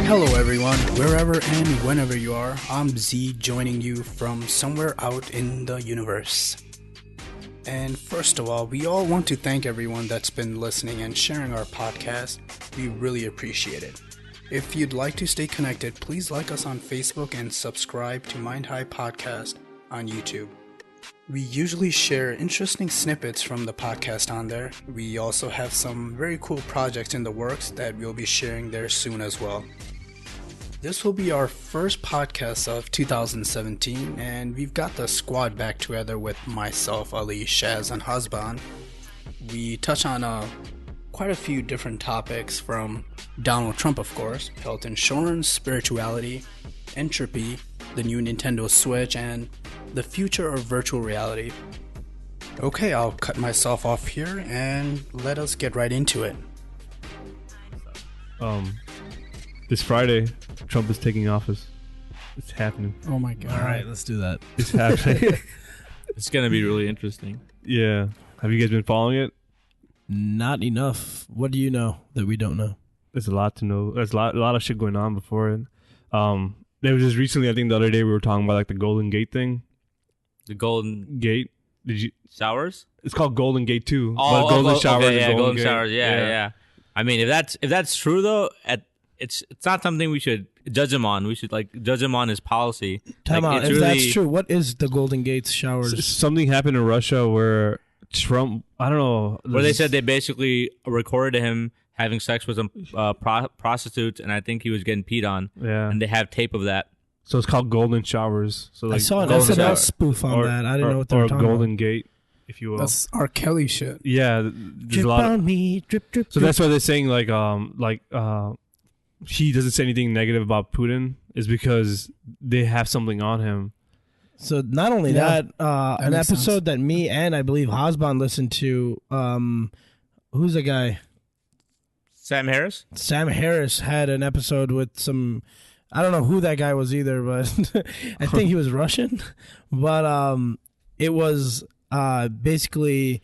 Hello everyone, wherever and whenever you are, I'm Z joining you from somewhere out in the universe. And first of all, we all want to thank everyone that's been listening and sharing our podcast. We really appreciate it. If you'd like to stay connected, please like us on Facebook and subscribe to Mind High Podcast on YouTube. We usually share interesting snippets from the podcast on there. We also have some very cool projects in the works that we'll be sharing there soon as well. This will be our first podcast of 2017, and we've got the squad back together with myself, Ali, Shaz, and Hasban. We touch on quite a few different topics, from Donald Trump, of course, health insurance, spirituality, entropy, the new Nintendo Switch, and the future of virtual reality. Okay, I'll cut myself off here and let us get right into it. This Friday, Trump is taking office. It's happening. Oh my god. All right, let's do that. It's happening. It's going to be really interesting. Yeah. Have you guys been following it? Not enough. What do you know that we don't know? There's a lot to know. There's a lot of shit going on before it. There was just recently, I think the other day we were talking about like the Golden Gate thing. The Golden Gate? Did you? Showers? It's called Golden Gate too. Oh, but Golden Showers okay, is yeah, Golden Gate. Showers. Yeah. I mean, if that's true though, it's not something we should judge him on. We should judge him on his policy. Time like, out. If that's true, what is the Golden Gate Showers? Something happened in Russia where Trump, I don't know. Where they said they basically recorded him having sex with some prostitutes, and I think he was getting peed on. Yeah. And they have tape of that. So it's called Golden Showers. So like I saw an Golden SNL Shower. spoof on that. I didn't know what they or were talking Golden about. Gate, if you will. That's R. Kelly shit. Yeah. There's Drip a lot on me, drip, drip, So drip. that's why they're saying he doesn't say anything negative about Putin is because they have something on him. So not only Yeah, that, an makes episode sense. that me and I believe Hasban listened to, who's the guy? Sam Harris? Sam Harris had an episode with some, I don't know who that guy was either, but I think he was Russian. But it was basically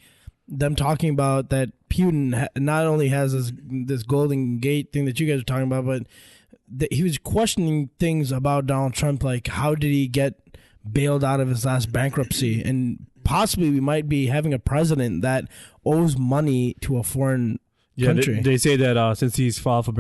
them talking about that Putin not only has this Golden Gate thing that you guys are talking about, but he was questioning things about Donald Trump, like how did he get bailed out of his last bankruptcy, and possibly we might be having a president that owes money to a foreign country. They say that since he's filed for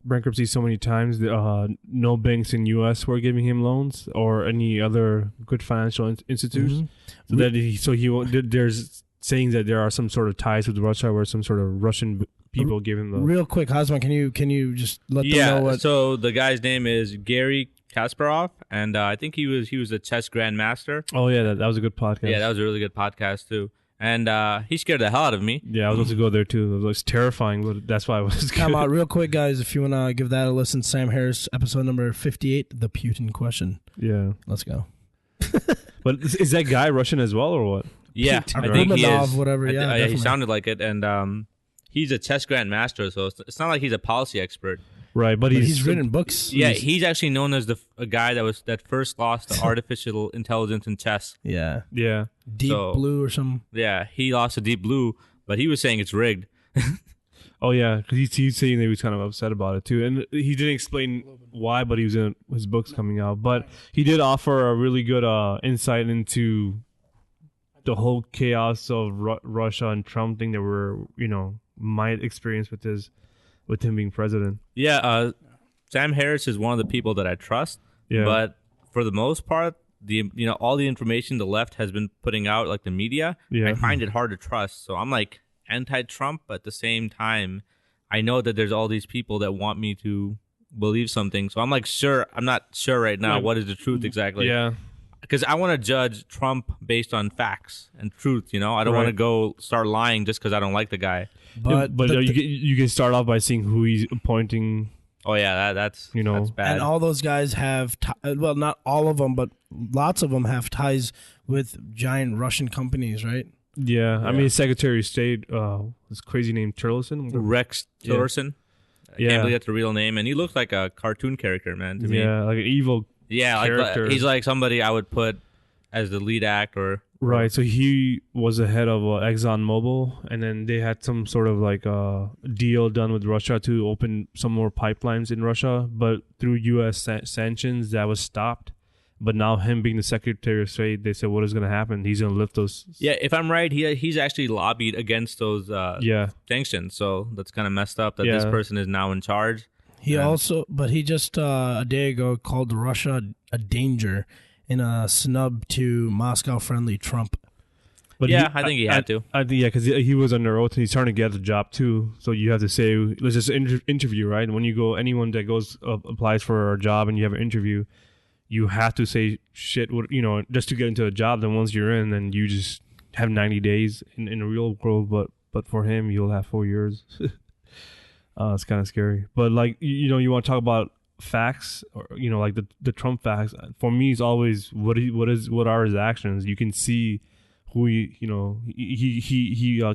bankruptcy so many times, no banks in U.S. were giving him loans or any other good financial institutes. Mm-hmm. So he won't. There's saying that there are some sort of ties with Russia, where some sort of Russian people give him the. Real quick, Hasman, can you just let them know Yeah. what? So the guy's name is Gary Kasparov, and I think he was a chess grandmaster. Oh yeah, that was a good podcast. Yeah, that was a really good podcast too. And he scared the hell out of me. Yeah, I was about to go there too. It was terrifying, but that's why it was good. Come out real quick, guys. If you want to give that a listen, Sam Harris, episode number 58, the Putin question. Yeah, Let's go. but is that guy Russian as well, or what? Yeah, Pete I think he Romanov, is. whatever, yeah, he definitely. sounded like it, and he's a chess grandmaster, so it's not like he's a policy expert. Right, but He's written books. Yeah, he's actually known as a guy that first lost to artificial intelligence in chess. Yeah. Yeah. Deep So- Blue or something. Yeah, he lost to Deep Blue, but he was saying it's rigged. Oh yeah, because he's saying that he was kind of upset about it too, and he didn't explain why, but he was in his books coming out. But he did offer a really good insight into the whole chaos of Russia and Trump thing that might experience with him being president. Yeah, Sam Harris is one of the people that I trust. Yeah. But for the most part, all the information the left has been putting out, like the media, Yeah. I find it hard to trust. So I'm like anti-Trump, but at the same time, I know that there's all these people that want me to believe something. So I'm like, I'm not sure right now what is the truth exactly. Yeah. Because I want to judge Trump based on facts and truth. I don't want to go start lying just because I don't like the guy. But you can start off by seeing who he's appointing. Oh yeah, that's bad. and all those guys have, well, not all of them, but lots of them have ties with giant Russian companies, right? Yeah. I mean, Secretary of State, this crazy name Tillerson. Rex Tillerson. I Yeah. can't believe that's a real name, and he looks like a cartoon character, man. To me, Yeah, like an evil. yeah, character. he's like somebody I would put as the lead act or Right. So he was the head of ExxonMobil, and then they had some sort of like deal done with Russia to open some more pipelines in Russia, but through U.S. sanctions, that was stopped. But now him being the Secretary of State, they said what is going to happen? He's going to lift those. Yeah, if I'm right, he's actually lobbied against those sanctions. So that's kind of messed up that this person is now in charge. He just a day ago called Russia a danger in a snub to Moscow-friendly Trump. But yeah, I think he had to. Because he was under oath and he's trying to get the job too. So you have to say, let's just interview, right? When you go, anyone that goes applies for a job and you have an interview, you have to say shit, just to get into a job. Then once you're in, then you just have 90 days in the real world. But for him, you'll have 4 years. It's kind of scary. But like, you want to talk about facts, or like the Trump facts. For me, it's always what are his actions. You can see who he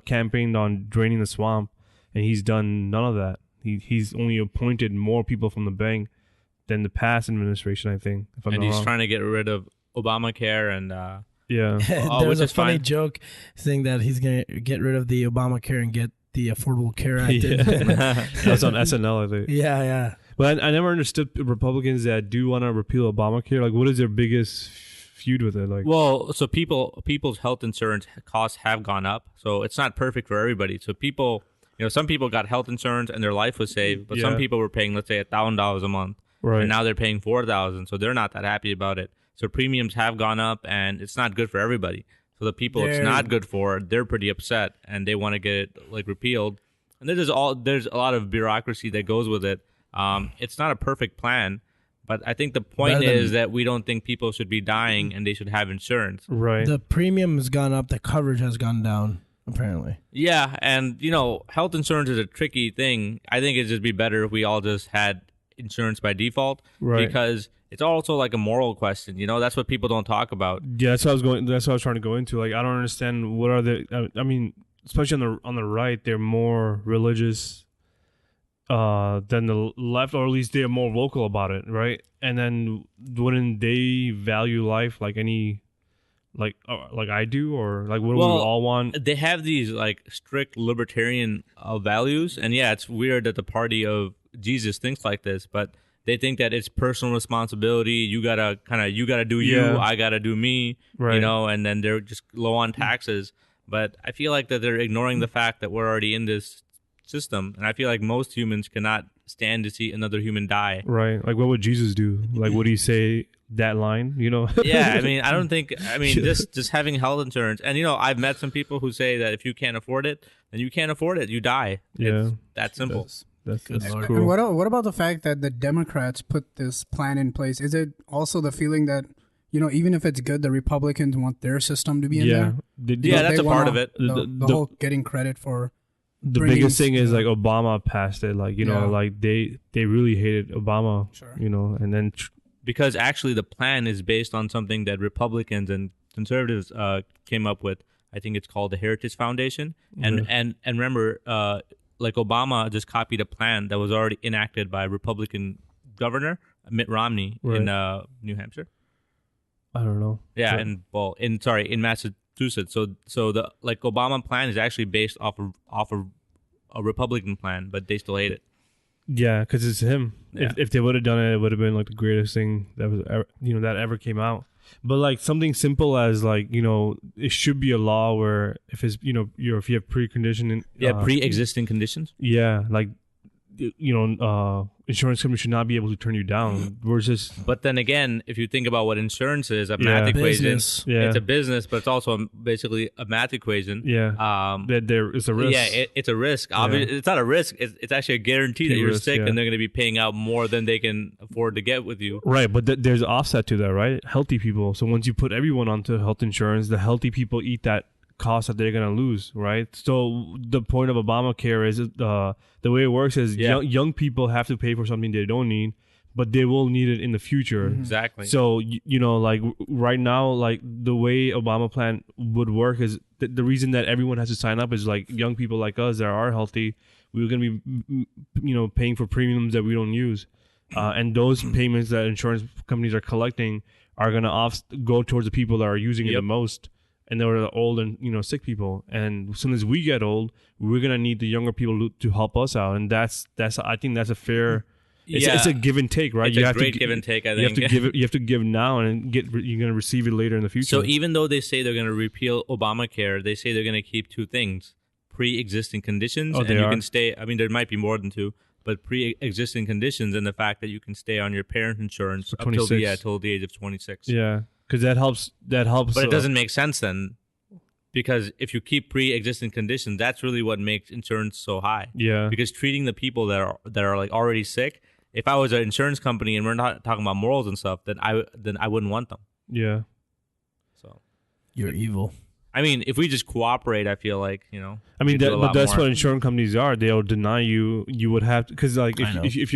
campaigned on draining the swamp, and he's done none of that. He's only appointed more people from the bank than the past administration, I think. And he's trying to get rid of Obamacare and there was a funny joke saying that he's going to get rid of the Obamacare and get the Affordable Care Act. That's on SNL, I think. Yeah. But I never understood Republicans that do want to repeal Obamacare. Like, what is their biggest feud with it? Like, well, so people's health insurance costs have gone up, so it's not perfect for everybody. So people, some people got health insurance and their life was saved, but some people were paying, let's say, $1,000 a month. Right. And now they're paying $4,000, so they're not that happy about it. So premiums have gone up, and it's not good for everybody. So the people it's not good for, they're pretty upset, and they want to get it like repealed. And there's a lot of bureaucracy that goes with it. It's not a perfect plan, but I think the point is that we don't think people should be dying, and they should have insurance. Right. The premium has gone up, the coverage has gone down, apparently. Yeah, and health insurance is a tricky thing. I think it'd just be better if we all just had insurance by default, because it's also like a moral question. That's what people don't talk about. Yeah, that's what I was trying to go into. Like, I don't understand what are the. I mean, especially on the right, they're more religious than the left, or at least they're more vocal about it, right? And then wouldn't they value life like any, like I do, or like what we all want? They have these like strict libertarian values, and it's weird that the party of Jesus thinks like this, but they think that it's personal responsibility. You gotta do you, I gotta do me, right. And then they're just low on taxes. But I feel like that they're ignoring the fact that we're already in this system, and I feel like most humans cannot stand to see another human die. Right. Like, what would Jesus do? Like, would he say that line? Yeah. I don't think. Just having health insurance, and I've met some people who say that if you can't afford it, then you can't afford it. You die. Yeah. It's that simple. That's cool. And what about the fact that the Democrats put this plan in place? Is it also the feeling that, even if it's good, the Republicans want their system to be in there? That's a part of it. The whole getting credit for the biggest thing is like Obama passed it. Like, like they really hated Obama, and then because actually the plan is based on something that Republicans and conservatives came up with. I think it's called the Heritage Foundation. And remember, like Obama just copied a plan that was already enacted by Republican Governor Mitt Romney in New Hampshire. I don't know. Yeah, in Massachusetts. So the like Obama plan is actually based off of a Republican plan, but they still hate it. Yeah, because it's him. Yeah. If they would have done it, it would have been like the greatest thing that was ever, that ever came out. But like something simple as like it should be a law where if it's if you have pre-existing conditions. Yeah, like insurance companies should not be able to turn you down versus. But then again, if you think about what insurance is, a math equation. It's a business, but it's also basically a math equation. Yeah. That there is a risk. Yeah, it's a risk. Obviously, it's not a risk. It's actually a guarantee that you're sick, and they're going to be paying out more than they can afford to get with you. Right, but there's an offset to that, right? Healthy people. So once you put everyone onto health insurance, the healthy people eat that cost that they're going to lose, right? So the point of Obamacare is the way it works is young people have to pay for something they don't need, but they will need it in the future. Exactly. So, like right now, like the way Obama plan would work is the reason that everyone has to sign up is like young people like us that are healthy, we're going to be, paying for premiums that we don't use. And those payments that insurance companies are collecting are going to go towards the people that are using it the most. and they were the old and sick people. And as soon as we get old, we're gonna need the younger people to help us out. And that's I think that's a fair. It's a give and take, right? It's a great give and take. I think you have to give now and you're gonna receive it later in the future. So even though they say they're gonna repeal Obamacare, they say they're gonna keep two things: pre-existing conditions, and you can stay. I mean, there might be more than two, but pre-existing conditions and the fact that you can stay on your parent insurance up till the age of 26. Yeah, because that helps. But it doesn't make sense then, because if you keep pre-existing conditions, that's really what makes insurance so high. Yeah, because treating the people that are like already sick. If I was an insurance company and we're not talking about morals and stuff, then I wouldn't want them. Yeah. So you're evil. I mean, if we just cooperate, I feel like I mean, but that's what insurance companies are. They'll deny you. You would have to, because like if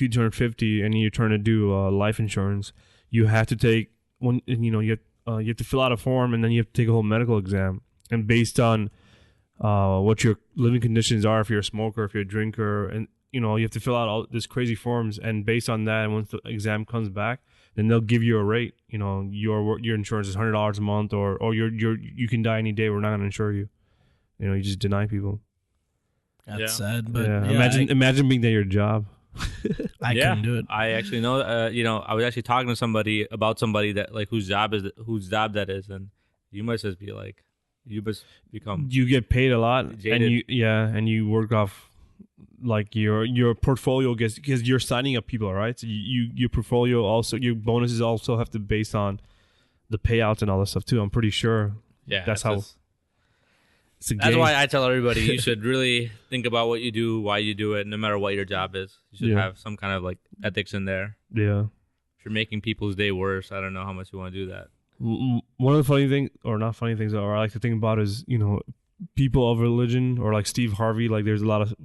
you turn 50 and you're trying to do life insurance, you have to take one. You have to fill out a form and then you have to take a whole medical exam. And based on what your living conditions are, if you're a smoker, if you're a drinker, and you have to fill out all these crazy forms, and based on that, once the exam comes back, then they'll give you a rate. Your insurance is $100 a month, or you can die any day. We're not going to insure you. You just deny people. That's sad, but imagine being that your job. I couldn't do it. I actually know. I was actually talking to somebody about somebody that like whose job that is, and you must just be like, you must become. You get paid a lot, jaded. and you work off. Like your portfolio gets, because you're signing up people, right? So your portfolio also, your bonuses also have to based on the payouts and all that stuff too. I'm pretty sure. Yeah, that's how. That's why I tell everybody you should really think about what you do, why you do it, no matter what your job is. You should have some kind of like ethics in there. Yeah. If you're making people's day worse, I don't know how much you want to do that. One of the funny things, or not funny things, or I like to think about is people of religion, or like Steve Harvey, like there's a lot of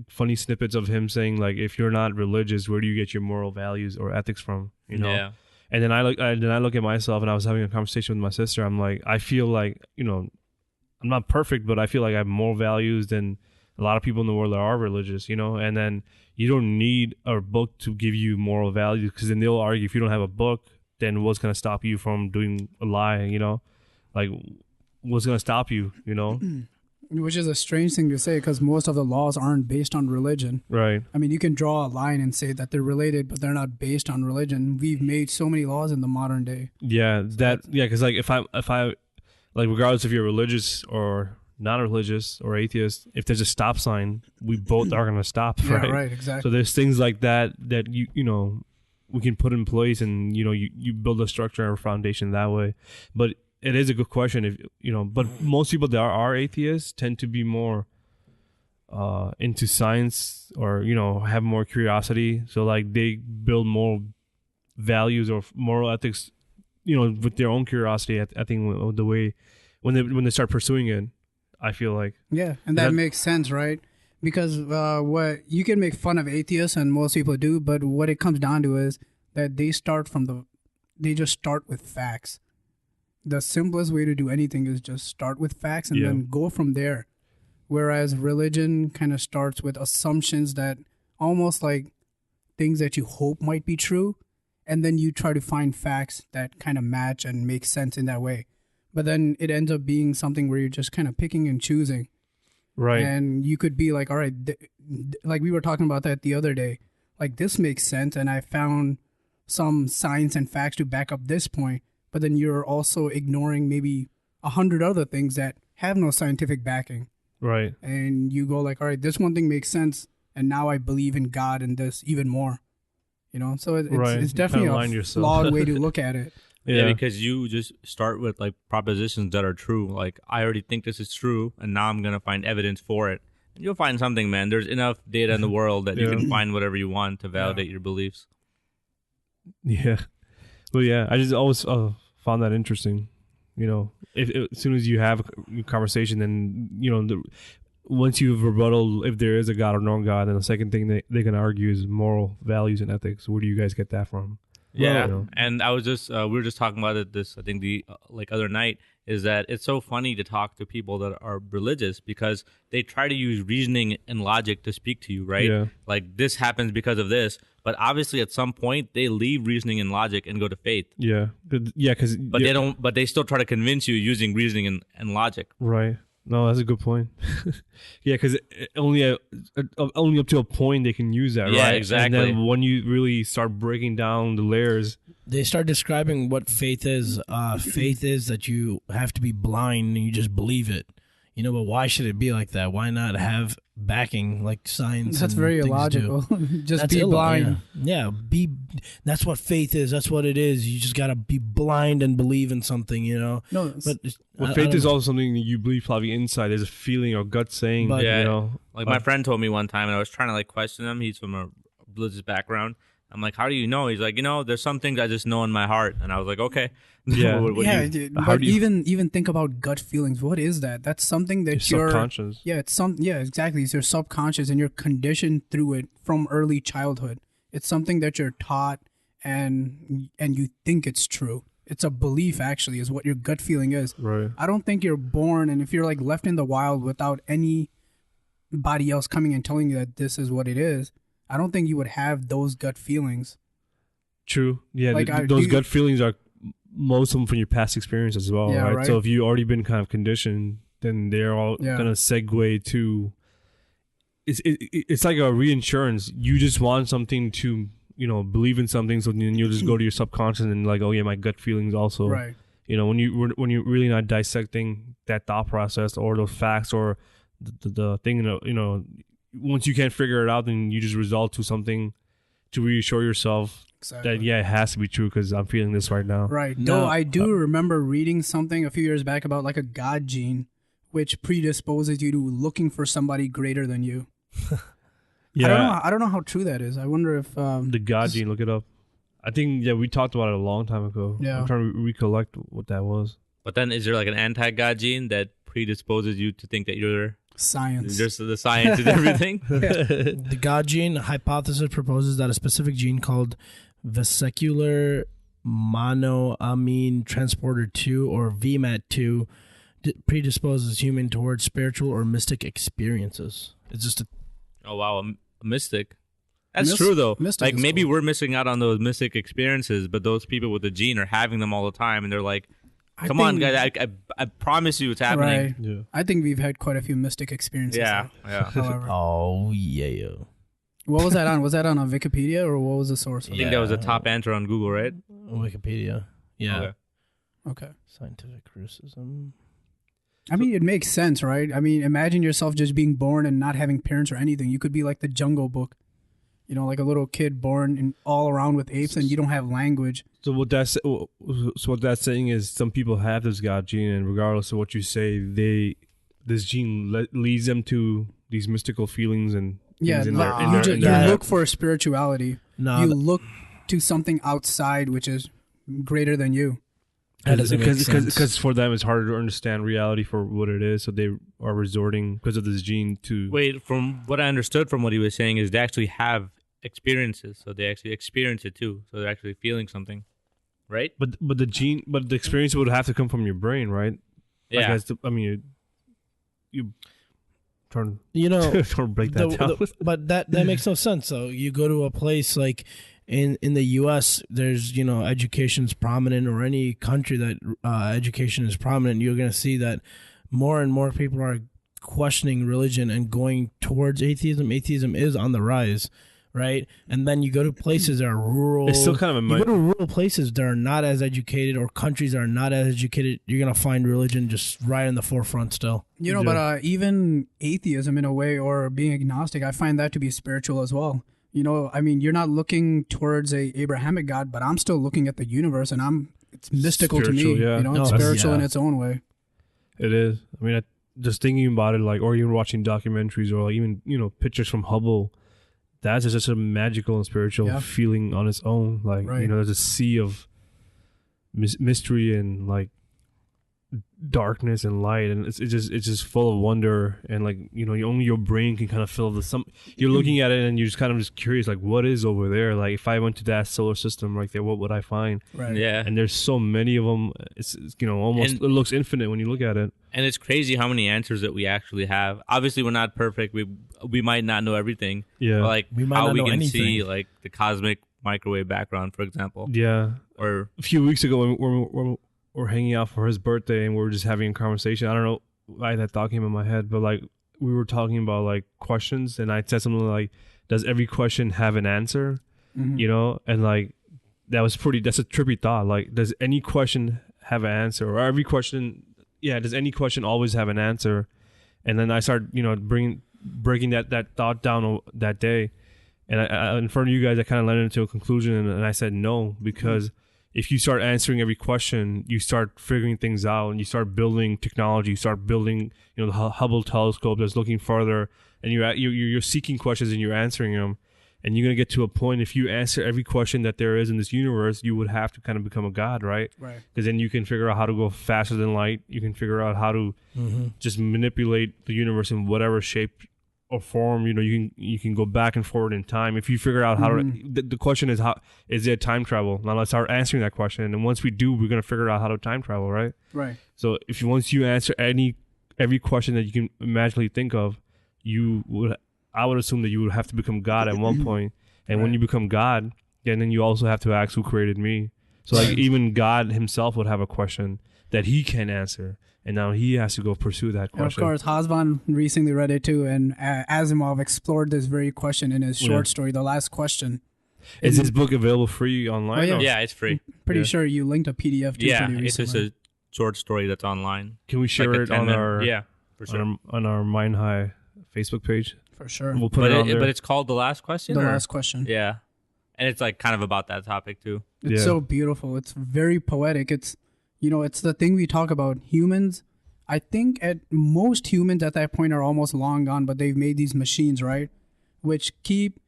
funny snippets of him saying like, if you're not religious, where do you get your moral values or ethics from? Yeah. And then I look at myself, and I was having a conversation with my sister. I'm like, I feel like I'm not perfect, but I feel like I have more values than a lot of people in the world that are religious, and then you don't need a book to give you moral values, because then they'll argue, if you don't have a book, then what's going to stop you from doing a lie, like what's going to stop you, Which is a strange thing to say, because most of the laws aren't based on religion. Right. I mean, you can draw a line and say that they're related, but they're not based on religion. We've made so many laws in the modern day. Yeah, because like if I like, regardless if you're religious or not religious or atheist, if there's a stop sign, we both are going to stop, right? Yeah, right, exactly. So there's things like that we can put in place, and you build a structure or foundation that way. But it is a good question, if but most people that are atheists tend to be more into science, or have more curiosity, so like they build more values or moral ethics with their own curiosity. I think the way when they start pursuing it, I feel like and that makes sense, right? Because what you can make fun of atheists, and most people do, but what it comes down to is that they just start with facts. The simplest way to do anything is just start with facts and then go from there. Whereas religion kind of starts with assumptions that almost like things that you hope might be true, and then you try to find facts that kind of match and make sense in that way. But then it ends up being something where you're just kind of picking and choosing. Right. And you could be like, all right, like we were talking about that the other day, like this makes sense, and I found some science and facts to back up this point. But then you're also ignoring maybe 100 other things that have no scientific backing. Right. And you go like, all right, this one thing makes sense, and now I believe in God and this even more. So it's definitely a flawed way to look at it. Yeah, because you just start with like propositions that are true. Like, I already think this is true, and now I'm going to find evidence for it. And you'll find something, man. There's enough data in the world that you can find whatever you want to validate your beliefs. Yeah. Well, yeah, I just always found that interesting. If as soon as you have a conversation, then once you've rebutted if there is a God or no God, then the second thing they can argue is moral values and ethics. Where do you guys get that from? Yeah, Well, and I was just we were just talking about it this I think the like other night is that it's so funny to talk to people that are religious because they try to use reasoning and logic to speak to you, right? Yeah. Like this happens because of this, but obviously at some point they leave reasoning and logic and go to faith. Yeah. Yeah, because But they don't. But they still try to convince you using reasoning and logic. Right. No, that's a good point. Yeah, because only up to a point they can use that, Yeah, right? exactly. And then when you really start breaking down the layers, They start describing what faith is. Faith is that you have to be blind and you just believe it. You know, but why should it be like that? Why not have backing like science? That's and very things illogical. do? Just That's be blind. Yeah, be. That's what faith is. That's what it is. You just gotta be blind and believe in something. You know. No, But faith is also something that you believe probably inside. There's a feeling or gut saying, But- Yeah. you know. Like my friend told me one time, and I was trying to like question him. He's from a religious background. I'm like, how do you know? He's like, there's some things I just know in my heart. And I was like, okay. Yeah. What do yeah, you- dude, how but do you- even think about gut feelings. What is that? That's something that Your you're subconscious. Yeah, yeah, exactly. It's your subconscious, and you're conditioned through it from early childhood. It's something that you're taught, and you think it's true. It's a belief, actually, is what your gut feeling is. Right. I don't think you're born, and if you're like left in the wild without anybody else coming and telling you that this is what it is, I don't think you would have those gut feelings. True. Yeah. Like, those gut feelings are most of them from your past experience as well, Yeah, right? right. So if you already been kind of conditioned, then they're all Yeah. gonna segue to. It's like a reinsurance. You just want something to believe in something, so then you'll just go to your subconscious and like, oh yeah, my gut feelings also. Right. When you're really not dissecting that thought process or those facts or the thing, once you can't figure it out, then you just result to something to reassure yourself Exactly. that it has to be true because I'm feeling this right now. Right. No, Though I do remember reading something a few years back about like a God gene, which predisposes you to looking for somebody greater than you. Yeah, I don't know how true that is. I wonder if the God gene. Look it up. I think we talked about it a long time ago. Yeah. I'm trying to recollect what that was. But then is there like an anti-God gene that predisposes you to think that you're science. just the science is everything? The God gene hypothesis proposes that a specific gene called vesicular monoamine transporter 2 or VMAT2 predisposes human towards spiritual or mystic experiences. It's just a Oh wow, a mystic. That's true though. Mystic Like is maybe cool. we're missing out on those mystic experiences, but those people with the gene are having them all the time, and they're like, "Come on, guys! I promise you, it's happening." Right. Yeah. I think we've had quite a few mystic experiences. Yeah, yeah. However, oh yeah. what was that on? Was that on a Wikipedia or what was the source? I think that was the top answer on Google, right? Wikipedia. Yeah. Okay. Okay. Scientific criticism. I mean, it makes sense, right? I mean, imagine yourself just being born and not having parents or anything. You could be like the Jungle Book, like a little kid born and all around with apes, and you don't have language. So what that's saying is some people have this God gene, and regardless of what you say, this gene leads them to these mystical feelings and Yeah, things in like, their, in you, their, in you their look for spirituality. No, You look to something outside which is greater than you. that doesn't make sense. Because for them it's harder to understand reality for what it is, so they are resorting because of this gene to Wait, from what I understood from what he was saying is they actually have experiences, so they actually experience it too, so they're actually feeling something, right? But the experience would have to come from your brain, right? Yeah. You turn trying to break that down. but that makes no sense. So you go to a place like in the U.S., there's education's prominent, or any country that education is prominent, you're going to see that more and more people are questioning religion and going towards atheism. Atheism is on the rise, right? And then you go to places that are rural. It's still kind of you go to rural places that are not as educated, or countries that are not as educated. You're going to find religion just right in the forefront still. But even atheism in a way, or being agnostic, I find that to be spiritual as well. I mean, you're not looking towards a Abrahamic God, but I'm still looking at the universe, and it's mystical to me. Spiritual, yeah. It's spiritual yeah. in its own way. It is. I mean, just thinking about it, like, or even watching documentaries, or like even pictures from Hubble. That's just a magical and spiritual feeling on its own. Like Right. there's a sea of mystery and like darkness and light, and it's just full of wonder, and like only your brain can kind of fill you're looking at it and you're just kind of just curious, like what is over there. Like if I went to that solar system right there, what would I find? Right. Yeah. And there's so many of them. It's almost, it looks infinite when you look at it. And it's crazy how many answers that we actually have. Obviously we're not perfect, we might not know everything. Yeah. But like how we can see like the cosmic microwave background, for example. Yeah. Or a few weeks ago when we're hanging out for his birthday and we were just having a conversation. I don't know why that thought came in my head, but like we were talking about like questions, and I said something like, does every question have an answer? Mm-hmm. And like that's a trippy thought. Like, does any question have an answer, or does any question always have an answer? And then I started breaking that thought down that day, and I in front of you guys I kind of led into a conclusion, and I said no, because if you start answering every question, you start figuring things out, and you start building technology. You start building, the Hubble telescope that's looking farther, and you're seeking questions and you're answering them, and you're gonna get to a point. If you answer every question that there is in this universe, you would have to kind of become a god, right? Right. Because then you can figure out how to go faster than light. You can figure out how to just manipulate the universe in whatever shape or form. You can go back and forward in time. If you figure out how to, the question is, how is there time travel? Now let's start answering that question, and once we do, we're gonna figure out how to time travel, right? Right. So once you answer every question that you can imaginably think of, I would assume that you would have to become God at one point, and when you become God, then you also have to ask, who created me? So like even God himself would have a question that he can answer. And now he has to go pursue that question. And of course, Hasvan recently read it too, and Asimov explored this very question in his short story, The Last Question. Is this book available free online? Oh, yeah. Yeah, it's free. Pretty sure you linked a PDF to it. It's just a short story that's online. Can we share it on our for sure. on our Mind High Facebook page? For sure. We'll put it on there. But it's called The Last Question? The Last Question. Yeah. And it's like kind of about that topic too. It's so beautiful. It's very poetic. It's it's the thing we talk about. Humans, I think most humans at that point are almost long gone, but they've made these machines, right? Which keep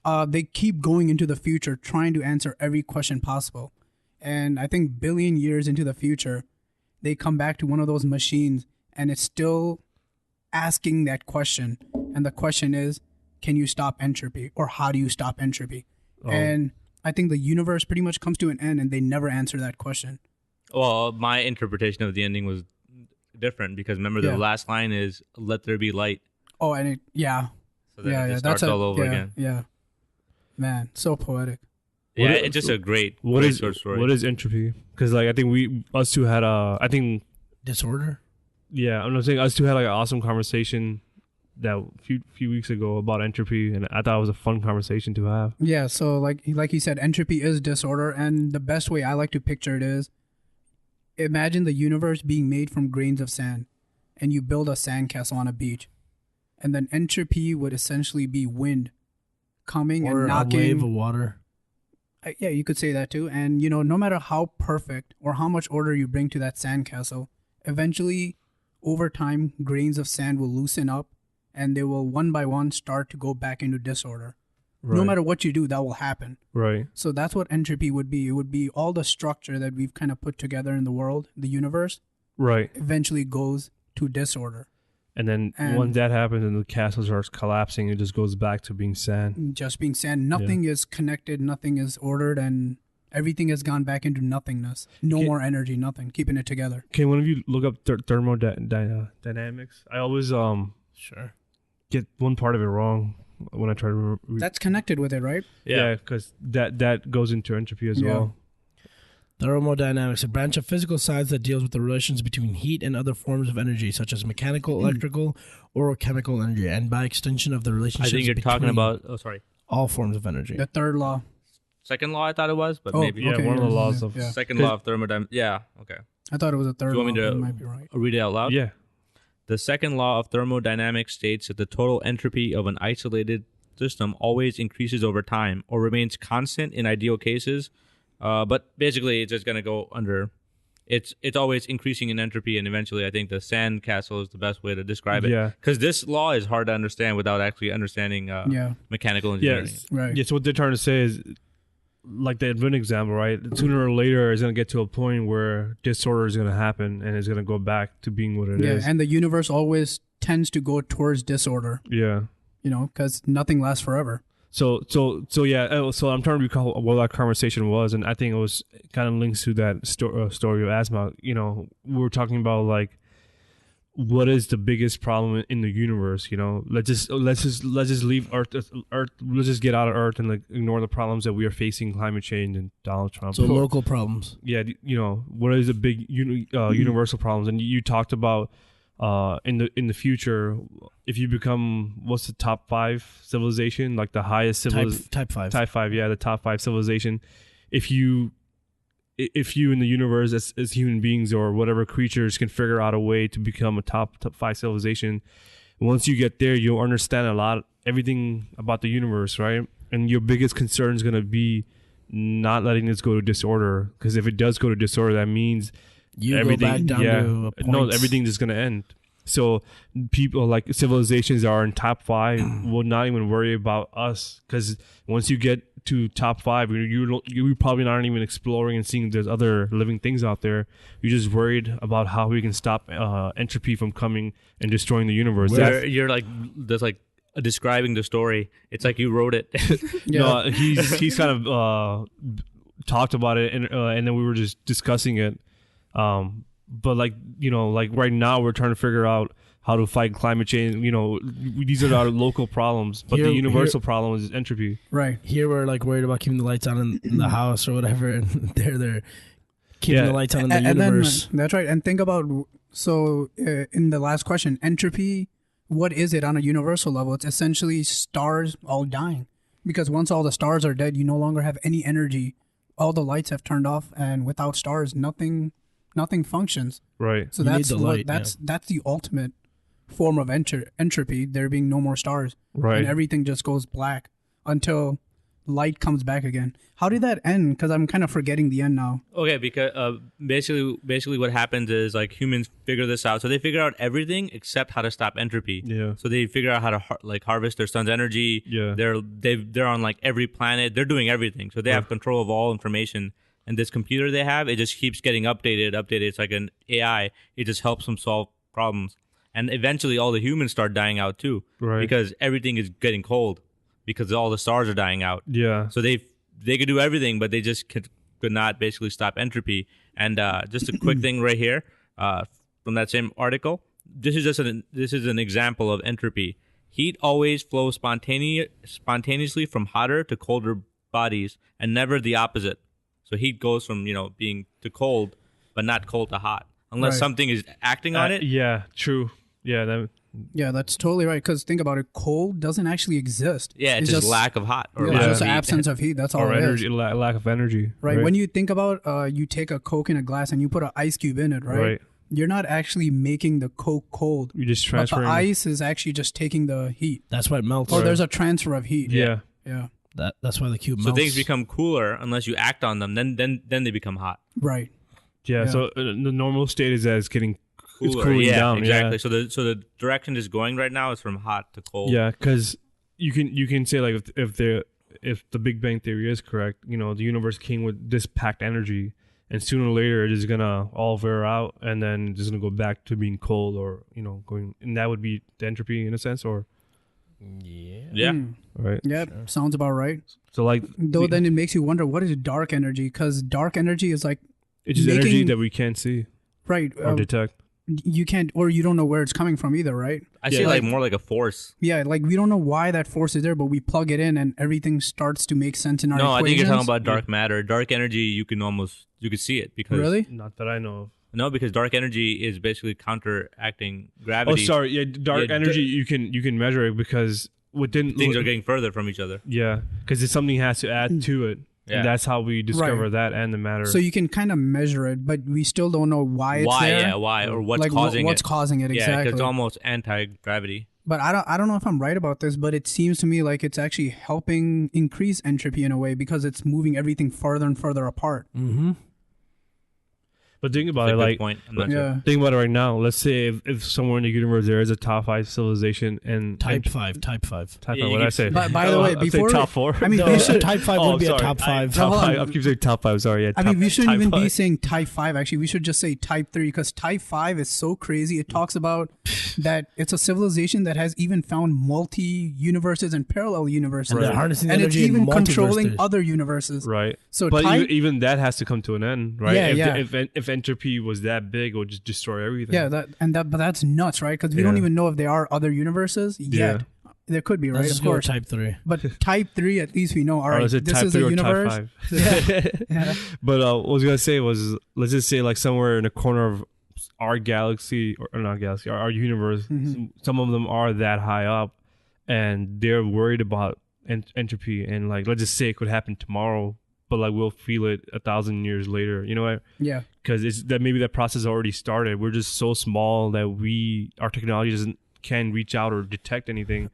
going into the future, trying to answer every question possible. And I think billion years into the future, they come back to one of those machines, and it's still asking that question. And the question is, can you stop entropy? Or how do you stop entropy? Oh. And I think the universe pretty much comes to an end, and they never answer that question. Well, my interpretation of the ending was different, because remember the last line is, let there be light. Oh, and so then it starts all over again. Yeah. Man, so poetic. Yeah, it's just a great short story. What is entropy? Because like I think us two had disorder. Yeah, I'm not saying us two had like an awesome conversation that few weeks ago about entropy, and I thought it was a fun conversation to have. Yeah, so like you said, entropy is disorder, and the best way I like to picture it is, imagine the universe being made from grains of sand, and you build a sandcastle on a beach, and then entropy would essentially be wind coming or and knocking. A wave of water. Yeah, you could say that too. And no matter how perfect or how much order you bring to that sandcastle, eventually, over time, grains of sand will loosen up, and they will one by one start to go back into disorder. Right. No matter what you do, that will happen. Right. So that's what entropy would be. It would be all the structure that we've kind of put together in the world, the universe. Right. Eventually goes to disorder. And then once that happens and the castle starts collapsing, it just goes back to being sand. Just being sand. Nothing is connected. Nothing is ordered. And everything has gone back into nothingness. No more energy. Nothing. Keeping it together. Can one of you look up thermodynamics? I always get one part of it wrong when I try to that's connected with it, right? Yeah, because that goes into entropy as well. Thermodynamics, a branch of physical science that deals with the relations between heat and other forms of energy, such as mechanical, electrical, or chemical energy, and by extension of the relationships I think you're talking about all forms of energy. The third law. Second law, I thought it was, but maybe. Yeah, one of the laws of... Second law of thermodynamics. Yeah, okay. I thought it was a third law. Do you want me to might be right. read it out loud? Yeah. The second law of thermodynamics states that the total entropy of an isolated system always increases over time or remains constant in ideal cases. But basically, it's just going to go under. It's always increasing in entropy, and eventually, I think the sand castle is the best way to describe it. Yeah. Because this law is hard to understand without actually understanding mechanical engineering. Right. Yeah. So what they're trying to say is, like the Advent example, right? Sooner or later, it's gonna get to a point where disorder is gonna happen, and it's gonna go back to being what it is. Yeah, and the universe always tends to go towards disorder. Yeah, because nothing lasts forever. So yeah. So I'm trying to recall what that conversation was, and I think it was kind of links to that story you asked about. We were talking about like, what is the biggest problem in the universe? Let's just leave Earth. Let's just get out of Earth and like ignore the problems that we are facing, climate change and Donald Trump. So local problems. Yeah, what is the big universal problems? And you talked about in the future, if you become, what's the top 5 civilization, like the highest civilization? Type 5. Type 5, yeah, the top 5 civilization. If you in the universe as human beings or whatever creatures can figure out a way to become a top 5 civilization, once you get there, you'll understand everything about the universe, right? And your biggest concern is going to be not letting this go to disorder, because if it does go to disorder, that means everything, go back down to a point. No, everything's just going to end. So people like civilizations that are in top 5 will not even worry about us, because once you get to top 5, you're probably not even exploring and seeing there's other living things out there. You're just worried about how we can stop entropy from coming and destroying the universe. You're like that's like describing the story. It's like you wrote it. Yeah. No, he's kind of talked about it, and then we were just discussing it. But like right now we're trying to figure out how to fight climate change. These are our local problems, but the universal problem is entropy. Right. Here we're like worried about keeping the lights on in the house or whatever, and they're keeping the lights on in the universe. Then, that's right. And think about, in the last question, entropy, what is it on a universal level? It's essentially stars all dying, because once all the stars are dead, you no longer have any energy. All the lights have turned off, and without stars, nothing functions. Right. So that's the ultimate form of entropy. There being no more stars, right? And everything just goes black until light comes back again. How did that end? Because I'm kind of forgetting the end now. Okay, because basically what happens is like humans figure this out. So they figure out everything except how to stop entropy. Yeah. So they figure out how to harvest their sun's energy. Yeah. They're on like every planet. They're doing everything. So they have control of all information. And this computer they have, it just keeps getting updated. It's like an AI. It just helps them solve problems. And eventually all the humans start dying out too. Right. Because everything is getting cold. Because all the stars are dying out. Yeah. So they could do everything, but they just could not basically stop entropy. And just a quick thing right here from that same article. This is an example of entropy. Heat always flows spontaneously from hotter to colder bodies, and never the opposite. So heat goes from being to cold, but not cold to hot, unless something is acting on it. Yeah. True. Yeah. Yeah, that's totally right. Because think about it, cold doesn't actually exist. Yeah, it's just lack of hot or just absence of heat. That's all. Or it energy, is. lack of energy. Right. When you think about, you take a Coke in a glass and you put an ice cube in it, right? Right. You're not actually making the Coke cold. You're just transferring. But the ice is actually just taking the heat. That's why it melts. Oh, there's a transfer of heat. Yeah. Yeah. That's why the cube melts. So things become cooler unless you act on them. Then they become hot. Right. Yeah. So the normal state is that it's getting cooler. It's cooling down. Exactly. Yeah. So the direction it's going right now is from hot to cold. Yeah, because you can say like if the Big Bang theory is correct, the universe came with this packed energy, and sooner or later it is gonna all wear out, and then it's gonna go back to being cold, or going, and that would be the entropy in a sense, or yeah. Right. Yeah, sounds about right. So like, then it makes you wonder, what is dark energy? Because dark energy is like, it's just energy that we can't see, right, or detect. You can't, or you don't know where it's coming from either, right? I see like more like a force. Yeah, like we don't know why that force is there, but we plug it in and everything starts to make sense in our equations. I think you're talking about dark matter. Dark energy, you could see it because really, not that I know of. No, because dark energy is basically counteracting gravity. Oh, sorry. Yeah, dark energy you can measure it because things are getting further from each other. Yeah, because something has to add to it. Yeah. And that's how we discover that and the matter. So you can kind of measure it, but we still don't know why it's there. Yeah, why or what's causing it. What's causing it exactly? Yeah, because it's almost anti-gravity. But I don't know if I'm right about this, but it seems to me like it's actually helping increase entropy in a way because it's moving everything further and further apart. Mm-hmm. But think about That's it, a good like, point. I'm not sure. think about it right now. Let's say if somewhere in the universe there is a top 5 civilization and Type 5. Type Yeah, 5. you What did I can- say? By the way, I'd say before top 4. I mean, No, we should. type 5 would be a top 5. Top Hold 5. on. I keep saying top 5. Sorry. Yeah, I mean, we shouldn't type even be 5. saying type 5. Actually, we should just say type 3 because type 5 is so crazy. It talks about that it's a civilization that has even found multi-universes and parallel universes. And they're harnessing And it's energy in even multiverses. controlling other universes. Right. So but type, even that has to come to an end, right? Yeah, If entropy was that big, it would just destroy everything. yeah, but that's nuts, right? Because we don't even know if there are other universes yet. There could be, right? Let's Of go with course. type 3. But type 3, at least we know. All right, is it this type is 3 a or universe. type 5? Yeah. But what I was gonna say was, let's just say like somewhere in a corner of our galaxy, or not galaxy, our universe, some of them are that high up, and they're worried about entropy, and like let's just say it could happen tomorrow, but like we'll feel it 1,000 years later. You know what? Yeah. Because it's that maybe that process already started. We're just so small that our technology can reach out or detect anything,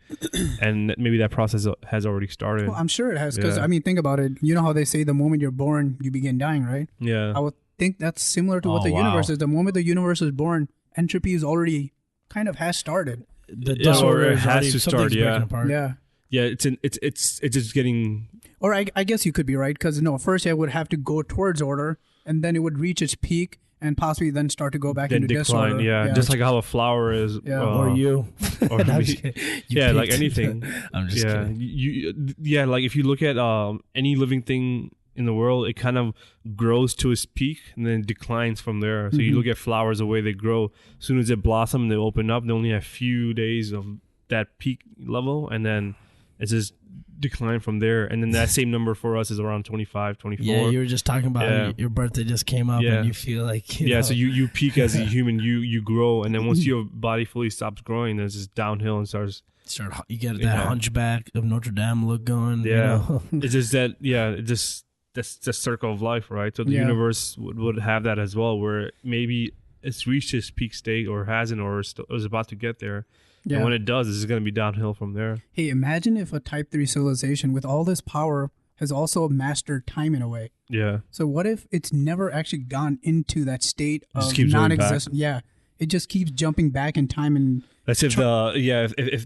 and maybe that process has already started. Well, I'm sure it has because Yeah. I mean, think about it. You know how they say the moment you're born, you begin dying, right? Yeah. I would think that's similar to what Oh, the wow. universe is. The moment the universe is born, entropy is already kind of has started. The Yeah, or disorder it is has already, to start, something's yeah. breaking apart. Yeah. Yeah, it's just getting. Or I guess you could be right because first it would have to go towards order, and then it would reach its peak and possibly then start to go back Then into decline, disorder. yeah. Just like how a flower is, Yeah. Or you. or No, I'm me. just kidding. You Yeah, like picked. anything. I'm just yeah, kidding. like if you look at any living thing in the world, it kind of grows to its peak and then declines from there. So you look at flowers, the way they grow. As soon as they blossom, they open up. They only have a few days of that peak level, and then it's just decline from there. And then that same number for us is around 25, 24. Yeah, you were just talking about Yeah. your birthday just came up Yeah. and you feel like, you Yeah, know, so you peak as a human, you grow, and then once your body fully stops growing, then it's just downhill and starts. you get that Yeah. hunchback of Notre Dame look going. Yeah, You know? it's just that. Yeah, it just that's the circle of life, right? So the Yeah. universe would have that as well, where maybe it's reached its peak state or hasn't, or is about to get there. Yeah. And when it does, it's going to be downhill from there. Hey, imagine if a Type 3 civilization with all this power has also mastered time in a way. Yeah, So what if it's never actually gone into that state Just of keeps going back. non-existent? Yeah, it just keeps jumping back in time, and that's if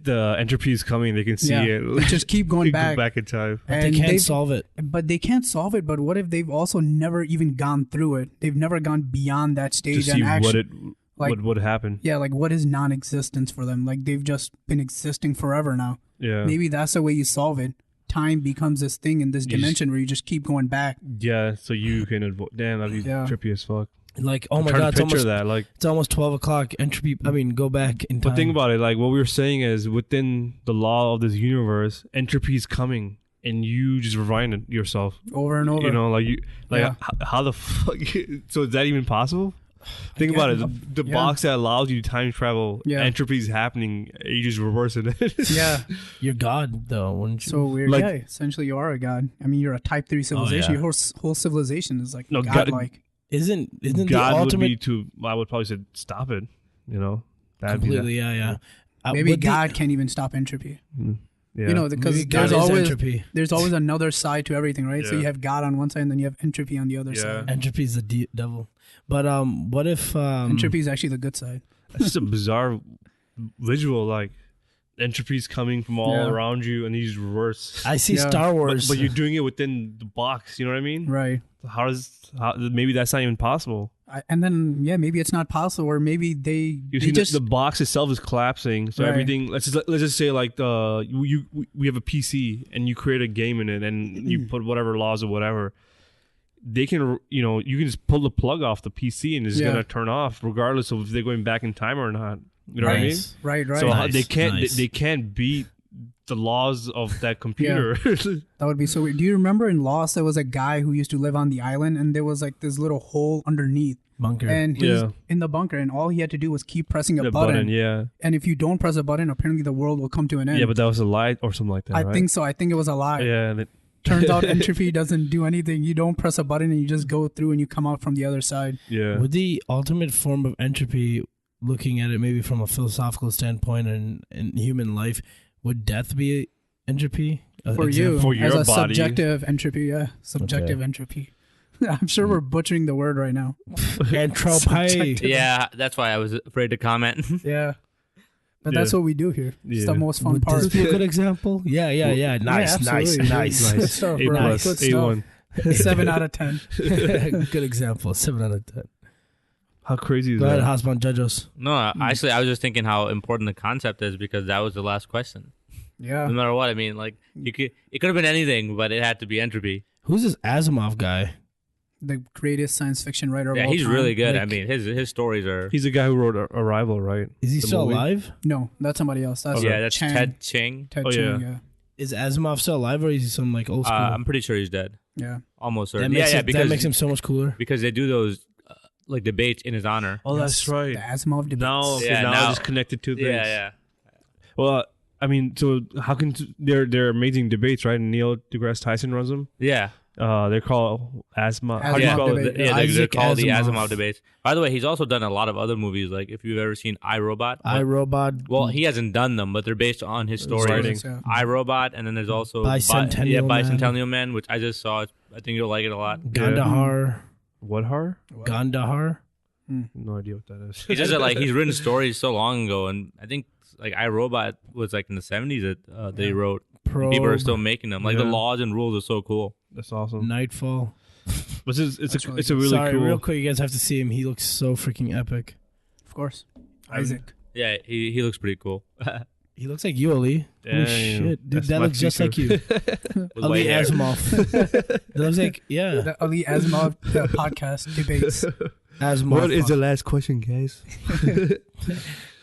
the entropy is coming, they can see yeah, it. they just keep going Go back. in time. But they And can't they've- solve it. But they can't solve it. But what if they've also never even gone through it? They've never gone beyond that To stage see and actually, what like- would happen. yeah, like what is non-existence for them? Like they've just been existing forever now. Yeah, Maybe that's the way you solve it. Time becomes this thing in this You just- dimension where you just keep going back. yeah. So you can avoid. Damn, that'd be Yeah. trippy as fuck. Like, oh I'm my trying God, to it's picture almost, that. Like, it's almost 12 o'clock. Entropy, go back in time. but think about it. Like, what we were saying is within the law of this universe, entropy is coming, and you just remind it yourself. Over and over. You know, like Yeah. how the fuck? So is that even possible? Think about it. The yeah. box that allows you to time travel, Yeah. entropy is happening. You just reversing it. Yeah. You're God, though, wouldn't you? So weird. Like- yeah, essentially you are a god. I mean, you're a Type 3 civilization. yeah. Your whole civilization is like No, God- godlike. Isn't the God would ultimate be to. I would probably say stop it. You know, that'd be completely? Yeah. Maybe would the- God can't even stop entropy. Yeah. You know, because maybe God there's is always entropy. there's always another side to everything, right? So Yeah. you have God on one side, and then you have entropy on the other Yeah. side. Entropy is the devil. But what if Entropy is actually the good side. It's just a bizarre visual. Like entropy's coming from all Yeah. around you, and you just reverse. I see Yeah. Star But, Wars? but you're doing it within the box. You know what I mean? Right. How maybe that's not even possible. And then maybe it's not possible, or maybe they You they see, just the box itself is collapsing, so Right. everything. Let's just say like we have a PC and you create a game in it, and you put whatever laws or whatever. They can, you can just pull the plug off the PC and it's Yeah. gonna turn off, regardless of if they're going back in time or not. You know what I mean? Nice. right. So Nice, they can't nice. they can't beat the laws of that computer. That would be so weird. Do you remember in Lost there was a guy who used to live on the island, and there was like this little hole underneath, bunker. and he was Yeah. in the bunker, and all he had to do was keep pressing a The button. yeah, And if you don't press a button, apparently the world will come to an end. yeah, but that was a lie or something like that. I right? think so. I think it was a lie. Yeah, and Turns out entropy doesn't do anything. You don't press a button and you just go through and you come out from the other side. yeah. Would the ultimate form of entropy, looking at it maybe from a philosophical standpoint and in human life, would death be entropy? For you, For as your a body. subjective entropy, subjective Okay. entropy. I'm sure we're butchering the word right now. Entropy. Yeah, that's why I was afraid to comment. Yeah. But that's what we do here. It's the most fun Would part. this be a good example? Yeah. Nice. absolutely. Nice. Stuff, A bro. plus, Good A1. stuff. 7 out of 10. Good example. 7 out of 10. How crazy is Go ahead, that? Hasban, judge us. No, actually, I was just thinking how important the concept is because that was the last question. Yeah. No matter what, I mean, like it could have been anything, but it had to be entropy. Who's this Asimov guy? The greatest science fiction writer of Yeah, all he's time. really good. Like- I mean, his stories are. He's the guy who wrote Arrival, right? Is he The still movie? alive? No, that's somebody else. That's Yeah, that's Chang. Ted Ching. Ted Oh, Chang, yeah. yeah. Is Asimov still alive, or is he some like old school? I'm pretty sure he's dead. Yeah. Almost that certain. makes Yeah, it- because that makes him so much cooler. because they do those like debates in his honor. Oh, Yes, that's right. The Asimov debates. Now, okay, Yeah, now now- I just connected two things. Yeah. Well, I mean, so how can they're amazing debates, right? Neil deGrasse Tyson runs them. Yeah. They're called Asimov. How do you Asimov call debate. it? Yeah, they're Isaac called the Asimov. Asimov debates. By the way, he's also done a lot of other movies. Like if you've ever seen iRobot. iRobot. Well, he hasn't done them, but they're based on his stories. writing. Yeah. iRobot, and then there's also Bicentennial Man. Bicentennial Man, which I just saw. I think you'll like it a lot. Gandahar. What horror? Gandahar. No idea what that is. He just like he's written stories so long ago, and I think like iRobot was like in the 70s that they wrote. And people are Probe. still making them. Like the Yeah. laws and rules are so cool. That's awesome. Nightfall. But it's really a really Sorry, cool. real quick, you guys have to see him. He looks so freaking epic. Of course. Isaac. Yeah, he looks pretty cool. He looks like you, Ali. Holy Yeah, shit, dude, that's that my looks just future. like you. With Ali white hair. Asimov. That looks like The Ali Asimov podcast debates. Asimov. What is the last question, guys?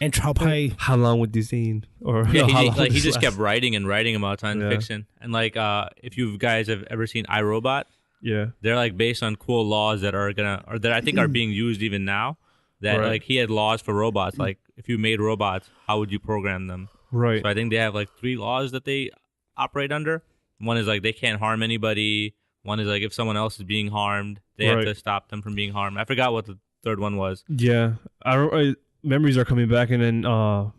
Entropy? How long would this end? Or Yeah, how he, long like he this just last? kept writing and writing about science Yeah. fiction. And like if you guys have ever seen iRobot, Yeah. they're like based on cool laws that are that I think are being used even now. That Right. like he had laws for robots. Like if you made robots, how would you program them? Right. So I think they have like 3 laws that they operate under. One is like they can't harm anybody. One is like if someone else is being harmed, they have Right. to stop them from being harmed. I forgot what the third one was. Yeah, memories are coming back, and then on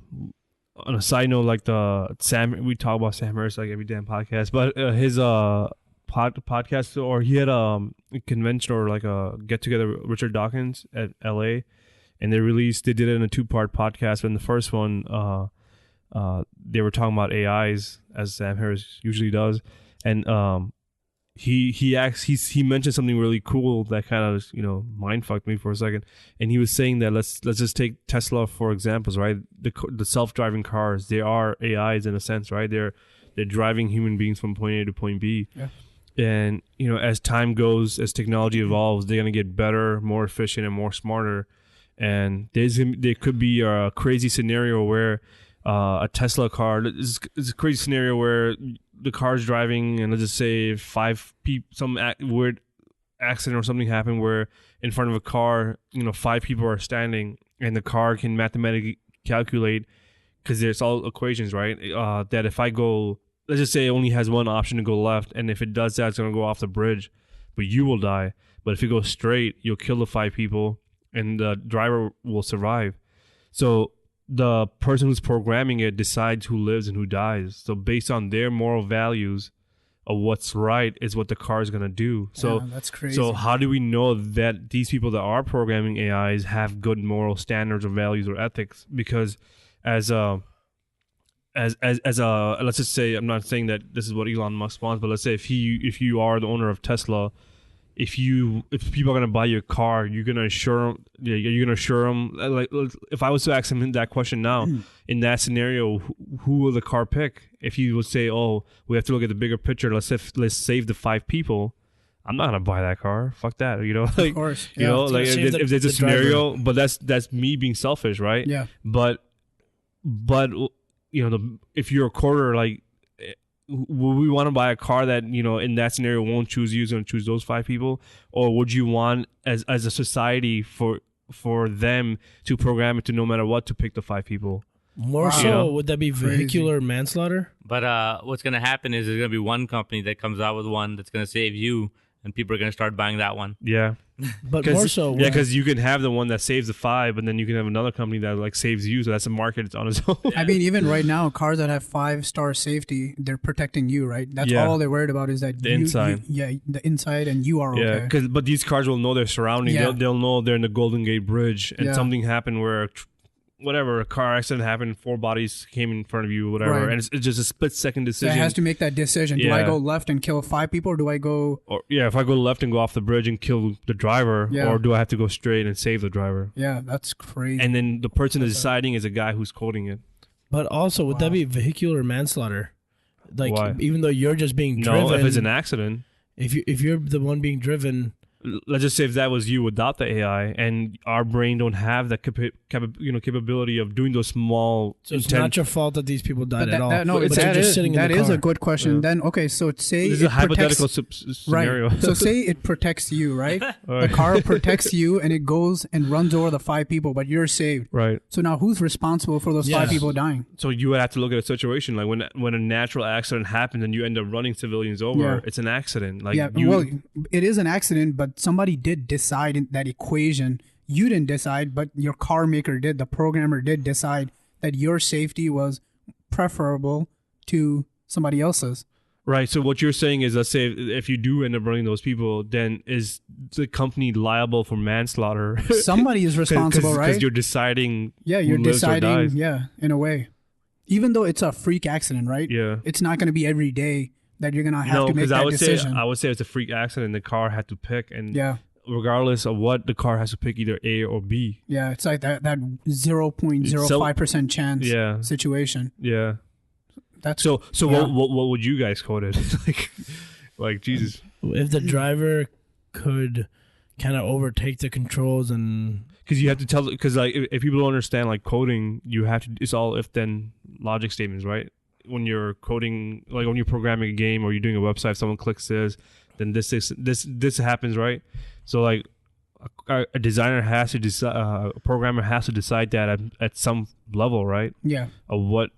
a side note, like we talk about Sam Harris like every damn podcast, but his podcast, or he had a convention or like a get together with Richard Dawkins at LA, and they did it in a 2-part podcast. And the first one, they were talking about AIs, as Sam Harris usually does, and he mentioned something really cool that kind of mind fucked me for a second, and he was saying that let's just take Tesla for examples, right? The self-driving cars, they are AIs in a sense, right? They're driving human beings from point A to point B. Yeah. And as time goes, as technology evolves, they're gonna get better, more efficient, and more smarter. And there could be a crazy scenario where a Tesla car is a crazy scenario where the car's driving, and let's just say 5 people, some weird accident or something happened where in front of a car, 5 people are standing, and the car can mathematically calculate, because there's all equations, right? That if I go, let's just say it only has one option to go left, and if it does that, it's going to go off the bridge, but you will die. But if it goes straight, you'll kill the 5 people, and the driver will survive. So the person who's programming it decides who lives and who dies. So based on their moral values of what's right is what the car is going to do. So Yeah, that's crazy. So how do we know that these people that are programming AIs have good moral standards or values or ethics? Because as a let's just say, I'm not saying that this is what Elon Musk wants, but let's say if you are the owner of Tesla, if people are gonna buy your car, you're gonna assure them. Like, if I was to ask him that question now, in that scenario, who will the car pick? If he would say, "Oh, we have to look at the bigger picture. Let's save the 5 people," I'm not gonna buy that car. Fuck that. Like, of course. you know, like if there's a scenario, but that's me being selfish, right? Yeah. But if you're a quarter, like, would we want to buy a car that in that scenario won't choose you, is going to choose those 5 people, or would you want as a society for them to program it to no matter what to pick the 5 people? More so, would that be vehicular manslaughter? But what's going to happen is there's going to be one company that comes out with one that's going to save you, and people are going to start buying that one. Yeah. But more so, because you can have the one that saves the 5, and then you can have another company that like saves you. So that's a market. It's on its own. I mean, even right now, cars that have 5-star safety, they're protecting you, right? That's all they're worried about is that the inside. The inside, and you are okay. But these cars will know their surroundings. Yeah. They'll know they're in the Golden Gate Bridge, and something happened where. Whatever, a car accident happened, 4 bodies came in front of you, whatever, and it's just a split-second decision. So it has to make that decision. Do I go left and kill 5 people, or do I go... if I go left and go off the bridge and kill the driver, or do I have to go straight and save the driver? Yeah, that's crazy. And then the person deciding is a guy who's coding it. But also, would that be vehicular manslaughter? Like, why? Even though you're just being driven... No, if it's an accident. If you're the one being driven... Let's just say if that was you without the AI, and our brain don't have that capability of doing those small. So it's not your fault that these people died at all. That is a good question. Then so say this is a hypothetical scenario. Right. So say it protects you, right? The car protects you, and it goes and runs over the 5 people, but you're saved. Right. So now who's responsible for those 5 people dying? So you would have to look at a situation like when a natural accident happens and you end up running civilians over. It's an accident. Like it is an accident, but somebody did decide in that equation. You didn't decide, but your car maker did. The programmer did decide that your safety was preferable to somebody else's. Right. So what you're saying is, let's say if you do end up running those people, then is the company liable for manslaughter? Somebody is responsible, right? Because you're deciding. Yeah, you're deciding. Yeah, in a way. Even though it's a freak accident, right? Yeah. It's not going to be every day that you're gonna have to make that decision. I would say it's a freak accident. The car had to pick, and regardless of what, the car has to pick either A or B. Yeah, it's like that 0.05% chance situation. Yeah, that's so. What would you guys code it? like Jesus. If the driver could kind of overtake the controls and. Because you have to tell, because like if people don't understand like coding, you have to. It's all if then logic statements, right? When you're coding, like when you're programming a game or you're doing a website, someone clicks this, then this happens, right? So like a designer has to decide, a programmer has to decide that at some level, right? Yeah. Of what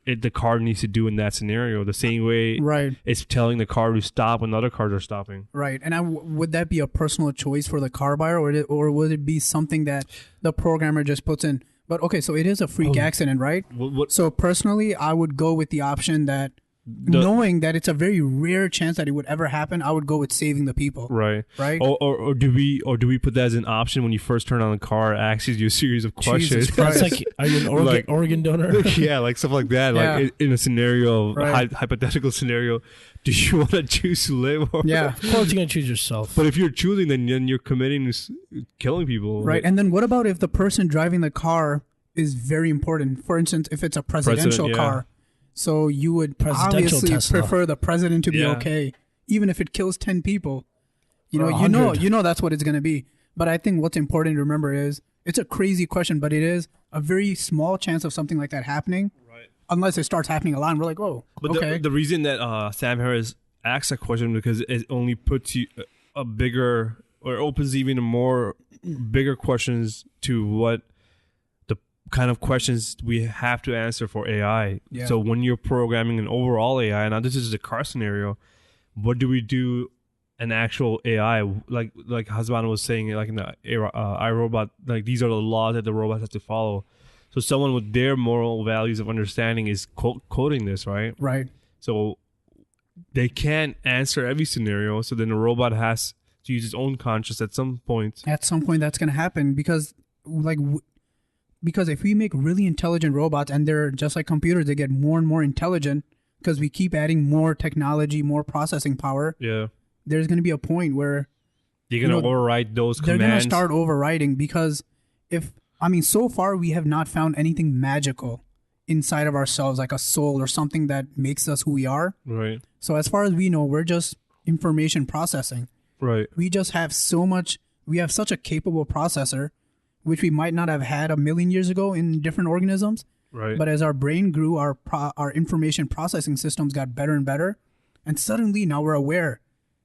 the car needs to do in that scenario. The same way, right? It's telling the car to stop when other cars are stopping. Right. And would that be a personal choice for the car buyer, or would it be something that the programmer just puts in? But okay, so it is a freak accident, right? So personally, I would go with the option that knowing that it's a very rare chance that it would ever happen, I would go with saving the people. Right. Right. Or do we put that as an option when you first turn on the car? It asks you a series of questions. That's like, are you an organ donor? Yeah, like stuff like that. Yeah. Like in a scenario, hypothetical scenario, do you want to choose to live? Or of course you're gonna choose yourself. But if you're choosing, then you're committing to killing people. Right. And then what about if the person driving the car is very important? For instance, if it's a presidential car. So you would obviously prefer the president to be okay, even if it kills 10 people. You know that's what it's going to be. But I think what's important to remember is it's a crazy question, but it is a very small chance of something like that happening. Right. Unless it starts happening a lot, and we're like, oh, but okay. The reason that Sam Harris asked that question because it only puts you a bigger or opens even more bigger questions to what kind of questions we have to answer for AI. Yeah. So when you're programming an overall AI, now this is a car scenario, what do we do an actual AI? Like Hasban was saying, like in the iRobot, like these are the laws that the robot has to follow. So someone with their moral values of understanding is coding this, right? Right. So they can't answer every scenario. So then the robot has to use its own conscience at some point. At some point that's going to happen because if we make really intelligent robots and they're just like computers, they get more and more intelligent because we keep adding more technology, more processing power. Yeah. There's going to be a point where you're going to override those commands. They're going to start overriding because so far we have not found anything magical inside of ourselves, like a soul or something that makes us who we are. Right. So as far as we know, we're just information processing. Right. We just have we have such a capable processor, which we might not have had 1,000,000 years ago in different organisms. Right. But as our brain grew, our information processing systems got better and better. And suddenly now we're aware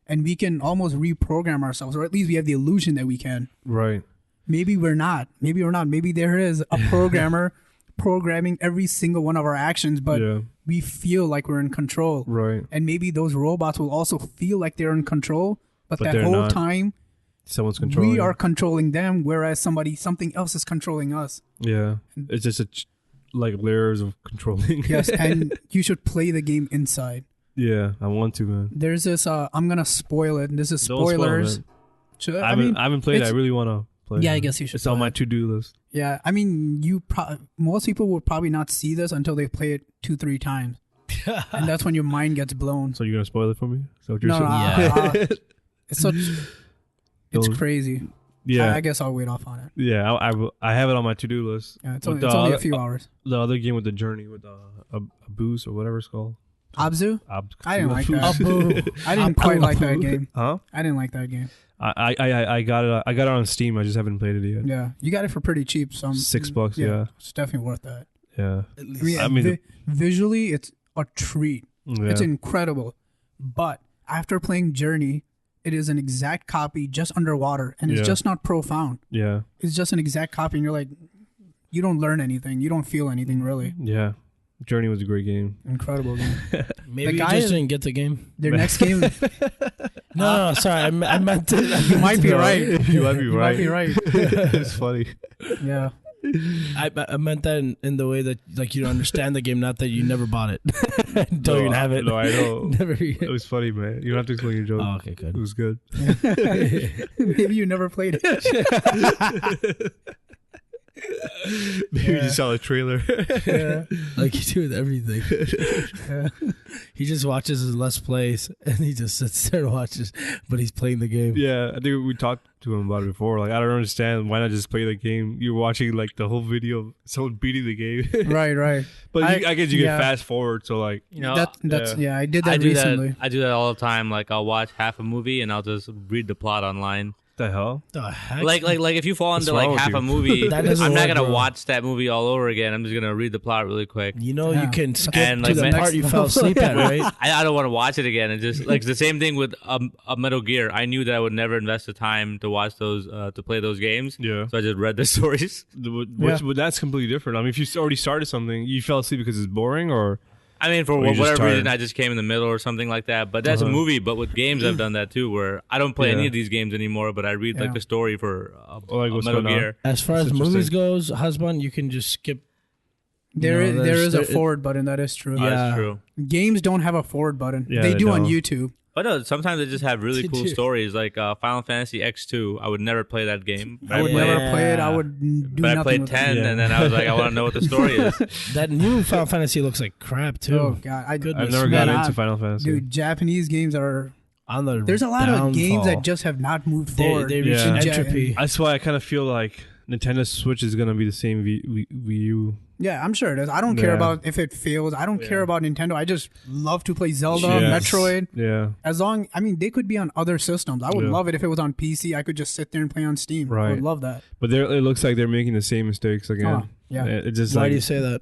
and we can almost reprogram ourselves, or at least we have the illusion that we can. Right. Maybe we're not. Maybe there is a programmer programming every single one of our actions, but we feel like we're in control. Right. And maybe those robots will also feel like they're in control, but that whole not. time Someone's controlling. we are controlling them, whereas something else is controlling us. Yeah, it's just like layers of controlling. Yes, and you should play the game inside. Yeah, I want to, man. There's this. I'm gonna spoil it. This is spoilers. I haven't played it. I really want to play. Yeah, it. I guess you should. It's on my to-do list. Yeah, I mean, most people will probably not see this until they play it 2-3 times, and that's when your mind gets blown. So you're gonna spoil it for me? Is that what you're No, saying? it's such. It's crazy. Yeah, I guess I'll wait off on it. yeah. I have it on my to-do list. Yeah, it's only a few hours. The other game with the journey with a boost or whatever it's called. Abzu? I didn't like that. I didn't quite like that game. Huh? I didn't like that game. I got it. I got it on Steam. I just haven't played it yet. Yeah, you got it for pretty cheap. $6. Yeah, it's definitely worth that. yeah. I mean, visually, it's a treat. Yeah. It's incredible. But after playing Journey, it is an exact copy, just underwater, and it's just not profound. Yeah, it's just an exact copy, and you're like, you don't learn anything, you don't feel anything really. yeah. Journey was a great game. Incredible game. Maybe you just didn't get the game. Their next game. No, sorry, I meant to. You might be right. You might be right. Might be right. It's funny. Yeah. I meant that in the way that like you don't understand the game, not that you never bought it. Don't even have it. No, I know. Never. It was funny, man. You don't have to explain your joke. Oh, okay, good. It was good. Maybe you never played it. Maybe you just saw the trailer. Yeah, like you do with everything. Yeah. He just watches his Let's Plays and he just sits there and watches, but he's playing the game. Yeah, I think we talked to him about it before. Like, I don't understand. Why not just play the game? You're watching like the whole video of someone beating the game. Right. But I guess you can fast forward. So like, that's I did that recently. I do that all the time. Like, I'll watch half a movie and I'll just read the plot online. the hell? The heck? Like if you fall into like half a movie, I'm not gonna watch that movie all over again. I'm just gonna read the plot really quick. You know, you can skip And, to like, the part you fell asleep at, right? I don't want to watch it again. And just like the same thing with a Metal Gear. I knew that I would never invest the time to watch those to play those games. Yeah. So I just read the stories. But that's completely different. I mean, if you already started something, you fell asleep because it's boring, or I mean, for whatever reason, I just came in the middle or something like that. But that's a movie. But with games, I've done that too, where I don't play any of these games anymore, but I read like the story for like what's Metal going on. Gear. As far as movies goes, husband, you can just skip. There is a forward button. That is true. Yeah. That's true. Games don't have a forward button. Yeah, they do on don't. YouTube. But no, sometimes they just have really They cool do. stories, like Final Fantasy X2. I would never play that game. I would never play it. I would do But nothing I played with 10, it. and then I was like, I want to know what the story is. That new Final Fantasy looks like crap too. Oh god, I've never got into Final Fantasy. Dude, Japanese games are. On the There's a lot of games downfall. that just have not moved forward. They reach Yeah. entropy. That's why I kind of feel like Nintendo Switch is gonna be the same Wii U. Yeah, I'm sure it is. I don't care about if it fails. I don't care about Nintendo. I just love to play Zelda, Metroid. Yeah. They could be on other systems. I would love it if it was on PC. I could just sit there and play on Steam. I Right. would love that. But it looks like they're making the same mistakes again. Yeah. It just Why do you say that?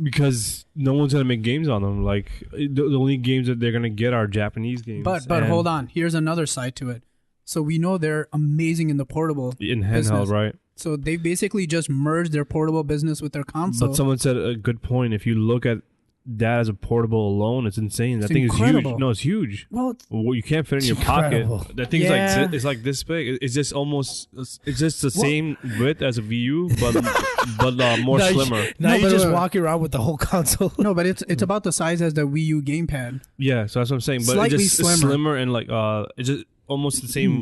because no one's gonna make games on them. Like the only games that they're gonna get are Japanese games. But And hold on. Here's another side to it. So we know they're amazing in the portable in handheld, business. right? So they basically just merged their portable business with their console. But someone said a good point. If you look at that as a portable alone, it's insane. That It's thing incredible. is huge. No, it's huge. Well, You can't fit in It's your pocket. incredible. That thing's Yeah. it's like this big. It's just almost. It's just the same width as a Wii U, but more slimmer. Now No, you're but just wait. walking around with the whole console. no, but it's about the size as the Wii U gamepad. Yeah, so that's what I'm saying. But Slightly it's just slimmer and like it's just almost the same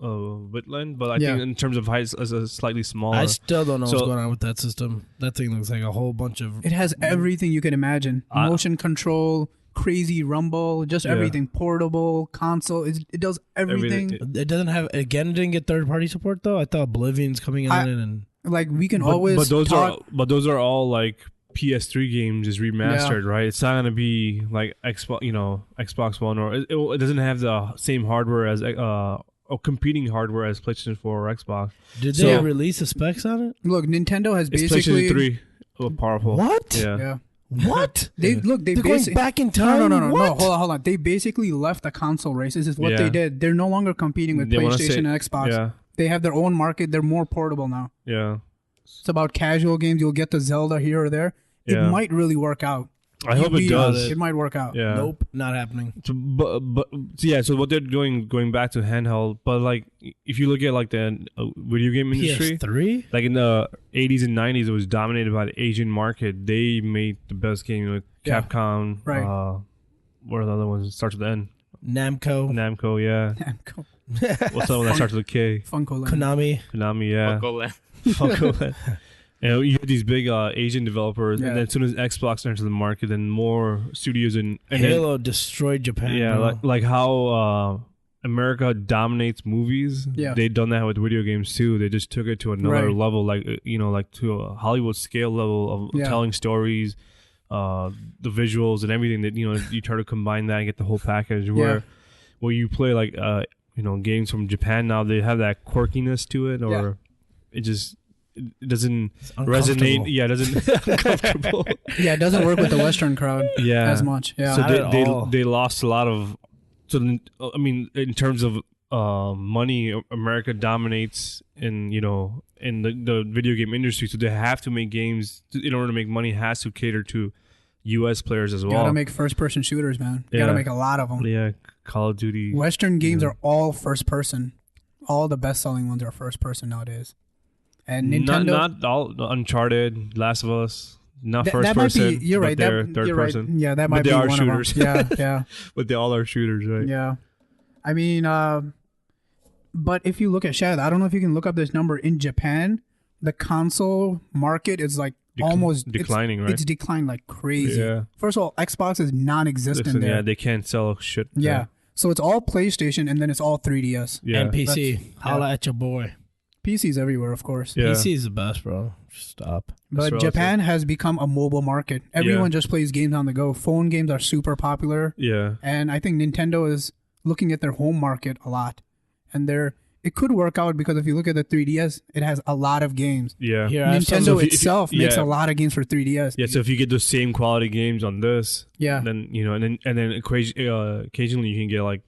width line. But I think in terms of height, it's a slightly smaller. I still don't know what's So- going on with that system. That thing looks like a whole bunch of. It has everything you can imagine: motion control, crazy rumble, just everything. Portable console. It does everything. It doesn't have. Again, it didn't get third-party support though. I thought Oblivion's coming in and. Like we can always. But those talk, those are all like PS3 games just remastered, right? It's not gonna be like Xbox One, or it doesn't have the same hardware as or competing hardware as PlayStation 4 or Xbox. Did they release the specs on it? Look, Nintendo has It's basically PlayStation 3 powerful. What? Yeah. Yeah. What? They They're going basically back in time. No. What? Hold on. They basically left the console race. This is what Yeah. they did. They're no longer competing with They wanna PlayStation say- and Xbox. Yeah. They have their own market. They're more portable now. Yeah. It's about casual games. You'll get the Zelda here or there. It Yeah. might really work out. I hope it does. It might work out. Yeah. Nope, not happening. So, so what they're doing, going back to handheld, but like if you look at like the video game industry, PS3, like in the 80s and 90s, it was dominated by the Asian market. They made the best game, like Capcom. Right. What are the other ones? It starts with N. Namco, yeah. Namco. What's the one that starts with a K? Funko Land. Konami, yeah. Funko Land. And you have these big Asian developers, and then as soon as Xbox enters the market, then more studios and Halo destroyed Japan. Yeah, bro. like how America dominates movies. Yeah. They've done that with video games too. They just took it to another level, like like to a Hollywood scale level of telling stories, the visuals and everything. That you try to combine that and get the whole package. Where you play like games from Japan now, they have that quirkiness to it, or it just. It doesn't resonate. Yeah, it doesn't uncomfortable. Yeah, it doesn't work with the Western crowd as much. Yeah. So they lost a lot of. So I mean, in terms of money, America dominates in the video game industry. So they have to make games in order to make money. Has to cater to U.S. players as well. Gotta make first-person shooters, man. Gotta make a lot of them. Yeah, Call of Duty. Western games are all first-person. All the best-selling ones are first-person nowadays. And Nintendo, not all Uncharted, Last of Us, not first that might person. Be, you're right. They're that, third you're person. Right. Yeah, that might but they be are one shooters. of them. Yeah. But they all are shooters, right? Yeah. I mean, but if you look at Shad, I don't know if you can look up this number in Japan. The console market is like almost declining, right? It's declined like crazy. Yeah. First of all, Xbox is non-existent there. Yeah, they can't sell shit. Yeah. So it's all PlayStation and then it's all 3DS. Yeah. And PC. Holla at your boy. PC's everywhere, of course. Yeah. PC is the best, bro. Stop. But Japan has become a mobile market. Everyone just plays games on the go. Phone games are super popular. Yeah. And I think Nintendo is looking at their home market a lot. And it could work out because if you look at the 3DS, it has a lot of games. Yeah. Nintendo itself makes a lot of games for 3DS. Yeah, so if you get the same quality games on this, then and then occasionally you can get like,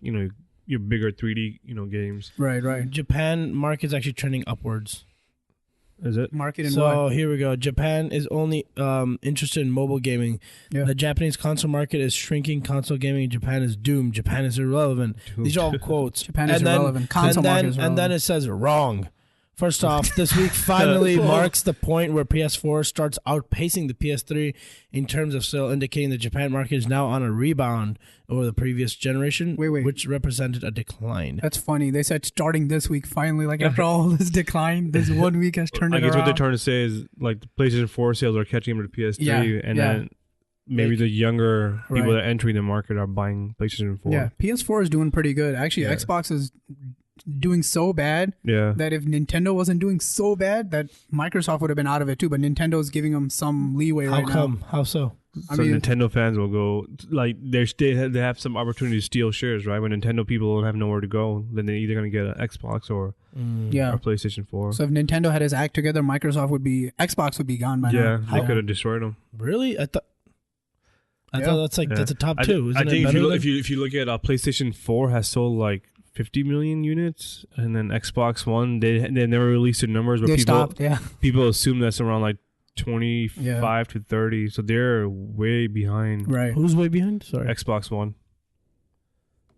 your bigger 3D, games. Right. Japan market's actually trending upwards. Is it? Market in So what? here we go. Japan is only interested in mobile gaming. Yeah. The Japanese console market is shrinking. Console gaming in Japan is doomed. Japan is irrelevant. These are all quotes. Japan is irrelevant. Console market is irrelevant. And then it says wrong. First off, this week finally marks the point where PS4 starts outpacing the PS3 in terms of sale, indicating the Japan market is now on a rebound over the previous generation, which represented a decline. That's funny. They said starting this week, finally, like after all this decline, this 1 week has turned it around. I guess what they're trying to say is like the PlayStation 4 sales are catching up to the PS3, and then maybe the younger people that are entering the market are buying PlayStation 4. Yeah, PS4 is doing pretty good. Actually, Xbox is doing so bad that if Nintendo wasn't doing so bad, that Microsoft would have been out of it too. But Nintendo is giving them some leeway right now. How come? How so? I mean, Nintendo fans will go like they have some opportunity to steal shares, right? When Nintendo people don't have nowhere to go, then they're either going to get an Xbox or PlayStation 4. So if Nintendo had his act together, Xbox would be gone by now. Yeah, they could have destroyed them. Really? I thought that's that's a top two. Isn't I think it if you look at PlayStation 4 has sold like 50 million units, and then Xbox One they never released their numbers, but people assume that's around like 25 to 30, so they're way behind. Right. Who's way behind? Sorry. Xbox One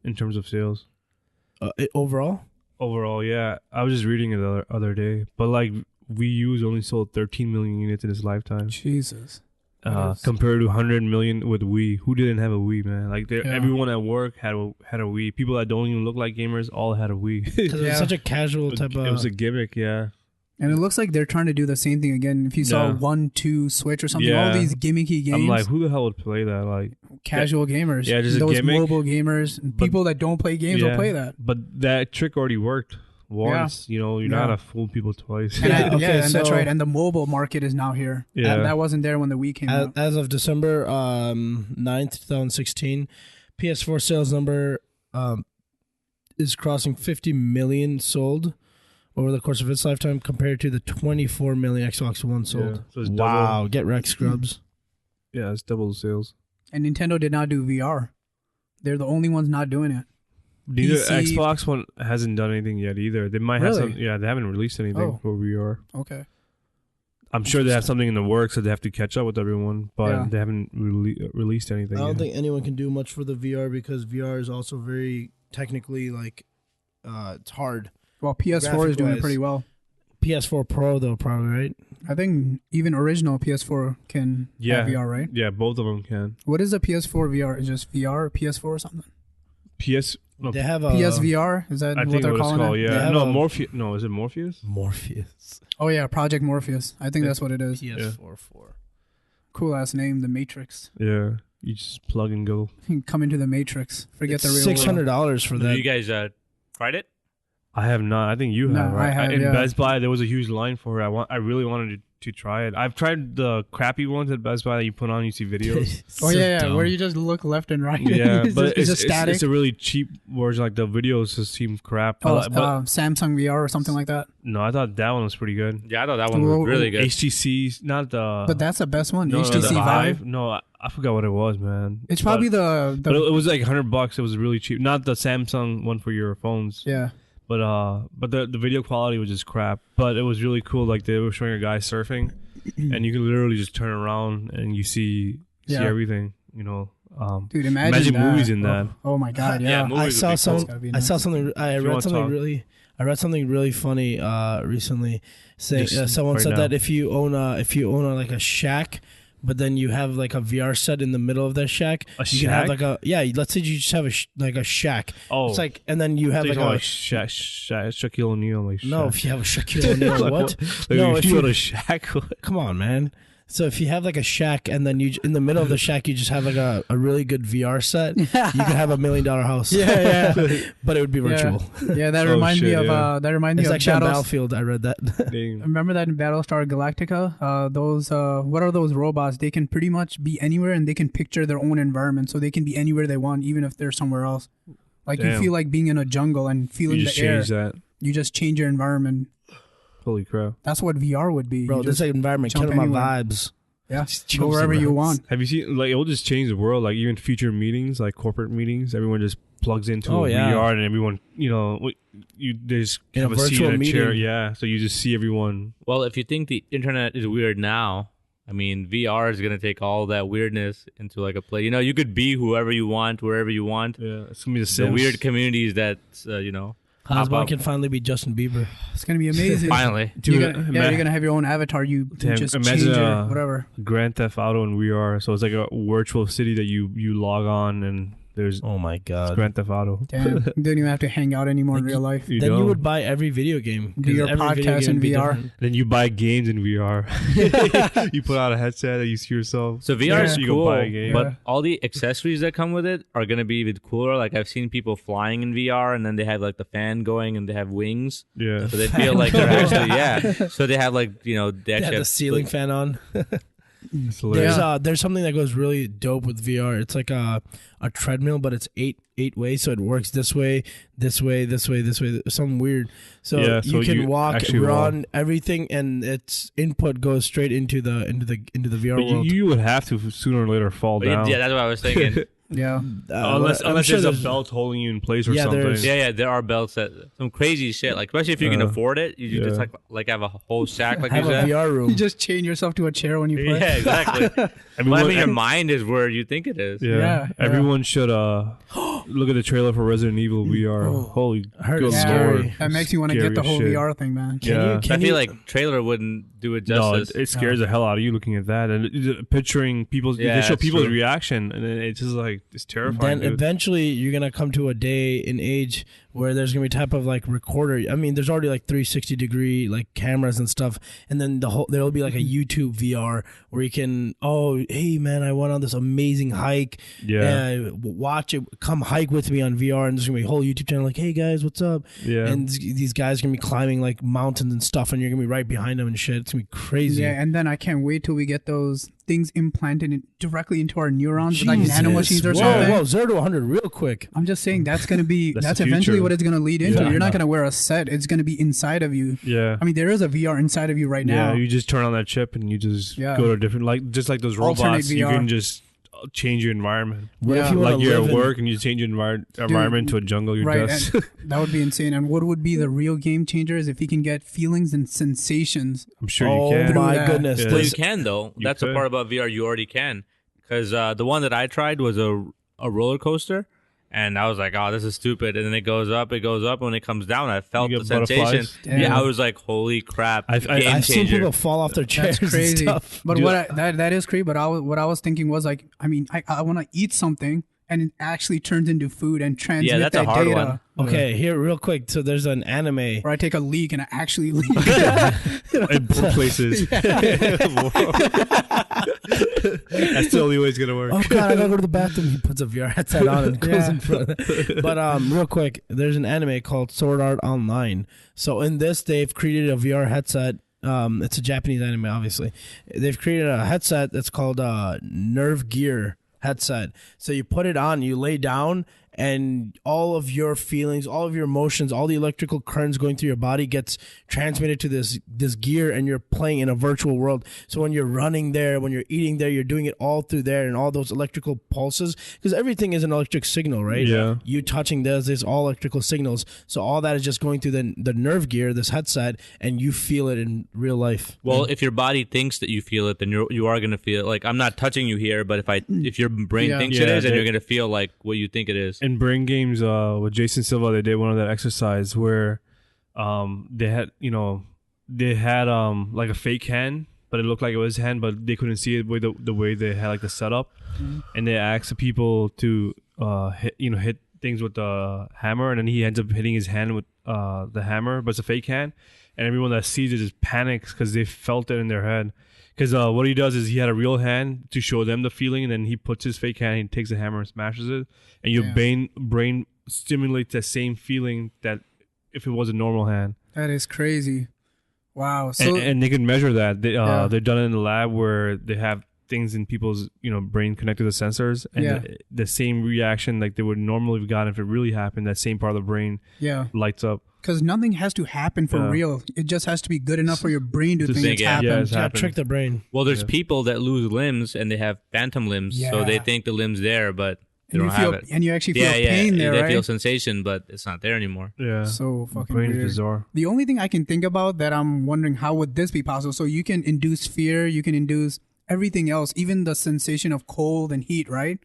in terms of sales. Overall, yeah. I was just reading it the other day, but like Wii U's only sold 13 million units in its lifetime. Jesus. Compared to 100 million with Wii. Who didn't have a Wii, man? Like everyone at work had a Wii. People that don't even look like gamers all had a Wii. Because it was such a casual type of. It was a gimmick, yeah. And it looks like they're trying to do the same thing again. If you saw 1-2 Switch or something, all these gimmicky games. I'm like, who the hell would play that? Like casual gamers. Yeah, just those a gimmick. Mobile gamers, people that don't play games will play that. But that trick already worked once. You're not gonna fool people twice. And that's right. And the mobile market is now here. Yeah, and that wasn't there when the Wii came out. As of December 9th, 2016, PS4 sales number is crossing 50 million sold over the course of its lifetime, compared to the 24 million Xbox One sold. So it's wow, double. Get wrecked, scrubs. Yeah, it's double the sales. And Nintendo did not do VR. They're the only ones not doing it. Neither Xbox One hasn't done anything yet either. They might have some. Yeah, they haven't released anything for VR. Okay. I'm sure they have something in the works, so they have to catch up with everyone, but they haven't released anything. I don't yet. think anyone can do much for the VR because VR is also very technically it's hard. Well, PS4 is doing it pretty well. PS4 Pro though, probably, right? I think even original PS4 can have VR, right? Yeah, both of them can. What is a PS4 VR? Is it just VR or PS4 or something? They have a PSVR. Is that I what think they're what it's calling called. it? Yeah, no, Morpheus. No, is it Morpheus? Morpheus. Oh yeah, Project Morpheus. I think that's what it is. PS4 4. Cool ass name, The Matrix. Yeah, you just plug and go. Come into the Matrix. Forget the real world. $600 for that. Have you guys tried it? I have not. I think you have, No, right? I have, In yeah. Best Buy, there was a huge line for it. I really wanted to try it. I've tried the crappy ones at Best Buy that you put on, you see videos. Oh yeah, where you just look left and right. Yeah, but it's just static. It's a really cheap version. Like the videos just seem crap. Oh, but Samsung VR or something like that. no, I thought that one was pretty good. Yeah, I thought that one was really good. HTC, not the. But that's the best one. no, HTC the Vive. No, I forgot what it was, man. It's probably the But it was like $100. It was really cheap. Not the Samsung one for your phones. yeah. But the video quality was just crap. But it was really cool. Like they were showing a guy surfing, and you can literally just turn around and you see everything. You know, Dude, imagine that. movies in that. Oh my god, yeah. movies would be cool. I saw something. I read something really funny recently. Saying someone said that if you own like a shack, but then you have like a VR set in the middle of that shack, you can have like let's say you just have a shack. Oh, it's like, and then you have like a Shaquille O'Neal. Like no, if you have a Shaquille O'Neal, like, what? No, if you have a shack. Come on, man. So if you have like a shack and then you in the middle of the shack you just have like a really good VR set, you can have $1 million house. Yeah. But it would be virtual. Yeah, that reminds me of It's actually on Battlefield. I read that. Remember that in Battlestar Galactica? Those what are those robots? They can pretty much be anywhere and they can picture their own environment, so they can be anywhere they want, even if they're somewhere else. Like you feel like being in a jungle and feeling the air. You just change your environment. Holy crap! That's what VR would be. Bro, this environment killing my vibes. Yeah, go wherever you want. Have you seen, like, it will just change the world, like even future meetings, like corporate meetings, everyone just plugs into VR and everyone, you know, they just have a seat in a chair. Yeah, so you just see everyone. Well, if you think the internet is weird now, I mean, VR is going to take all that weirdness into like a play. You know, you could be whoever you want, wherever you want. Yeah, it's going to be the weird communities that, you know. Husband can finally be Justin Bieber. It's gonna be amazing. Finally, you're gonna have your own avatar. You just change it, whatever. Grand Theft Auto in VR. So it's like a virtual city that you log on and there's my god, Grand Theft Auto. Damn, you don't even have to hang out anymore in real life. You would buy every video game. Do your podcast in VR. Then you buy games in VR. You put out a headset and you see yourself. So VR is you cool, go buy a game. But all the accessories that come with it are gonna be even cooler. Like I've seen people flying in VR, and then they have like the fan going, and they have wings. Yeah, so they feel like they're actually So they have like they have the ceiling fan on. There's something that goes really dope with VR. It's like a treadmill, but it's eight ways, so it works this way, something weird. So you can walk, run, everything, and its input goes straight into the VR world. You would have to sooner or later fall down. Yeah, that's what I was thinking. Yeah, unless there's a belt holding you in place or something. Yeah, there are belts that some crazy shit. Like especially if you can afford it, you just like have a whole shack like have you said. A VR room. You just chain yourself to a chair when you play. Yeah, exactly. Your mind is where you think it is. Yeah. Everyone should look at the trailer for Resident Evil VR. Holy good lord! That makes you want to get the whole VR thing, man. I feel like trailer wouldn't do it justice. No, it scares the hell out of you looking at that and picturing people's. They show people's reaction, and it's just like it's terrifying. Then eventually you're gonna come to a day and age where there's gonna be type of like recorder. I mean, there's already like 360-degree like cameras and stuff, and then there'll be like a YouTube VR where you can hey man, I went on this amazing hike. Yeah, watch it. Come hike with me on VR, and there's gonna be a whole YouTube channel like, hey guys, what's up? Yeah, and these guys are gonna be climbing like mountains and stuff, and you're gonna be right behind them and shit. It's gonna be crazy. Yeah, and then I can't wait till we get those things implanted directly into our neurons, like nanomachines or something. Whoa, 0 to 100 real quick. I'm just saying that's gonna be that's eventually what it's gonna lead into. You're not gonna wear a set; it's gonna be inside of you. Yeah, I mean there is a VR inside of you right now. Yeah, you just turn on that chip and you just go to different just like those robots. You can just change your environment. What if you Like wanna you're live at in- work and you change your environment to a jungle. You're Right, just. and that would be insane. And what would be the real game changer is if he can get feelings and sensations. I'm sure Oh you can. my Through that. goodness! Yeah. Well, you This- can though. You That's the could. part about VR you already can. Because the one that I tried was a roller coaster, and I was like, "Oh, this is stupid." And then it goes up. And when it comes down, I felt You the get sensation. butterflies? Damn. Yeah, I was like, "Holy crap!" I've Game I've seen changer. people fall off their chairs. That's crazy. And stuff. But Dude. that is crazy. But what I was thinking was like, I mean, I want to eat something, and it actually turns into food and transmit Yeah, that's a that hard data. one. Okay, here real quick. So there's an anime. Or I take a leak and I actually leak. In both places. That's the only way it's gonna work. Oh god, I gotta go to the bathroom. He puts a VR headset on and goes in front of it. But real quick, there's an anime called Sword Art Online. So in this, they've created a VR headset. It's a Japanese anime, obviously. They've created a headset that's called Nerve Gear headset. So you put it on, you lay down, and all of your feelings, all of your emotions, all the electrical currents going through your body gets transmitted to this gear, and you're playing in a virtual world. So when you're running there, when you're eating there, you're doing it all through there, and all those electrical pulses, because everything is an electric signal, right? Yeah. You touching there's all electrical signals. So all that is just going through the nerve gear, this headset, and you feel it in real life. Well, if your body thinks that you feel it, then you are gonna feel it. Like I'm not touching you here, but if your brain Yeah. thinks Yeah, it is, then they- you're gonna feel like what you think it is. In brain games, with Jason Silva, they did one of that exercise where, they had like a fake hand, but it looked like it was his hand, but they couldn't see it with the way they had like the setup, and they asked the people to hit things with the hammer, and then he ends up hitting his hand with the hammer, but it's a fake hand, and everyone that sees it just panics because they felt it in their head. Because what he does is he had a real hand to show them the feeling, and then he puts his fake hand, he takes the hammer and smashes it, and your brain stimulates that same feeling that if it was a normal hand. That is crazy. Wow. So And they can measure that. They've done it in the lab where they have things in people's brain connected to sensors, and the same reaction like they would normally have gotten if it really happened, that same part of the brain lights up. because nothing has to happen for real. It just has to be good enough for your brain to think think it's it- happened. yeah, it's Yeah, happened. trick the brain. Well, there's people that lose limbs and they have phantom limbs, so they Yeah. think the limb's there, but they And don't you feel, have it. and you actually feel Yeah, pain there, they right? feel sensation, but it's not there anymore. Yeah. So fucking Brain is weird. bizarre. The only thing I can think about that I'm wondering how would this be possible? So you can induce fear, you can induce everything else, even the sensation of cold and heat, right?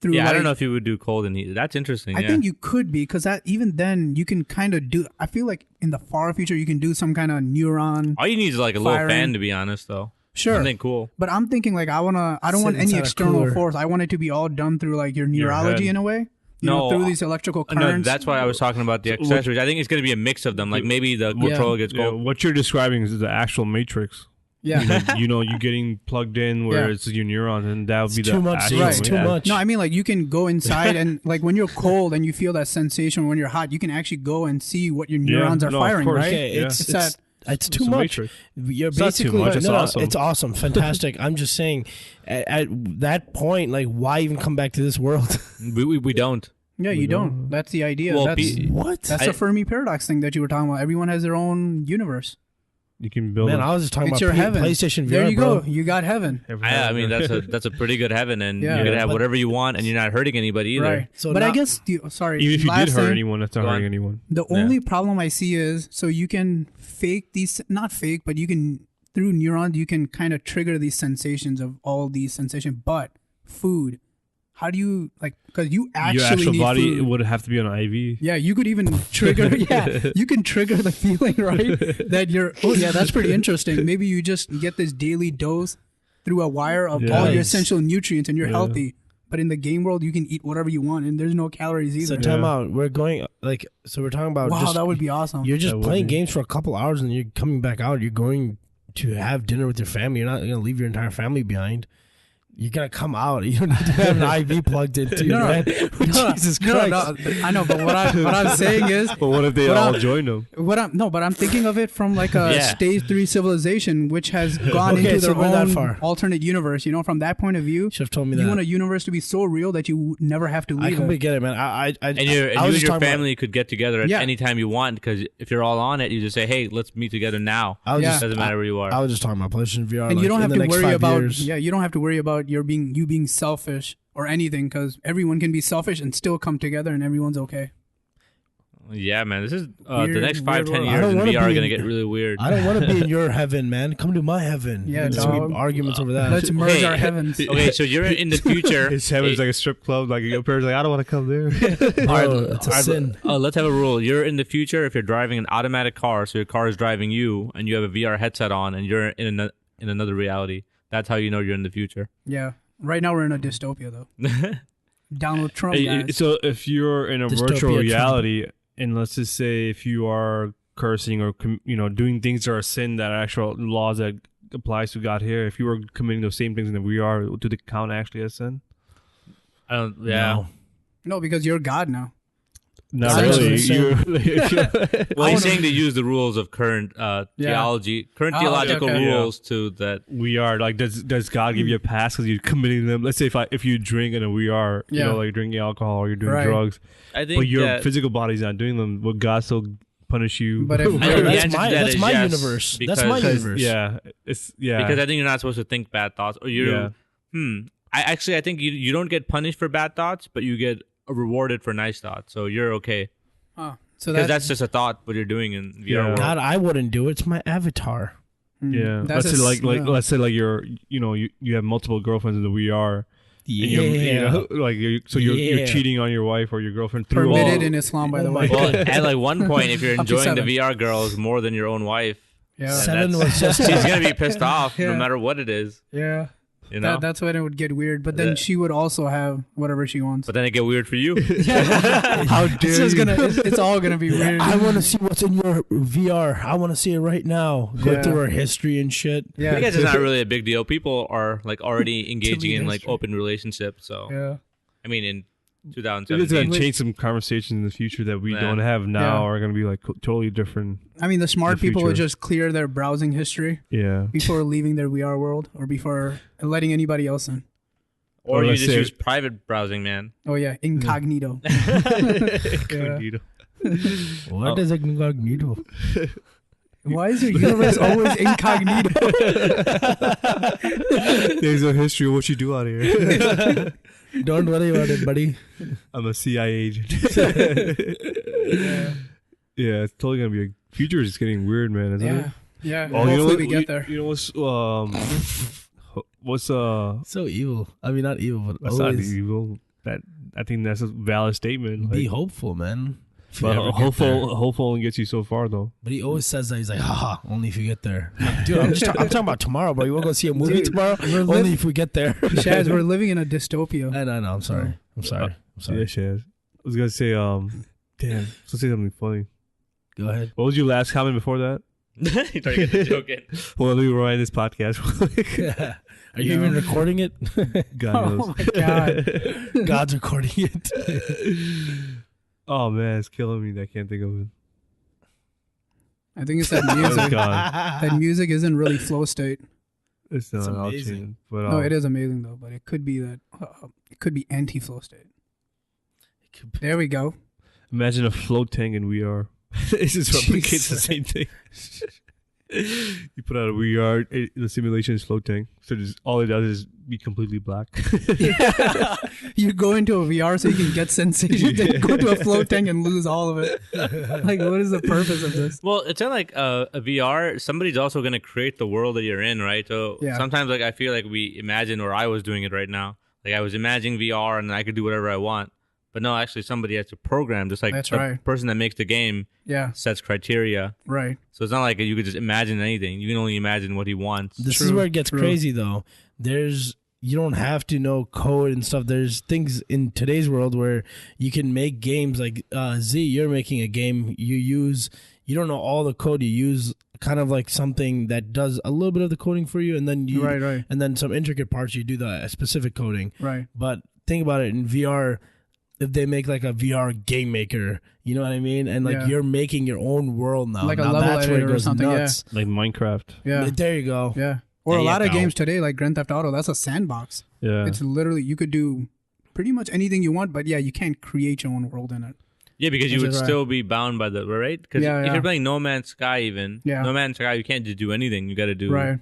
Through Yeah, I like- don't know if you would do cold and heat. That's interesting. I yeah. think you could be because that even then you can kind of do. I feel like in the far future you can do some kind of neuron. All you need is like a little firing. fan, to be honest, though. Sure, Something cool. but I'm thinking like I don't want Sit any inside a external cooler. force. I want it to be all done through like your Your neurology head. in a way. You No, know, through these electrical No, currents. that's why I was talking about the accessories. I think it's going to be a mix of them. Like maybe the controller gets Yeah, cold. what you're describing is the actual matrix. yeah. You getting plugged in where Yeah. it's your neurons, and that would be It's the too much. actual Right. It's too yeah. much. No, I mean like you can go inside and like when you're cold and you feel that sensation when you're hot, you can actually go and see what your neurons are no, of firing, course. right? Okay, Yeah. it's too It's a much. matrix. You're It's not too basically much, it's awesome. It's awesome, fantastic. I'm just saying, at that point, like, why even come back to this world? We don't. Yeah, you don't. That's the idea. Well, that's What? that's the Fermi paradox thing that you were talking about. Everyone has their own universe. You can build Man, a- I was just talking It's about your heaven. PlayStation VR. There you bro. go. You got heaven. I mean, that's a pretty good heaven, and Yeah. you're gonna have But- whatever you want, and you're not hurting anybody either. Right. So but I now- guess sorry. even if you last did hurt thing, anyone, that's not Go on. hurting anyone. the only problem I see is so you can fake these, not fake, but you can through neurons you can kind of trigger these sensations of all these sensations. But food, how do you like? Because you actually Your actual need body food. would have to be on an IV. Yeah, you could even trigger. Yeah, you can trigger the feeling, right? That you're. Oh, yeah, that's pretty interesting. Maybe you just get this daily dose through a wire of all your Nice. essential nutrients, and you're Yeah. healthy. But in the game world, you can eat whatever you want, and there's no calories So either. time out. We're going like so. We're talking about Wow, just that would be awesome. you're just That would playing be. games for a couple hours and you're coming back out. You're going to have dinner with your family. You're not going to leave your entire family behind. You're gonna come out. You don't need to have an IV plugged into you, No, no. man. Jesus Christ! No, I know, but what I'm saying is, But what if they But all I'm- join them? but I'm thinking of it from like a Yeah. stage 3 civilization, which has gone Okay, into so their we're that own far. alternate universe. You know, from that point of view, Should have told me you that. want a universe to be so real that you never have to I leave completely it. get it, man. I And I you and was you just and your talking about- family could get together at Yeah. any time you want, because if you're all on it, you just say, "Hey, let's meet together now." I was Yeah. just Doesn't matter where you are. I was just talking about PlayStation VR. And you don't in have the to next worry 5 about years. you don't have to worry about you being selfish or anything, because everyone can be selfish and still come together and everyone's okay. Yeah, man. This is Weird, the next 5-10 world. I years don't in wanna VR are be going to in- get really weird. I don't want to be in your heaven, man. Come to my heaven. Yeah, There's gonna be dog. arguments over that. Let's merge Okay. our heavens. Okay, so you're in the future. His heaven's like a strip club. Like your parents like, I don't want to come there. Bro, it's a sin. Let's have a rule. You're in the future if you're driving an automatic car, so your car is driving you, and you have a VR headset on, and you're in another reality. That's how you know you're in the future. Yeah. Right now we're in a dystopia though. Down with Trump, guys. So if you're in a Dystopia virtual Trump. reality, and let's just say if you are cursing or doing things that are sin, that are actual laws that applies to God here, if you were committing those same things in the VR, do they count actually as sin? I don't. Yeah. No, because you're God now. Not I really. understand. Well, he's saying to use the rules of current theology, current Oh, theological okay. rules to that. We are like, does God give you a pass because you're committing them? Let's say if you drink in a VR, Yeah. like you're drinking alcohol or you're doing Right. drugs, I think but your that, physical body's not doing them, will God still punish you? But if- I think the That's answer to my, that that's is my yes, universe. because- That's my Because, universe. yeah, because I think you're not supposed to think bad thoughts, or you. Yeah. I think you don't get punished for bad thoughts, but you get rewarded for nice thoughts, so you're okay. Oh, so Because that's just a thought what you're doing in VR Yeah. world. God, I wouldn't do it. It's my avatar. Yeah, That's let's say yeah. let's say like you have multiple girlfriends in the VR. Yeah. And you're Yeah. cheating on your wife or your girlfriend through permitted all- in Islam, by Oh the my way. Well, at like one point, if you're Up to enjoying the 7. VR girls more than your own wife, Yeah. Seven was just she's gonna be pissed off no Yeah. matter what it is. Yeah. You know. That's when it would get weird. But then Yeah. she would also have whatever she wants. But then it get weird for you. How dare It's just you? it's all gonna be weird. I want to see what's in your VR. I want to see it right now. Go Yeah. through our history and shit. Yeah. I guess it's not really a big deal. People are like already engaging in like history. open relationships. So Yeah. I mean, in It's gonna 2017, change some conversations in the future that we Yeah. don't have now Yeah. are gonna be like totally different. I mean, the smart The people would future. just clear their browsing history Yeah. before leaving their VR world or before letting anybody else in. or Or you let's just say- use private browsing, man. Oh yeah, incognito. Incognito. What is incognito? Why is your universe always incognito? There's no history of what you do out here. Don't worry about it, buddy. I'm a CIA agent. Yeah, it's totally gonna be a future. Is getting weird, man. Isn't Yeah, it? yeah. Oh, you know Hopefully what? we get there. You know what's So evil. I mean, not evil, but That's not always evil. I think that's a valid statement. be Like, hopeful, man. If you but ever get hopeful there. only gets you so far, though. But he always says that. He's like, haha, only if you get there. I'm like, dude, I'm talking about tomorrow, bro. You want to go see a movie Dude, tomorrow? we're Only if we get there. Shaz, we're living in a dystopia. I know. I'm sorry. I'm sorry. I'm sorry. Yeah, Shaz. I was gonna say, damn, let's say something funny. Go ahead. What was your last comment before that? You're trying to get the joke in. Well, let me rewind this podcast. Are you even recording it? God Oh knows. my god. God's recording it. Oh man, it's killing me. I can't think of it. I think it's that Oh, music. God. That music isn't really flow state. It's not. It's I'll amazing. change it. But, No, it is amazing though, but it could be that. It could be anti-flow state. There we go. Imagine a float tank in VR. It just replicates the Jesus. same thing. You put out a VR, the simulation is float tank. So just, all it does is be completely black. You go into a VR so you can get sensation. Then go to a float tank and lose all of it. Like, what is the purpose of this? Well, it's not like a VR. Somebody's also going to create the world that you're in, right? So Yeah. sometimes, like, I feel like we imagine, or I was doing it right now. Like, I was imagining VR and I could do whatever I want. But no, actually, somebody has to program, just like That's the right. person that makes the game Yeah, sets criteria. right. So it's not like you could just imagine anything. You can only imagine what he wants. This is True, where it gets true. crazy, though. You don't have to know code and stuff. There's things in today's world where you can make games like Z. You're making a game. You don't know all the code. You use kind of like something that does a little bit of the coding for you, and then Right. and then some intricate parts you do the specific coding. Right. But think about it in VR. If they make like a VR game maker, you know what I mean, and like Yeah. you're making your own world now. Like a now level that's where it editor or goes something, yeah. nuts. Like Minecraft. Yeah. There you go. Yeah. Or a Yeah, lot of no. games today, like Grand Theft Auto, that's a sandbox. Yeah. It's literally, you could do pretty much anything you want, but yeah, you can't create your own world in it. Yeah, because you Which would is right. still be bound by the right. Because Yeah, if yeah. you're playing No Man's Sky, even Yeah. No Man's Sky, you can't just do anything. You got to do. Right.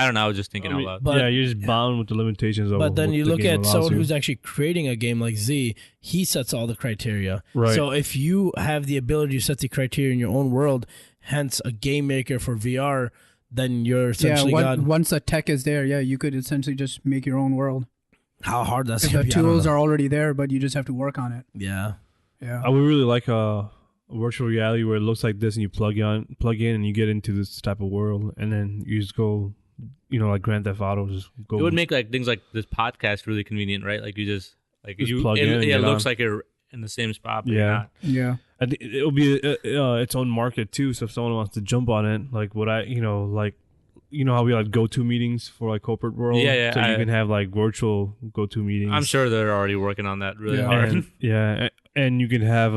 I don't know. I was just thinking out loud. But, yeah, you're just bound with the limitations of. But then you look at someone who's you. actually creating a game like Z. He sets all the criteria. Right. So if you have the ability to set the criteria in your own world, hence a game maker for VR, then you're essentially once the tech is there, you could essentially just make your own world. How hard that's if gonna the be. tools are already there, but you just have to work on it. Yeah. Yeah. I would really like a virtual reality where it looks like this, and you plug in, and you get into this type of world, and then you just go, like Grand Theft Auto, just go. It would make like things like this podcast really convenient, right? Like you just plug in. It looks like you're in the same spot. But yeah. I think it'll be its own market too. So if someone wants to jump on it, like what how we like go-to meetings for like corporate world. Yeah. So you can have like virtual go-to meetings. I'm sure they're already working on that really hard. And you can have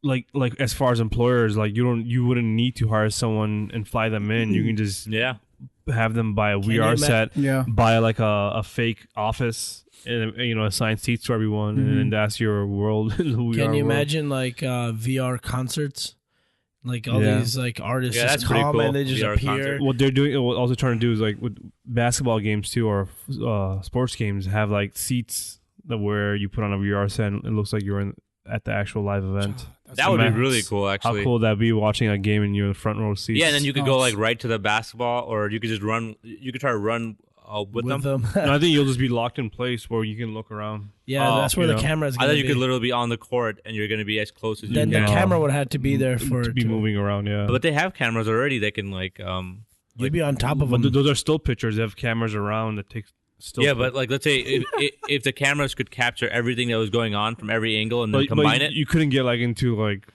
like as far as employers, like you wouldn't need to hire someone and fly them in. You can just have them buy a VR set, buy like a fake office, and assign seats to everyone, and that's your world. Can you imagine like VR concerts? Like all these like artists just come cool. and they just VR appear. concert. What they're doing, what also trying to do is like with basketball games too, or sports games, have like seats where you put on a VR set and it looks like you're at the actual live event. That would be really cool, actually. How cool would that be, watching a game and you're in the front row seats? Yeah, and then you could go like right to the basketball, or you could just run. You could try to run with them. No, I think you'll just be locked in place where you can look around. Yeah, that's where the camera is going to be. I thought you could literally be on the court and you're going to be as close as you can. Then the camera would have to be there to be moving around, But they have cameras already that can like... You'd be on top of them. But those are still pictures. They have cameras around that take still... Yeah, but like let's say if the cameras could capture everything that was going on from every angle and then combine it... You couldn't get like into like...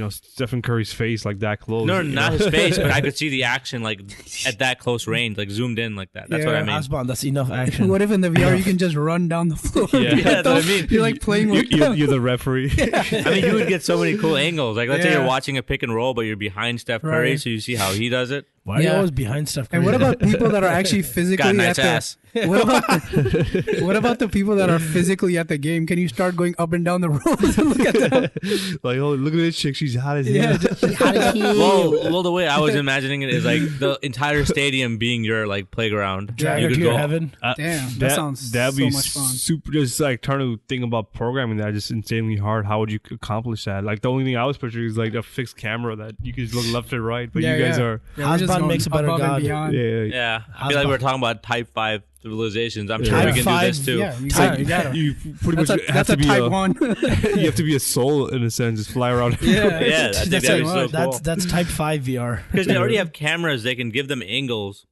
Stephen Curry's face like that close. No, not his face, but I could see the action like at that close range, like zoomed in like that. That's what I mean. Osborne, that's enough action. What if in the VR you can just run down the floor? That's what I mean. You're like playing with you're the referee. I mean, you would get so many cool angles. Like let's say you're watching a pick and roll, but you're behind Steph Curry, so you see how he does it. Why are you always behind Steph Curry? And what about people that are actually physically Got a nice at ass. What about the people that are physically at the game? Can you start going up and down the road and look at them? Like, oh, look at this chick. She's hot as hell. Well, the way I was imagining it is like the entire stadium being your like playground. Drag her to your heaven. Damn, that sounds so much fun. Super. Just like trying to think about programming that just insanely hard. How would you accomplish that? Like the only thing I was picturing is like a fixed camera that you could just look left or right. But you guys are. Osborne makes a better god. Yeah. I feel like we're talking about type 5 civilizations. I'm sure type we can 5, do this too. Yeah, you got it. You pretty much have to be type 1. You have to be a soul in a sense, just fly around. Yeah, that'd be so cool. That's type 5 VR. Because they already have cameras, they can give them angles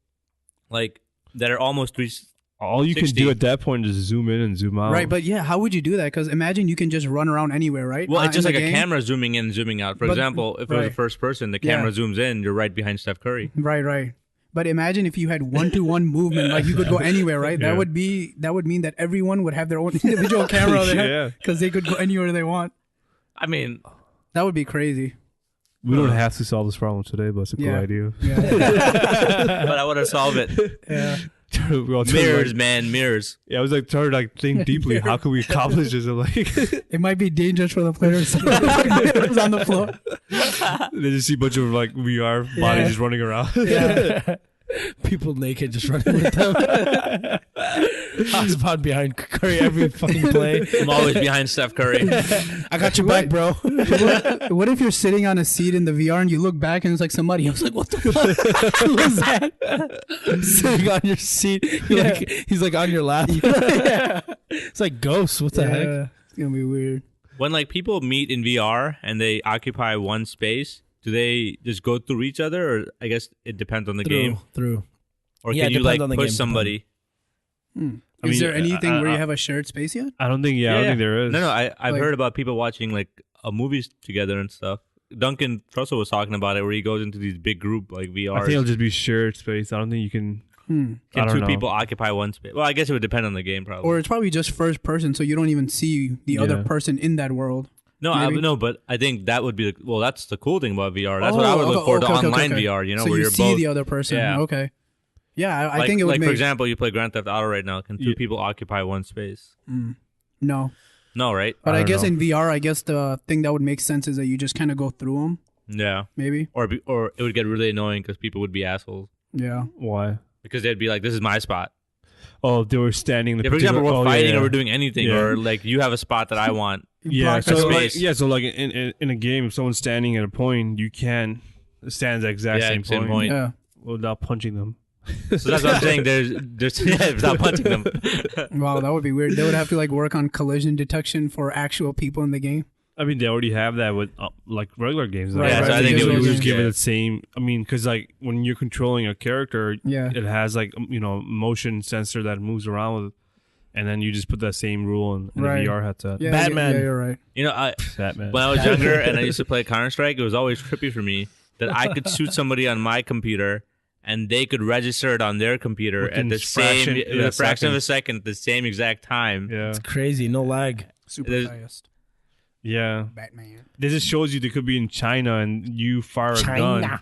like that are almost 360. All you can do at that point is zoom in and zoom out. Right, but how would you do that? Because imagine you can just run around anywhere, right? Well, it's just like a camera zooming in and zooming out. For example, if it was a first person, the camera zooms in, you're right behind Steph Curry. Right. But imagine if you had one-to-one movement, like you could go anywhere, right? That would mean that everyone would have their own individual camera there because they could go anywhere they want. I mean, that would be crazy. We don't have to solve this problem today, but it's a cool idea. Yeah. But I want to solve it. Yeah. Mirrors, man, mirrors. Yeah, I was like trying to like think deeply. How can we accomplish this? I'm like, it might be dangerous for the players. Mirrors on the floor. They just see a bunch of like VR bodies just running around. Yeah. People naked just running with them. Osborne behind Curry every fucking play. I'm always behind Steph Curry. I got your back, bro. What if you're sitting on a seat in the VR and you look back and it's like somebody else? Like, what the fuck? Who was that? Sitting on your seat. He's like on your lap. It's like ghosts. What the heck? It's gonna be weird. When like people meet in VR and they occupy one space, do they just go through each other, or I guess it depends on the game? Through. Or can you like push somebody? Is there anything where you have a shared space yet? I don't think. I don't think there is. No. I've heard about people watching like movies together and stuff. Duncan Trussell was talking about it, where he goes into these big group like VRs. I think it'll just be shared space. I don't think you can. Can two people occupy one space? Well, I guess it would depend on the game, probably. Or it's probably just first person, so you don't even see the other person in that world. No, but I think that would be that's the cool thing about VR. That's what I would look for, the online VR, so where you you're see both the other person. Yeah. Okay. Yeah, I think it would for example, you play Grand Theft Auto right now. Can two people occupy one space? No. No, right? But I guess in VR, the thing that would make sense is that you just kind of go through them. Yeah. Maybe. Or it would get really annoying because people would be assholes. Yeah. Why? Because they'd be like, "This is my spot." Oh, they were standing. For example, we're fighting or we're doing anything, Yeah. or like you have a spot that I want. Yeah, Block so that like, space. so like in a game, if someone's standing at a point, you can stand at the exact same point Yeah. without punching them. So that's what I'm saying. There's without punching them. Wow, that would be weird. They would have to like work on collision detection for actual people in the game. I mean, they already have that with like regular games. Right, Yeah, so I think they they would would just just give it yeah. the same. I mean, because like when you're controlling a character, Yeah. it has like motion sensor that moves around with, and then you just put that same rule in Right. a VR headset. Yeah, Batman. Yeah, you're right. You know, Batman. when I was younger and I used to play Counter-Strike, it was always trippy for me that I could shoot somebody on my computer and they could register it on their computer Within at the fraction- same yeah, fraction of a seconds. second at the same exact time. Yeah, It's crazy. No lag. Super There's- fast. yeah. Batman. This just shows you they could be in China and you fire a gun,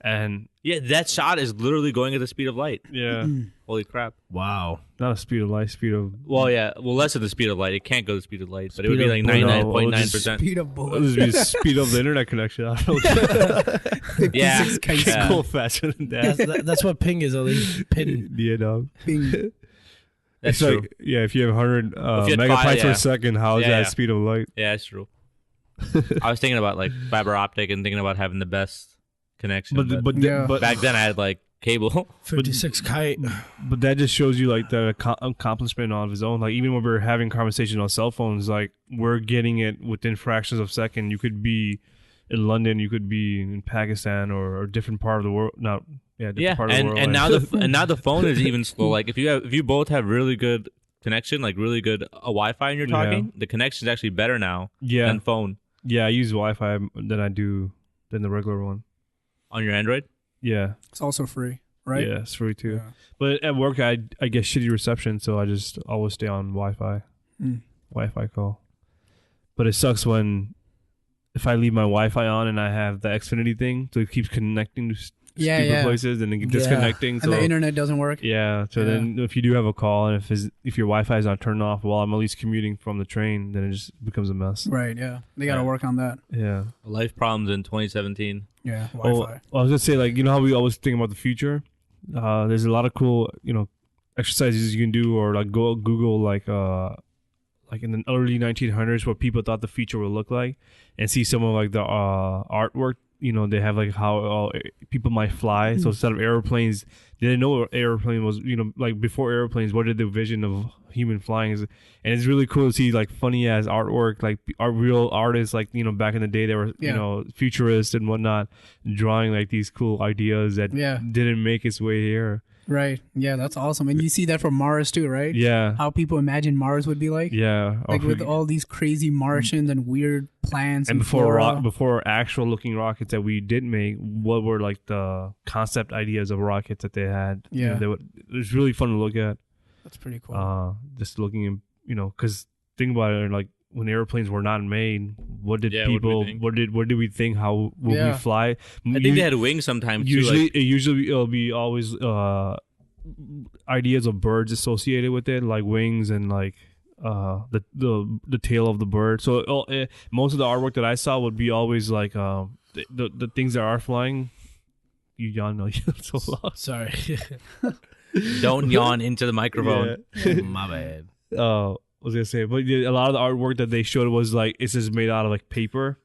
and Yeah, that shot is literally going at the speed of light. yeah, Holy crap. Wow. not a speed of light, speed of. Well, yeah. Well, less than the speed of light. It can't go the speed of light, but it would be Speed like of bullet. 99.9%. Speed of It'll bullet. just be the speed of the internet connection. I don't know. Yeah. 56 k's. Can't go faster than that. That's what ping is, at least. Pin. Yeah, dog. Bing. That's It's true. like, yeah, if you have 100 If you had megabytes five, per yeah. second, how is Yeah, that yeah. speed of light? Yeah, that's true. I was thinking about like fiber optic and thinking about having the best connection. But, Yeah. but back then I had like cable. 56 kite. But that just shows you like the accomplishment on his own. Like even when we're having conversations on cell phones, like we're getting it within fractions of a second. You could be in London, you could be in Pakistan or a different part of the world. Different part of the world. and now the phone is even slow. Like if you both have really good connection, like really good Wi-Fi, and you're talking, the connection is actually better now than phone yeah, I use Wi-Fi than I do than the regular one. on your Android. Yeah, It's also free, right? yeah, it's free too. Yeah. But at work, I get shitty reception, so I just always stay on Wi-Fi. Mm. Wi-Fi call. But it sucks if I leave my Wi-Fi on and I have the Xfinity thing, so it keeps connecting to stupid places and then disconnecting. And So the internet doesn't work. yeah. So then if you do have a call and if your Wi-Fi is not turned off while I'm at least commuting from the train, then it just becomes a mess. Right, yeah. They got to Yeah. work on that. Yeah. Life problems in 2017. Yeah, Oh, Wi-Fi. I was gonna say, like, you know how we always think about the future. There's a lot of cool, exercises you can do, or like go Google like in the early 1900s what people thought the future would look like, and see some of like the artwork. They have like how people might fly. So instead of airplanes, they didn't know what airplane was. Like before airplanes, what did the vision of human flying is? And it's really cool to see like funny ass artwork, like real artists, like back in the day they were futurists and whatnot, drawing like these cool ideas that didn't make its way here. Right. Yeah, that's awesome. And you see that from Mars too, right? Yeah. How people imagine Mars would be like. Yeah. Like with all these crazy Martians and weird plants and before flora. actual looking rockets that we did make, what were like the concept ideas of rockets that they had? Yeah. It was really fun to look at. That's pretty cool. Just looking in, because think about it, like when airplanes were not made, what did what did we think? How would we fly? I think they had wings sometimes Usually, too. it'll be always ideas of birds associated with it, like wings and like the tail of the bird. So most of the artwork that I saw would be always like the things that are flying. You yawn, no, so loud. Sorry. Don't yawn into the microphone. My bad. I was gonna say, but a lot of the artwork that they showed was like it's just made out of like paper,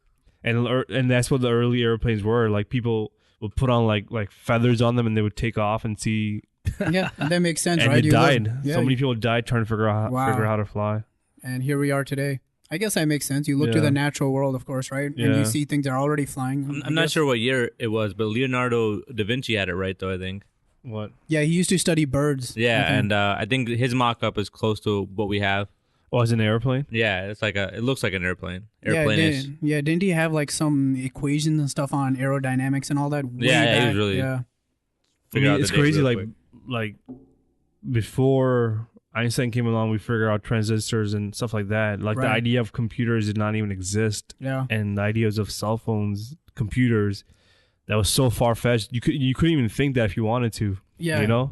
and that's what the early airplanes were. Like people would put on like feathers on them, and they would take off and see. Yeah, that makes sense, and right? they died. So many people died trying to figure out how to fly. And here we are today. I guess that makes sense. You look to the natural world, of course, right? Yeah. And you see things that are already flying. I'm not sure what year it was, but Leonardo da Vinci had it right, though, I think. What? Yeah, he used to study birds. Yeah, and I think his mock-up is close to what we have. Oh, it's an airplane? Yeah, it looks like an airplane. Didn't he have like some equations and stuff on aerodynamics and all that? Yeah, he was really... Yeah. It's crazy, like before Einstein came along, we figured out transistors and stuff like that. Like the idea of computers did not even exist. Yeah. And the ideas of cell phones, computers, that was so far-fetched. You couldn't even think that if you wanted to. Yeah.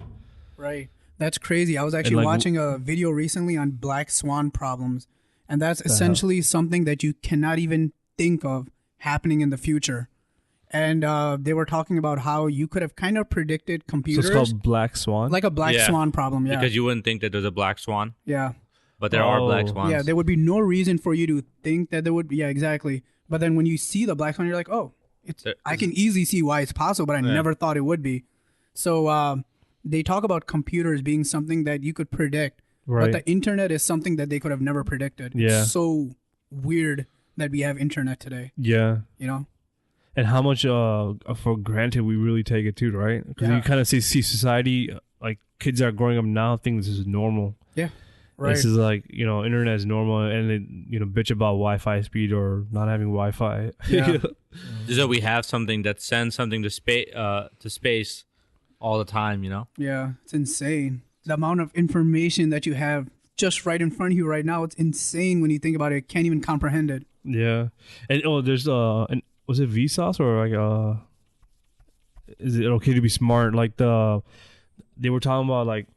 Right. That's crazy. I was actually watching a video recently on black swan problems, and that's essentially something that you cannot even think of happening in the future. and they were talking about how you could have kind of predicted So computers. it's called Black Swan. like a black swan problem. Yeah, Because you wouldn't think that there's a black swan, yeah, but there are black Oh. swans. yeah. There would be no reason for you to think that there would be. Yeah, exactly. But then when you see the black swan, you're like, oh, I can easily see why it's possible, but I never thought it would be. So they talk about computers being something that you could predict, Right. but the internet is something that they could have never predicted. Yeah. It's so weird that we have internet today. Yeah. You know? And how much for granted we really take it too, right? Because Yeah. you kind of see society, like kids that are growing up now think this is normal. Yeah. Right. This is like, internet is normal, and they, bitch about Wi-Fi speed or not having Wi-Fi. Yeah. So we have something that sends something to space all the time, Yeah, it's insane. The amount of information that you have just right in front of you right now, it's insane when you think about it. Can't even comprehend it. Yeah. And there's was it Vsauce or like is it okay to be smart? Like they were talking about like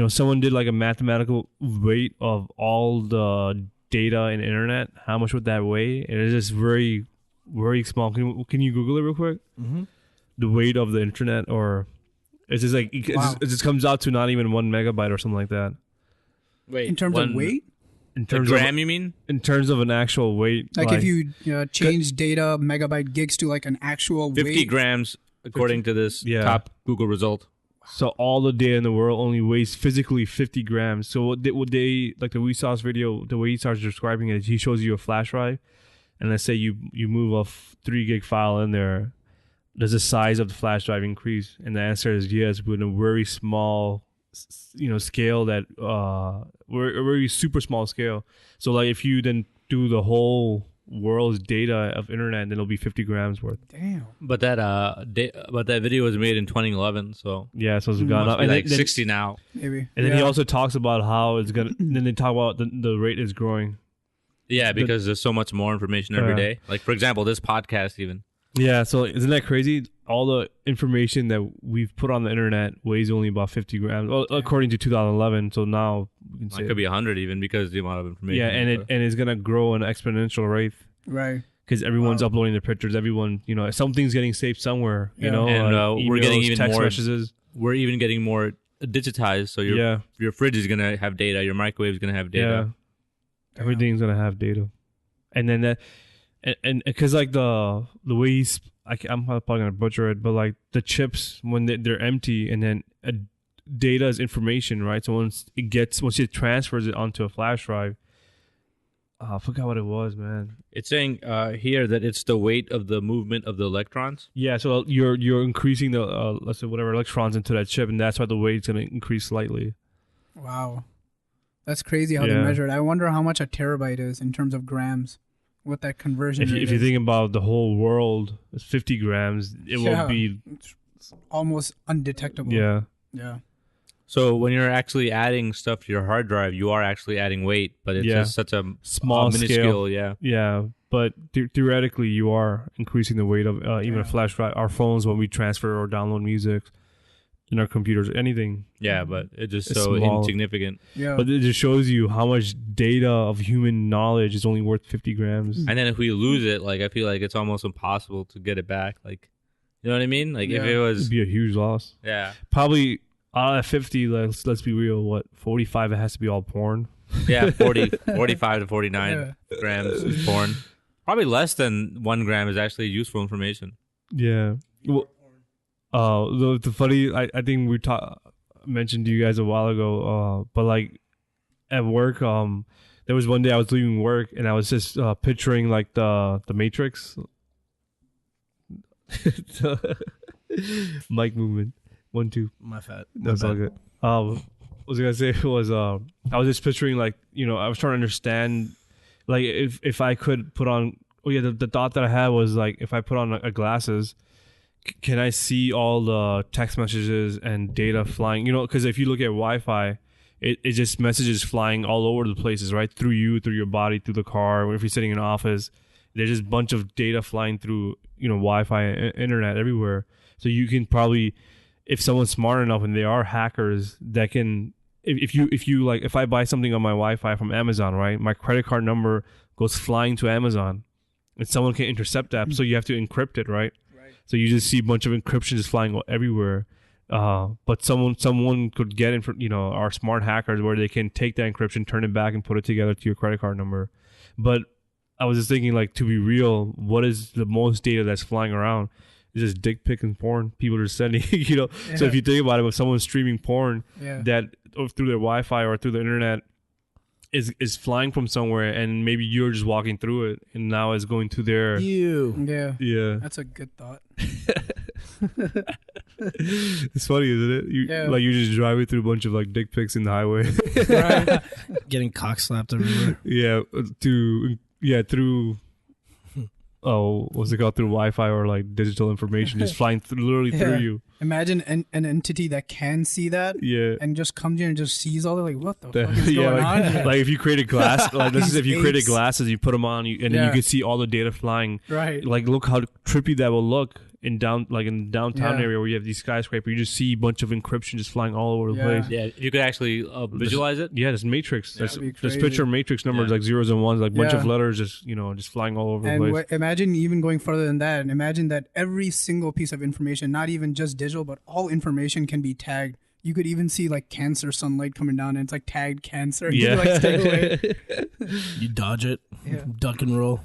someone did like a mathematical weight of all the data in the internet. How much would that weigh? And it's just very, very small. Can you Google it real quick? Mm-hmm. The weight of the internet, or it's just like it just comes out to not even 1 megabyte or something like that. Wait, In terms of weight, In the terms gram, of you mean? in terms of an actual weight, like if you change data megabyte gigs to like an actual 50 weight. grams, according to this Yeah. top Google result. So all the data in the world only weighs physically 50 grams. So what they like the Vsauce video, the way he starts describing it, he shows you a flash drive, and let's say you move a 3 gig file in there. Does the size of the flash drive increase? And the answer is yes, with a very small, scale that a very super small scale. So like if you then do the whole world's data of internet, then it'll be 50 grams worth. Damn. But that video was made in 2011, so Yeah, so it's gone must up. be And like then, 60 now. Maybe. and then he also talks about how it's gonna. Then they talk about the rate is growing. Yeah, because there's so much more information every Yeah. day. Like, for example, this podcast even. Yeah, so isn't that crazy? All the information that we've put on the internet weighs only about 50 grams, well, according to 2011. So now we can say It could be 100 even because the amount of information. yeah, and it's gonna grow an exponential rate Right. because everyone's uploading their pictures. Everyone, something's getting saved somewhere. Yeah. And, we're getting emails, even text more- messages. we're even getting more digitized. So your fridge is gonna have data, your microwave is gonna have data. Yeah, everything's gonna have data, and then that, and because like the way he's, I'm probably gonna butcher it, but like the chips when they're empty, and then data is information, right? So once it transfers it onto a flash drive, I forgot what it was, man. It's saying here that it's the weight of the movement of the electrons. Yeah, so you're increasing the let's say whatever electrons into that chip, and that's why the weight's gonna increase slightly. Wow. That's crazy how they Yeah. measure it. I wonder how much a terabyte is in terms of grams. What that conversion If rate you is. think about the whole world, it's 50 grams. It Yeah. will be It's almost undetectable. yeah. Yeah. So when you're actually adding stuff to your hard drive, you are actually adding weight, but it's just such a Small minuscule. scale. Yeah. Yeah, but theoretically, you are increasing the weight of even a Yeah. flash drive. Our phones, when we transfer or download music, in our computers, anything. Yeah, but it's just It's so small. insignificant. Yeah. But it just shows you how much data of human knowledge is only worth 50 grams. And then if we lose it, like I feel like it's almost impossible to get it back. Like, you know what I mean? Like if Yeah. it It'd was, be a huge loss. yeah, Probably out of 50, let's be real, what, 45, it has to be all porn. yeah, 45 to 49 Yeah. grams is porn. Probably less than 1 gram is actually useful information. Yeah. Well, the funny, I think we mentioned to you guys a while ago, but like at work, there was one day I was leaving work and I was just picturing like the Matrix. Mic movement. 1, 2. My fat. That's all good. What was I gonna say was I was just picturing like, I was trying to understand like if I could put on the thought that I had was like if I put on a glasses, can I see all the text messages and data flying? Because if you look at Wi-Fi, it just messages flying all over the places, right? Through you, through your body, through the car. If you're sitting in an office, there's just a bunch of data flying through, Wi-Fi, internet everywhere. So you can probably, if someone's smart enough and they are hackers that can, if I buy something on my Wi-Fi from Amazon, right? My credit card number goes flying to Amazon. and someone can intercept that. So you have to encrypt it, right? So you just see a bunch of encryption just flying everywhere. But someone could get in, our smart hackers where they can take that encryption, turn it back, and put it together to your credit card number. But I was just thinking, like, to be real, what is the most data that's flying around? It's just dick pic and porn people are sending, So if you think about it, when someone's streaming porn that or through their Wi-Fi or through the internet is flying from somewhere, and maybe you're just walking through it, and now it's going to their yeah. That's a good thought. It's funny, isn't it? Like you're just driving through a bunch of like dick pics in the highway, right? Getting cock slapped everywhere. Through what's it called? Through Wi-Fi or like digital information, just flying literally through you. Imagine an entity that can see that, and just comes in and just sees all that. Like, what the fuck is going on here? Like if you create a glass, like this is if you created glasses, you put them on, and then you can see all the data flying. Right. Like look how trippy that will look in downtown area where you have these skyscrapers. You just see a bunch of encryption just flying all over the place. Yeah, you could actually visualize it. Yeah, this matrix. This picture matrix numbers like zeros and ones, like bunch of letters just just flying all over the place. Imagine even going further than that, and imagine that every single piece of information, not even just digital, but all information can be tagged. You could even see like cancer sunlight coming down, and it's like tagged cancer. Yeah, you stay away. You dodge it, duck and roll.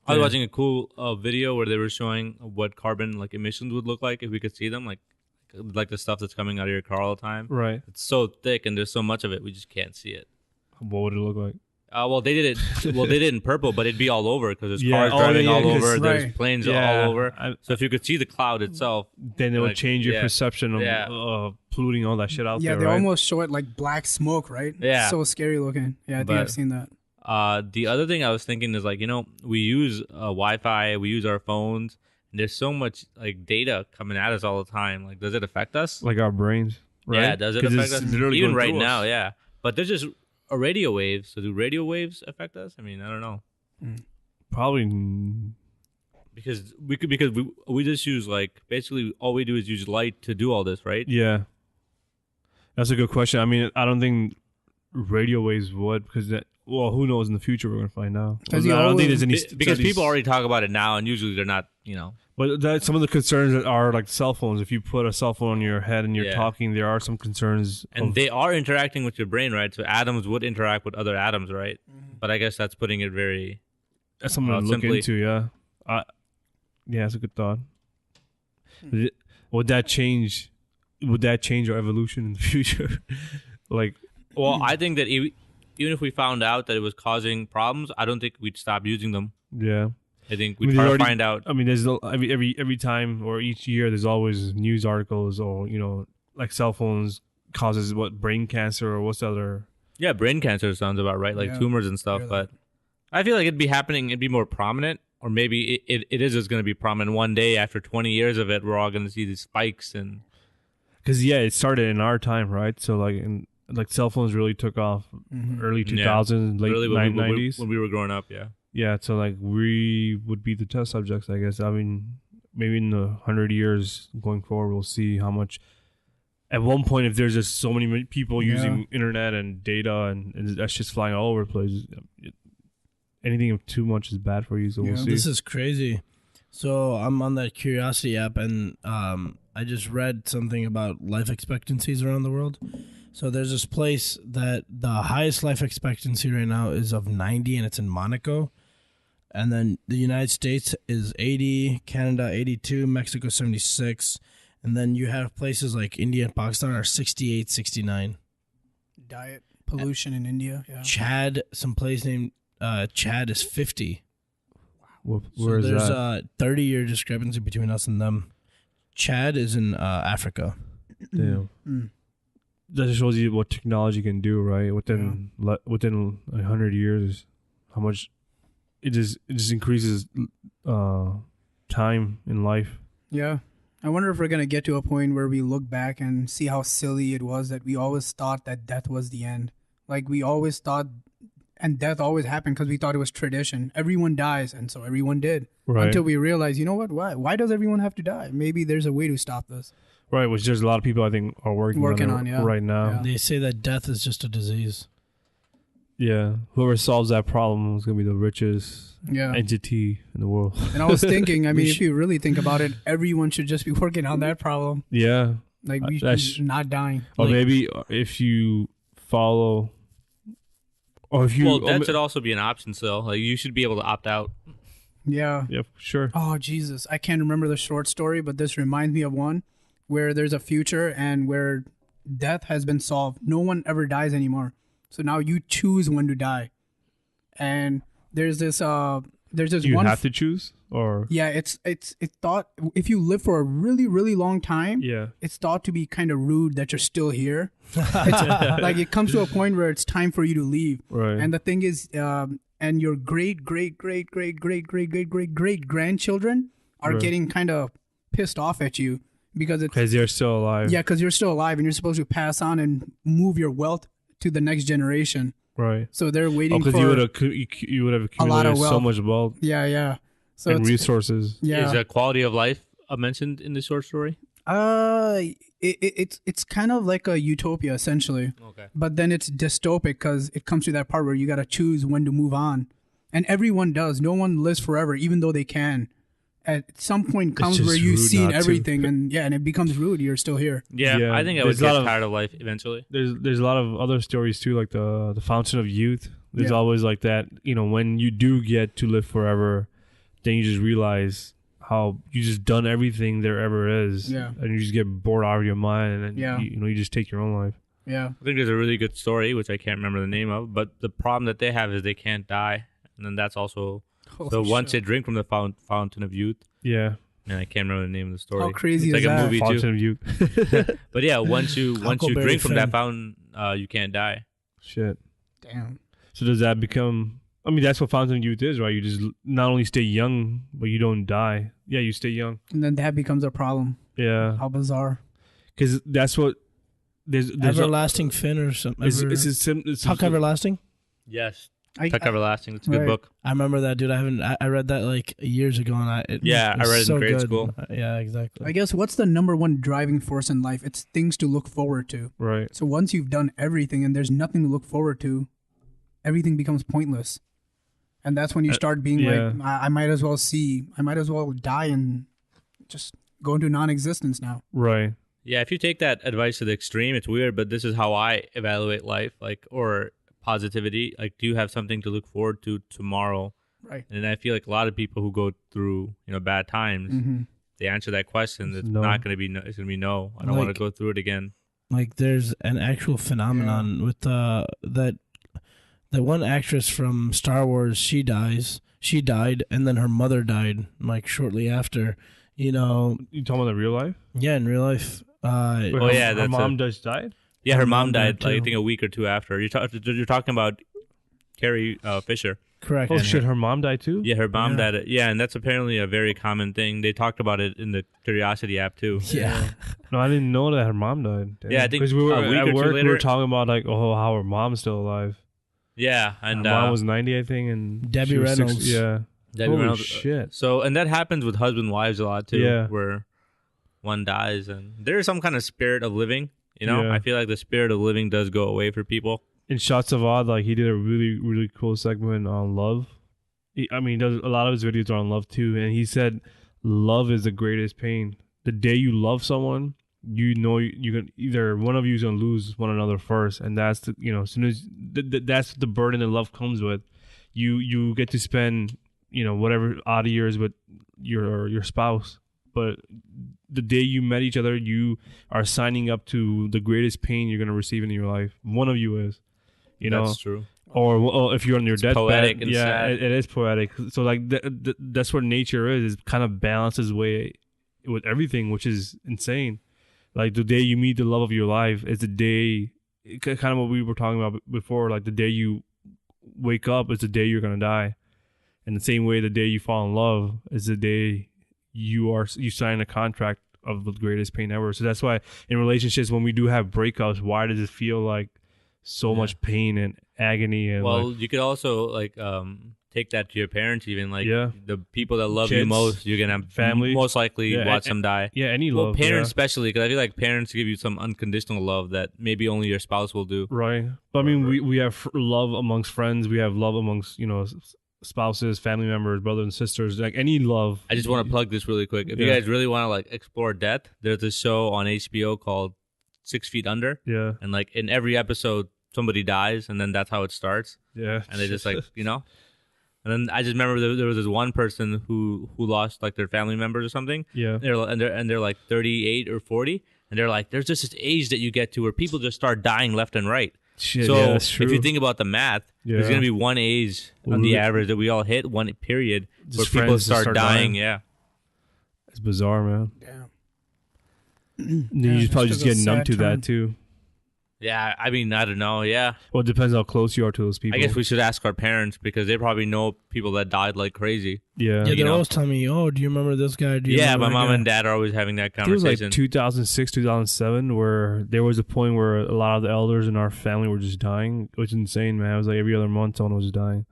I was watching a cool video where they were showing what carbon like emissions would look like if we could see them, like the stuff that's coming out of your car all the time. Right. It's so thick and there's so much of it, we just can't see it. What would it look like? Well, they did it. Well, they did it in purple, but it'd be all over because there's cars driving all over. There's planes all over. So if you could see the cloud itself, then it would change your perception of polluting all that shit out there. Yeah, they almost show it like black smoke, right? Yeah, it's so scary looking. Yeah, I think I've seen that. The other thing I was thinking is like, we use Wi-Fi, we use our phones, and there's so much like data coming at us all the time. Like, does it affect us? Like our brains, right? Yeah, does it affect us? Even right now, yeah. But there's just a radio wave. So do radio waves affect us? I mean, I don't know. Probably because we just use like basically all we do is use light to do all this, right? Yeah, that's a good question. I mean, I don't think radio waves would because that. Well, who knows in the future? We're gonna find out. I don't think there's any because people already talk about it now, and usually they're not. But some of the concerns are like cell phones. If you put a cell phone on your head and you're talking, there are some concerns. And they are interacting with your brain, right? So atoms would interact with other atoms, right? Mm-hmm. But I guess that's putting it very. That's something to look into. Yeah, it's a good thought. Would that change? Would that change our evolution in the future? Well, I think that even if we found out that it was causing problems, I don't think we'd stop using them. Yeah. I think we'd try to find out. I mean, there's every time or each year, there's always news articles or, like cell phones causes brain cancer or what's the other? Yeah, brain cancer sounds about right, like tumors and stuff. But I feel like it'd be more prominent, or maybe it is just going to be prominent one day after 20 years of it. We're all going to see these spikes. Because, it started in our time, right? So, like cell phones really took off early 2000s, late 90s. When we were growing up, Yeah, so like we would be the test subjects, I guess. I mean, maybe in the 100 years going forward, we'll see how much. At one point, if there's just so many people using internet and data and that's just flying all over the place, anything of too much is bad for you. So we'll see. This is crazy. So I'm on that Curiosity app, and I just read something about life expectancies around the world. So there's this place that the highest life expectancy right now is of 90, and it's in Monaco. And then the United States is 80, Canada 82, Mexico 76. And then you have places like India and Pakistan are 68, 69. Diet pollution in India, yeah. Chad, some place named Chad is 50. Where is there's that? a 30-year discrepancy between us and them. Chad is in Africa. Damn. That just shows you what technology can do, right? Within 100 years, how much it just increases time in life. Yeah. I wonder if we're going to get to a point where we look back and see how silly it was that we always thought that death was the end. Like we always thought, and death always happened because we thought it was tradition. Everyone dies, and so everyone did. Right. Until we realized, you know what? Why does everyone have to die? Maybe there's a way to stop this. Right, which there's a lot of people I think are working on right now. Yeah. They say that death is just a disease. Yeah, whoever solves that problem is gonna be the richest Yeah. entity in the world. And I was thinking, I mean, if you really think about it, everyone should just be working on that problem. Yeah, Like we That's- not dying. or Like- maybe if you follow, or if you, Well, that should also be an option still. Like you should be able to opt out. Yeah. yeah, sure. Oh Jesus, I can't remember the short story, but this reminds me of one where there's a future and where death has been solved. No one ever dies anymore. So now you choose when to die. And there's this Do you one have to choose, or yeah, it's thought if you live for a really really long time, yeah, it's thought to be kind of rude that you're still here. Like it comes to a point where it's time for you to leave. right? And the thing is, and your great grandchildren are Right. getting kind of pissed off at you because it's Because they're still alive. yeah, because you're still alive and you're supposed to pass on and move your wealth to the next generation. Right. So they're waiting Because for you would have a lot of accumulated so wealth. much wealth yeah. So and it's, resources. yeah, Is quality of life mentioned in the short story? it's kind of like a utopia essentially. Okay. But then it's dystopic because it comes to that part where you got to choose when to move on. And everyone does. No one lives forever, even though they can. At some point comes just where you've rude seen not to. everything, and it becomes rude. You're still here. Yeah, Yeah, I think I would there's a lot get of- tired of life eventually. There's a lot of other stories too, like the fountain of youth. There's Yeah. always like that. When you do get to live forever, then you just realize how you just done everything there ever is. Yeah. And you just get bored out of your mind, and then Yeah. you just take your own life. Yeah. I think there's a really good story, which I can't remember the name of, but the problem that they have is they can't die. And then that's also, so once they drink from the fountain of youth, Yeah. and I can't remember the name of the story. How crazy it's is like that? a movie Fountain too. of youth. But yeah, once you Huckleberry drink from that Finn. fountain, you can't die. Shit. Damn. So does that become? I mean, that's what fountain of youth is, right? You just not only stay young, but you don't die. Yeah, you stay young. And then that becomes a problem. Yeah, How bizarre. because that's what there's Everlasting Finn or something. it's Huck Everlasting? Yes. I, Tuck Everlasting. It's a good Right. book. I remember that, dude. I read that like years ago, and Yeah, I read it in grade school. Yeah, exactly. I guess what's the number one driving force in life? It's things to look forward to. right. So once you've done everything and there's nothing to look forward to, everything becomes pointless. And that's when you start being yeah. like, I might as well die and just go into non-existence now. Right. Yeah, if you take that advice to the extreme, it's weird, but this is how I evaluate life, or positivity. Like, do you have something to look forward to tomorrow? Right. And I feel like a lot of people who go through, bad times, Mm-hmm. they answer that question. It's No. not going to be no. It's going to be no. I don't want to Like- go through it again. Like there's an actual phenomenon with that one actress from Star Wars. She died, and then her mother died like shortly after. You talking about the real life? Yeah, in real life. Wait, Oh, her, yeah, her that's mom just died. Yeah, her Her mom mom died, died, like, I too. think a week or two after. You're talking about Carrie Fisher. Correct. Oh And shit, her mom died too. Yeah, her mom Yeah. died. Yeah, and that's apparently a very common thing. They talked about it in the Curiosity app too. Yeah. No, I didn't know that her mom died. Yeah, I think because we were a week or at two work. We later- were talking about like, how her mom's still alive. Yeah, and her mom was 90, I think, and Debbie she was Reynolds. Yeah. Debbie Holy Reynolds. shit. So, and that happens with husband wives a lot too. Yeah. Where one dies, and there is some kind of spirit of living. Yeah. I feel like the spirit of living does go away for people. In Shots of Odd, like he did a really, really cool segment on love. He does a lot of his videos are on love too, and he said, "Love is the greatest pain. The day you love someone, you can either one of you is gonna lose one another first, and that's as soon as that's the burden that love comes with. You get to spend whatever odd years with your spouse, but the day you met each other, you are signing up to the greatest pain you're gonna receive in your life. One of you is, That's true. or if you're on your deathbed, poetic and yeah, sad. it is poetic. So like that's what nature is kind of balances way with everything, which is insane. Like the day you meet the love of your life is the day, kind of what we were talking about before. Like the day you wake up is the day you're gonna die, and the same way the day you fall in love is the day you sign a contract of the greatest pain ever. So that's why in relationships when we do have breakups, why does it feel like so much pain and agony and Well, like, you could also take that to your parents, even like Yeah. the people that love you Kids, most, you're gonna family. most likely watch them die. Yeah, any Well, love. parents yeah. especially, because I feel like parents give you some unconditional love that maybe only your spouse will do. Right. But I mean, we have love amongst friends. We have love amongst, spouses, family members, brothers and sisters. Like any love. I just want to plug this really quick. If you Yeah. guys really want to like explore death, there's a show on HBO called 6 Feet Under, Yeah. and like in every episode, somebody dies, and then that's how it starts. Yeah. And they just like And then I just remember there was this one person who lost like their family members or something. Yeah. They're like 38 or 40, and they're like, there's just this age that you get to where people just start dying left and right. Shit, So yeah, that's true. if you think about the math, there's Yeah. gonna be one age on Well, the average that we all hit, one period Just where people friends just start dying. Yeah. It's bizarre, man. Yeah. And Yeah, you it's probably just just a get numb sad to time. that too. Yeah, I mean, I don't know. Yeah, Well, it depends how close you are to those people. I guess we should ask our parents because they probably know people that died like crazy. Yeah. Yeah, you they're know. always telling me, "Oh, do you remember this guy? Do you Yeah, remember my that mom guy?" and dad are always having that I think it was conversation. like 2006, 2007, where there was a point where a lot of the elders in our family were just dying, which is insane, man. It was like every other month someone was dying.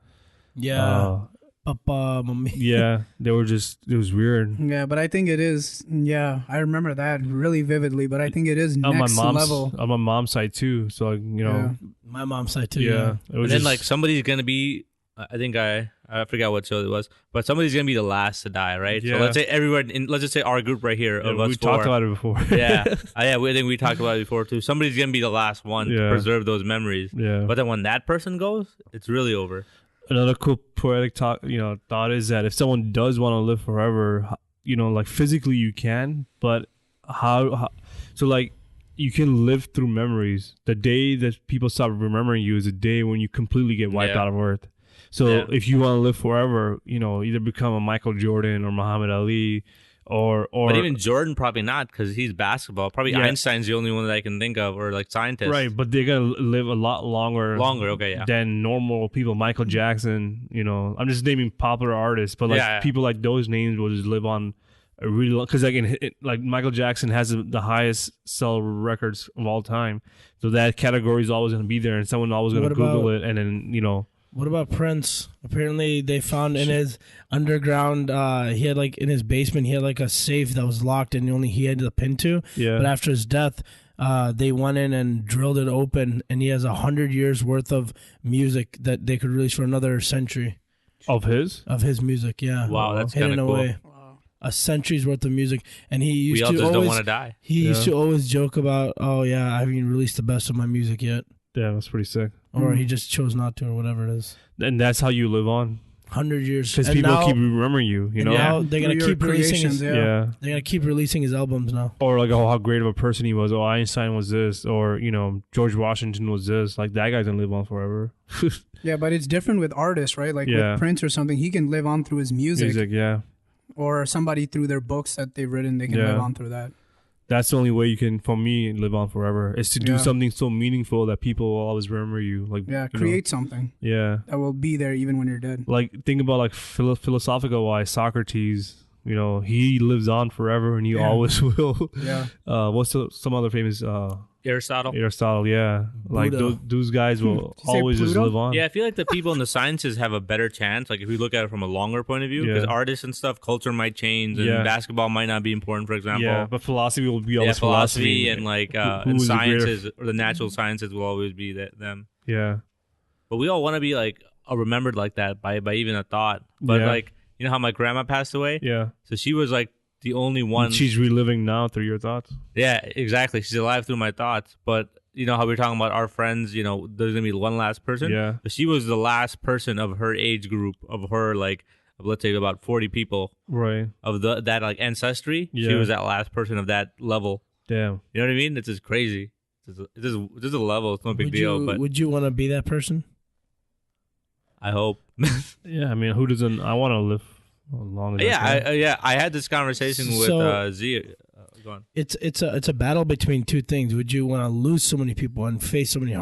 Yeah, Papa, mommy. Yeah, they were just, it was weird. Yeah, but I think it is. Yeah, I remember that really vividly. But I think it is On next my mom's level. on my mom's side too. So like, Yeah. My mom's side too. yeah, Yeah. it and was then just, like somebody's gonna be. I think I forgot what show it was, but somebody's gonna be the last to die, right? Yeah. So let's say everyone, let's just say our group right here of us we four. talked about it before. Yeah, I think we talked about it before too. Somebody's gonna be the last one to Yeah. preserve those memories. Yeah. But then when that person goes, it's really over. Another cool poetic thought is that if someone does want to live forever, like physically you can, but how so like you can live through memories. The day that people stop remembering you is the day when you completely get wiped Yeah. out of earth. So Yeah. if you want to live forever, either become a Michael Jordan or Muhammad Ali or But even Jordan probably not because he's basketball. Probably Yeah. Einstein's the only one that I can think of, or like scientists. right, but they're gonna live a lot longer. Okay, yeah. Than normal people. Michael Jackson, I'm just naming popular artists, but like Yeah. people like those names will just live on a really long. Because like Michael Jackson has the highest sell records of all time, so that category is always going to be there, and someone always going to What Google about- it, and then What about Prince? Apparently, they found in his underground. He had like in his basement. He had like a safe that was locked, and only he had the pin to. Yeah. But after his death, they went in and drilled it open, and he has 100 years worth of music that they could release for another century of his. of his music. Yeah. Wow, that's hidden kinda cool. away. A century's worth of music, and he used We all to just don't always. want to die. He used Yeah. to always joke about, "Oh yeah, I haven't released the best of my music yet," Yeah, that's pretty sick. or he just chose not to, or whatever it is. And that's how you live on, 100 years, because And people now- keep remembering you. and now they're gonna Through your keep releasing his. creations, Yeah. They're gonna keep releasing his albums now. Or like, how great of a person he was. Oh, Einstein was this, or George Washington was this. Like that guy's gonna live on forever. Yeah, but it's different with artists, right? Like Yeah. with Prince or something, he can live on through his music, yeah. or somebody through their books that they've written, they can Yeah. live on through that. That's the only way you can, for me, live on forever. Is to do Yeah. something so meaningful that people will always remember you. Like, Yeah, create something Yeah. that will be there even when you're dead. Like, think about like philosophical wise, Socrates. He lives on forever, and he Yeah. always will. Yeah. What's some other famous Aristotle. Yeah, like Buddha. those guys will Did you say always just Pluto? live on. Yeah, I feel like the people in the sciences have a better chance. Like if we look at it from a longer point of view, because Yeah. artists and stuff, culture might change, and Yeah. basketball might not be important, for example. Yeah, but philosophy will be Yeah, always philosophy and like Who and is the greater- sciences or the natural sciences will always be them. Yeah, But we all want to be like remembered like that by even a thought. But Yeah. like how my grandma passed away, yeah. so she was like the only one. She's reliving now through your thoughts. Yeah, exactly. She's alive through my thoughts. But how we're talking about our friends, there's gonna be one last person. Yeah. But she was the last person of her age group, of her let's say about 40 people Right. of that like ancestry. She Yeah. was that last person of that level. Damn. You know what I mean? It's just crazy. It's just a level. It's no big deal. But Would you want to be that person? I hope. Yeah, I mean, who doesn't? I want to live as long as I can. I had this conversation with So- Z. Go on. It's a battle between two things. Would you want to lose so many people and face so many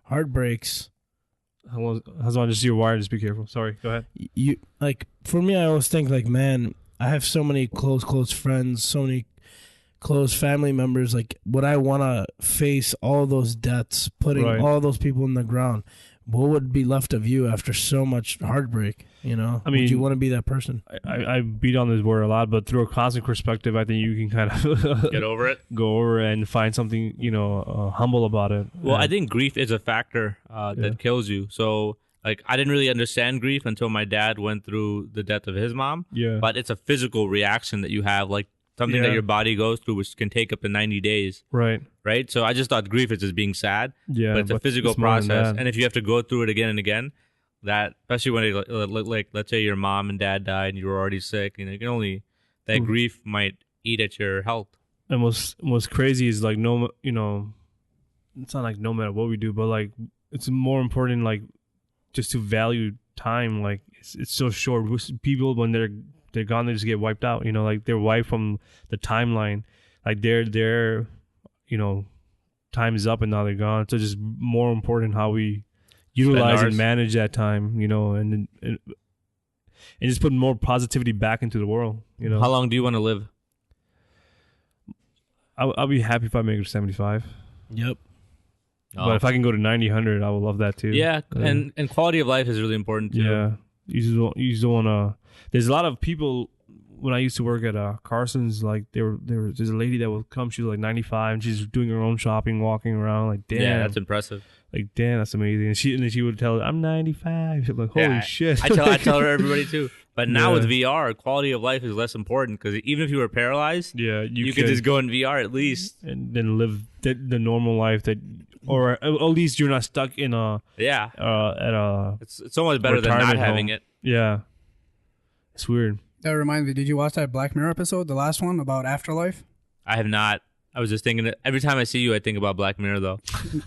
heartbreaks? As long as you're wired, just be careful. Sorry, go ahead. You like for me, I always think like, man, I have so many close friends, so many close family members. Like, would I want to face all those deaths, putting Right. all those people in the ground? what would be left of you after so much heartbreak? You know, I mean, would you want to be that person? I beat on this word a lot, but through a cosmic perspective, I think you can kind of get over it, go over it and find something, humble about it. Well, I think grief is a factor that kills you. So, like, I didn't really understand grief until my dad went through the death of his mom. Yeah. But it's a physical reaction that you have, like something that your body goes through, which can take up to 90 days. Right. Right. So I just thought grief is just being sad. Yeah. But it's a physical process, and if you have to go through it again and again. That, especially when like let's say your mom and dad died and you were already sick, you can only that grief might eat at your health. And what's crazy is like it's not like no matter what we do, but like it's more important like just to value time. Like it's so short. People when they're gone, they just get wiped out. Like they're wiped from the timeline. Like their time is up and now they're gone. So just more important how we utilize and manage that time, and just put more positivity back into the world. How long do you want to live? I'll be happy if I make it to 75. Yep. But if I can go to 90, 100, I would love that too. Yeah, and quality of life is really important too. Yeah, you just don't want to. There's a lot of people. When I used to work at Carson's, like there's a lady that would come. She was like 95, and she's doing her own shopping, walking around. Like, damn, yeah, that's impressive. Like, damn, that's amazing. And then she would tell her, I'm 95. I'm like, holy shit. I tell her everybody too. But now with VR, quality of life is less important because even if you were paralyzed, you could just go in VR at least and then live the normal life or at least you're not stuck in a It's so much better than not having it. Yeah, it's weird. That reminds me. Did you watch that Black Mirror episode, the last one about afterlife? I have not. I was just thinking that every time I see you, I think about Black Mirror, though.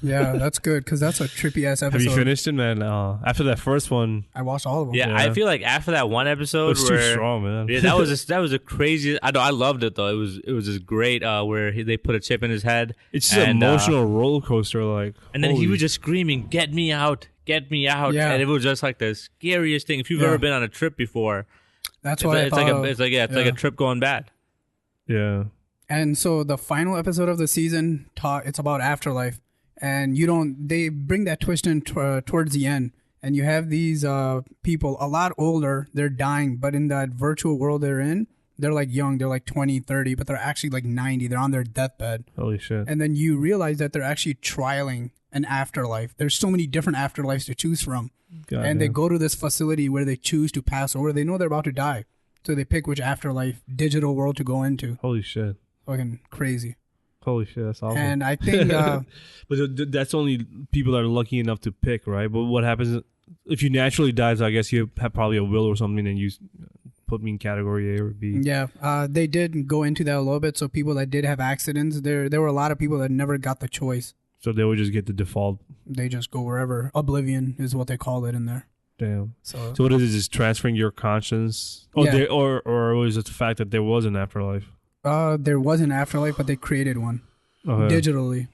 Yeah, that's good because that's a trippy ass episode. Have you finished it, man? After that first one, I watched all of them. Yeah, I feel like after that one episode, it's too strong, man. Yeah, that was a crazy. I loved it though. It was just great. Where they put a chip in his head. It's just an emotional roller coaster, like. And then he was just screaming, "Get me out! Get me out!" Yeah. And it was just like the scariest thing. If you've ever been on a trip before, that's why it's like a trip going bad. Yeah. And so the final episode of the season, it's about afterlife, and they bring that twist in towards the end, and you have these people a lot older, they're dying, but in that virtual world they're in, they're like young, they're like 20, 30, but they're actually like 90, they're on their deathbed. Holy shit. And then you realize that they're actually trialing an afterlife. There's so many different afterlives to choose from. They go to this facility where they choose to pass over. They know they're about to die, so they pick which afterlife digital world to go into. Holy shit. Fucking crazy. Holy shit, that's awesome. And I think but that's only people that are lucky enough to pick, right? But what happens if you naturally die? So I guess you have probably a will or something, and you put me in category A or B. Yeah, they did go into that a little bit. So people that did have accidents, there were a lot of people that never got the choice. So they would just get the default. They just go wherever. Oblivion is what they call it in there. Damn. So what is it? Just transferring your conscience? Oh, yeah. Or was it the fact that there was an afterlife? There was an afterlife, but they created one digitally.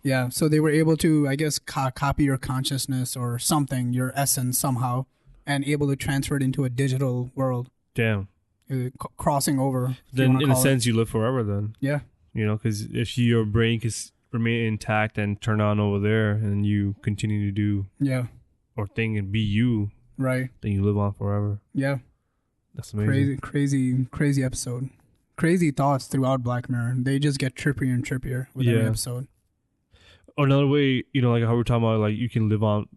Yeah, so they were able to, I guess, copy your consciousness or something, your essence somehow, and able to transfer it into a digital world. Damn. Crossing over. Then, in a sense, you live forever. Then. Yeah. Because if your brain can remain intact and turn on over there, and you continue to do or think and be you, right? Then you live on forever. Yeah. That's amazing. Crazy episode. Crazy thoughts throughout Black Mirror. They just get trippier and trippier with every episode. Another way, like how we're talking about, like you can live on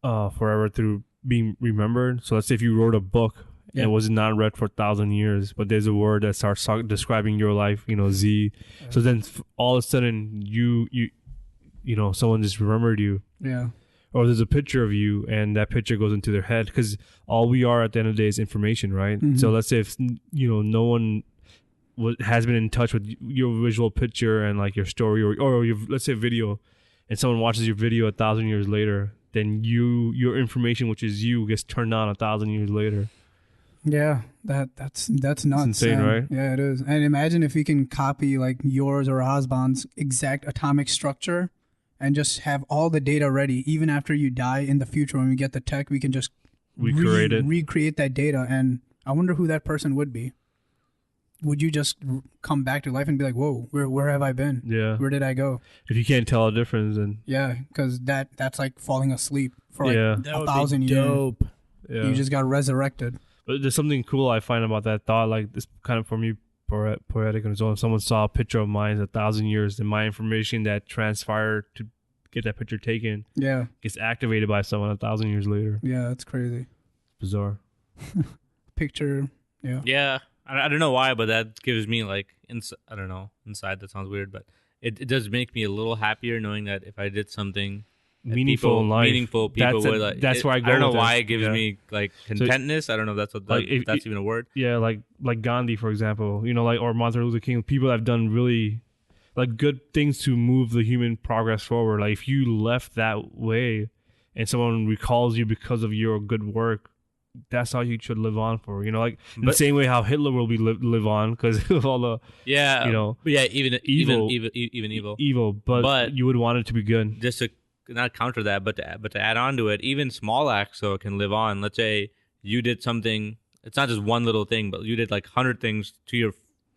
forever through being remembered. So let's say if you wrote a book and it was not read for 1,000 years, but there's a word that starts describing your life, Z. So then all of a sudden you someone just remembered you. Yeah. Or there's a picture of you and that picture goes into their head, because all we are at the end of the day is information, right? Mm-hmm. So let's say if no one has been in touch with your visual picture and like your story or your, let's say, video, and someone watches your video 1,000 years later, then your information, which is you, gets turned on 1,000 years later. Yeah, that's nuts. It's insane, right? Yeah, it is. And imagine if we can copy like yours or Osbon's exact atomic structure and just have all the data ready. Even after you die in the future, when we get the tech, we can just recreate that data. And I wonder who that person would be. would you just come back to life and be like, whoa, where have I been? Yeah. Where did I go? If you can't tell a difference, then Yeah, because that's like falling asleep for like Yeah. That would 1,000 be years. dope. yeah. You just got resurrected. But there's something cool I find about that thought. Like this kind of for me poetic and so if someone saw a picture of mine in 1,000 years, then my information that transpired to get that picture taken Yeah, gets activated by someone 1,000 years later. yeah, that's crazy. Bizarre. Picture, yeah. Yeah, I don't know why, but that gives me like I don't know, inside. That sounds weird, but it does make me a little happier knowing that if I did something that Meaningful in life. meaningful people would like. That's where I go I don't know with why this. it gives Yeah. me like contentness. I don't know if that's what Like, if that's even a word. Yeah, like Gandhi, for example, like or Martin Luther King, people have done really like good things to move the human progress forward. Like if you left that way and someone recalls you because of your good work, that's how you should live on for. Like in the same way how Hitler will be live on because of all the even evil. evil. But you would want it to be good. Just to not counter that, but to add on to it, even small acts so it can live on. Let's say you did something. It's not just one little thing, but you did like 100 things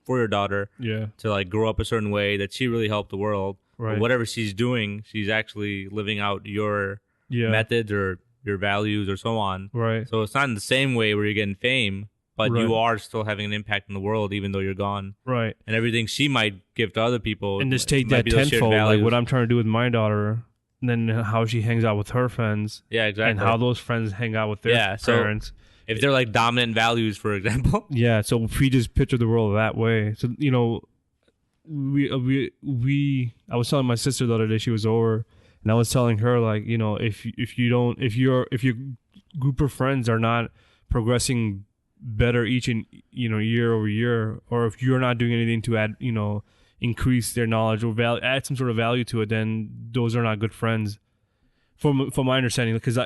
for your daughter. Yeah. To like grow up a certain way that she really helped the world. Right. Or whatever she's doing, she's actually living out your methods or your values or so on. Right. So it's not in the same way where you're getting fame, but Right. you are still having an impact in the world even though you're gone. Right. And everything she might give to other people. And just take might that be those shared tenfold, like values. what I'm trying to do with my daughter, and then how she hangs out with her friends, Yeah, exactly. and how those friends hang out with their parents. If they're like dominant values, for example. Yeah, so if we just picture the world that way, so I was telling my sister the other day, she was over, and I was telling her like, if your group of friends are not progressing better each and year over year, or if you're not doing anything to add increase their knowledge or add some sort of value to it, then those are not good friends. From my understanding, because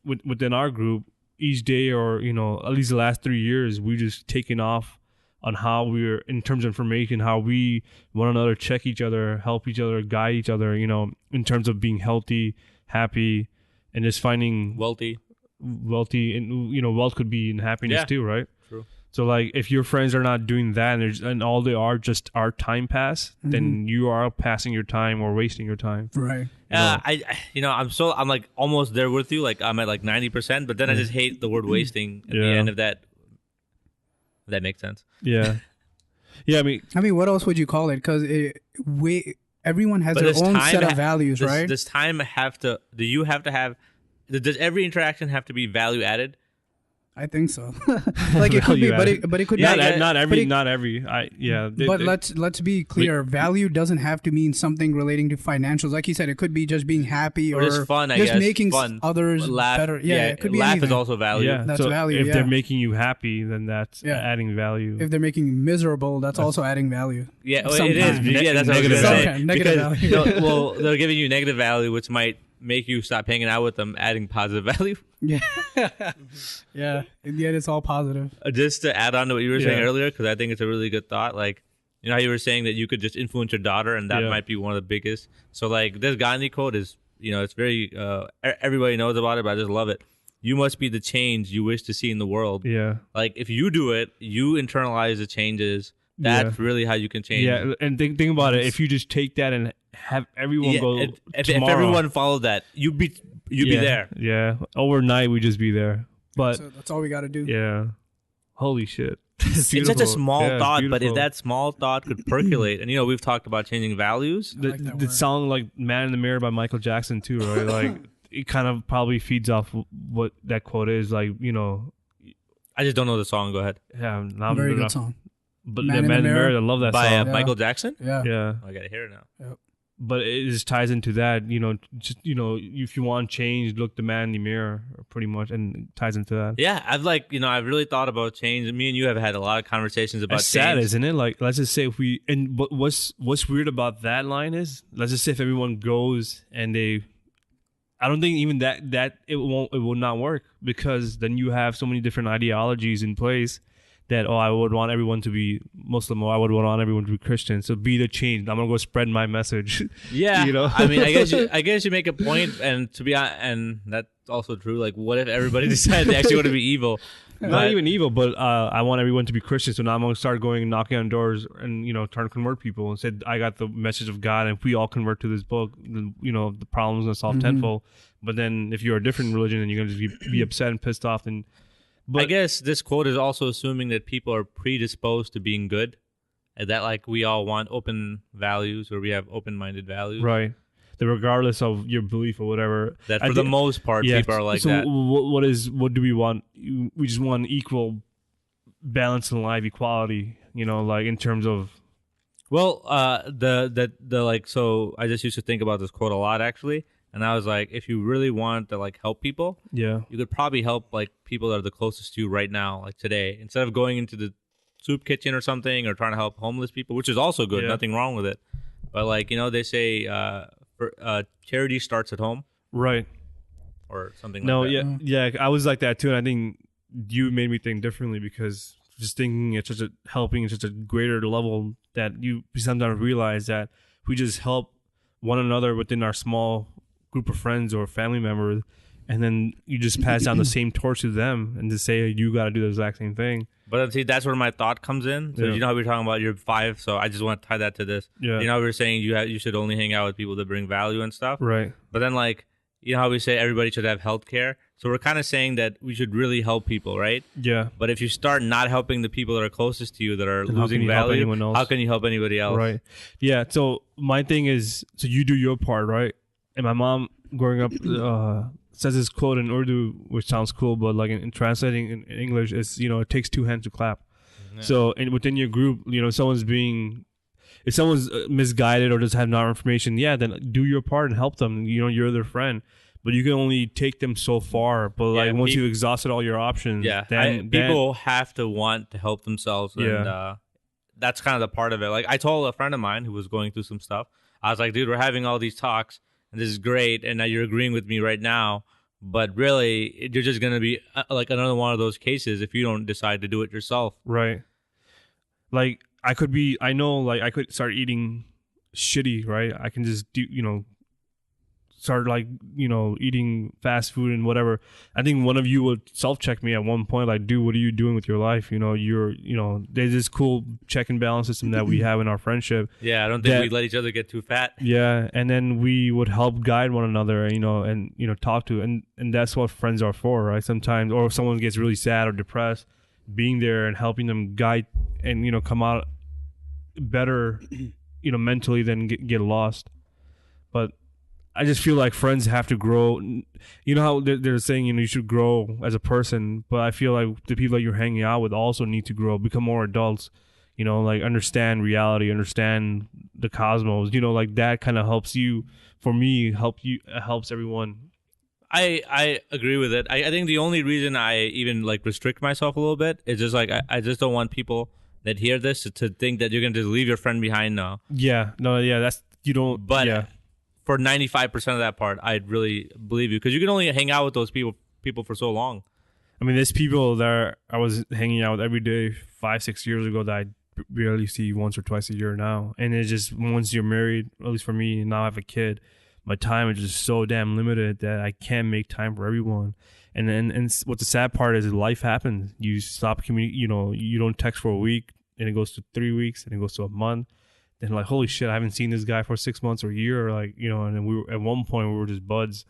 within our group, each day or at least the last 3 years, we just taken off on how we're in terms of information, how we one another check each other, help each other, guide each other, in terms of being healthy, happy, and just finding Wealthy, and wealth could be in happiness too, right? True. So like if your friends are not doing that and all they are just our time pass, then you are passing your time or wasting your time. Right. I'm like almost there with you. Like I'm at like 90%, but then I just hate the word wasting at the end of that. If that makes sense. Yeah. Yeah. I mean, what else would you call it? Because everyone has their own set of values, right? Does time have to? Do you have to have? Does every interaction have to be value added? I think so. Like it could be, but it could not be. not every. But let's be clear. Value doesn't have to mean something relating to financials. Like you said, it could be just being happy or just fun. I just guess making fun. Others laugh, better. Yeah, it could be laugh anything. is also value. Yeah, that's so value. If they're making you happy, then that's adding value. If they're making you miserable, that's also adding value. Yeah, Sometimes. it is. Yeah, that's what I was Negative gonna say. value. Negative Because, value. they're giving you negative value, which might make you stop hanging out with them, adding positive value. Yeah. Yeah. In the end, it's all positive. Just to add on to what you were saying earlier, because I think it's a really good thought. Like, how you were saying that you could just influence your daughter, and that might be one of the biggest. So, like, this Gandhi quote is, it's very, everybody knows about it, but I just love it. You must be the change you wish to see in the world. Yeah. Like, if you do it, you internalize the changes. That's really how you can change. Yeah, and think about it. If you just take that and have everyone go if tomorrow, everyone followed that, you'd be there. Yeah, overnight we'd just be there. But So that's all we got to do. yeah, holy shit. It's such a small thought, but if beautiful. that small thought could percolate, and we've talked about changing values. The song like "Man in the Mirror" by Michael Jackson too, right? Like it kind of probably feeds off what that quote is. Like I just don't know the song. Go ahead. Yeah, not Very enough. good song. But Man yeah, in Man the in the Mirror, Mirror I love that By song. Michael Jackson. Yeah. Yeah, I gotta hear it now. but it just ties into that. Just if you want change, look the man in the mirror, pretty much, and it ties into that. Yeah, I've I've really thought about change. Me and you have had a lot of conversations about It's sad, change. isn't it? Like, let's just say what's weird about that line is, let's just say if everyone goes and I don't think even that it will not work, because then you have so many different ideologies in place that, I would want everyone to be Muslim, or I would want everyone to be Christian. So be the change. I'm gonna go spread my message. Yeah, you know. I mean, I guess you make a point, and to be honest, and that's also true. Like, what if everybody decided they actually want to be evil? Not even evil, but I want everyone to be Christian. So now I'm going to start going and knocking on doors and, trying to convert people and said, I got the message of God. And if we all convert to this book, then, the problem's going to solve tenfold. But then if you're a different religion and you're going to just be upset and pissed off. But I guess this quote is also assuming that people are predisposed to being good. And that like we all want open values, or we have open-minded values. Right. That regardless of your belief or whatever, that for the most part, people are like that. So what do we want? We just want equal balance in life, equality. Like in terms of. Well, so I just used to think about this quote a lot actually, and I was like, if you really want to like help people, you could probably help like people that are the closest to you right now, like today, instead of going into the soup kitchen or something, or trying to help homeless people, which is also good, nothing wrong with it. But like they say. Charity starts at home, right, or something like that. Yeah. I was like that too, and I think you made me think differently, because just thinking it's just helping at such a greater level that you sometimes realize that we just help one another within our small group of friends or family members, and then you just pass down the same torch to them and just say you got to do the exact same thing. But see, that's where my thought comes in. So you know how we were talking about you're 5, so I just want to tie that to this. Yeah. You know how we were saying you should only hang out with people that bring value and stuff? Right. But then like, you know how we say everybody should have health care? So we're kind of saying that we should really help people, right? Yeah. But if you start not helping the people that are closest to you that are losing value, how can you help anybody else? Right. Yeah. So my thing is, so you do your part, right? And my mom growing up says this quote in Urdu, which sounds cool, but like in translating in English, is it takes 2 hands to clap. Yeah. So within your group, if someone's misguided or doesn't have enough information, then do your part and help them. You're their friend, but you can only take them so far. But once you've exhausted all your options, then people have to want to help themselves, and that's kind of the part of it. Like I told a friend of mine who was going through some stuff, I was like, dude, we're having all these talks. And this is great, and now you're agreeing with me right now, but really, you're just going to be like another one of those cases if you don't decide to do it yourself. Right. Like, I could start eating shitty, right? I can just do, start like, eating fast food and whatever. I think one of you would self-check me at one point, like, dude, what are you doing with your life? There's this cool check and balance system that we have in our friendship. Yeah, I don't think we let each other get too fat. Yeah, and then we would help guide one another, and talk to, and that's what friends are for, right? Sometimes, or if someone gets really sad or depressed, being there and helping them guide and come out better, mentally than get lost. But I just feel like friends have to grow. You know how they're saying, you should grow as a person, but I feel like the people that you're hanging out with also need to grow, become more adults, like understand reality, understand the cosmos, like that kind of helps you. For me, helps everyone. I agree with it. I think the only reason I even like restrict myself a little bit is just like I just don't want people that hear this to think that you're going to just leave your friend behind now. Yeah. No, yeah, that's, you don't. But yeah. For 95% of that part, I'd really believe you, because you can only hang out with those people for so long. I mean, there's people that I was hanging out with every day 5-6 years ago that I barely see once or twice a year now. And it's just, once you're married, at least for me, now I have a kid, my time is just so damn limited that I can't make time for everyone. And what the sad part is life happens. You stop communicating, you don't text for a week, and it goes to 3 weeks, and it goes to a month. And like, holy shit, I haven't seen this guy for 6 months or a year, or like, and then we were at one point we were just buds,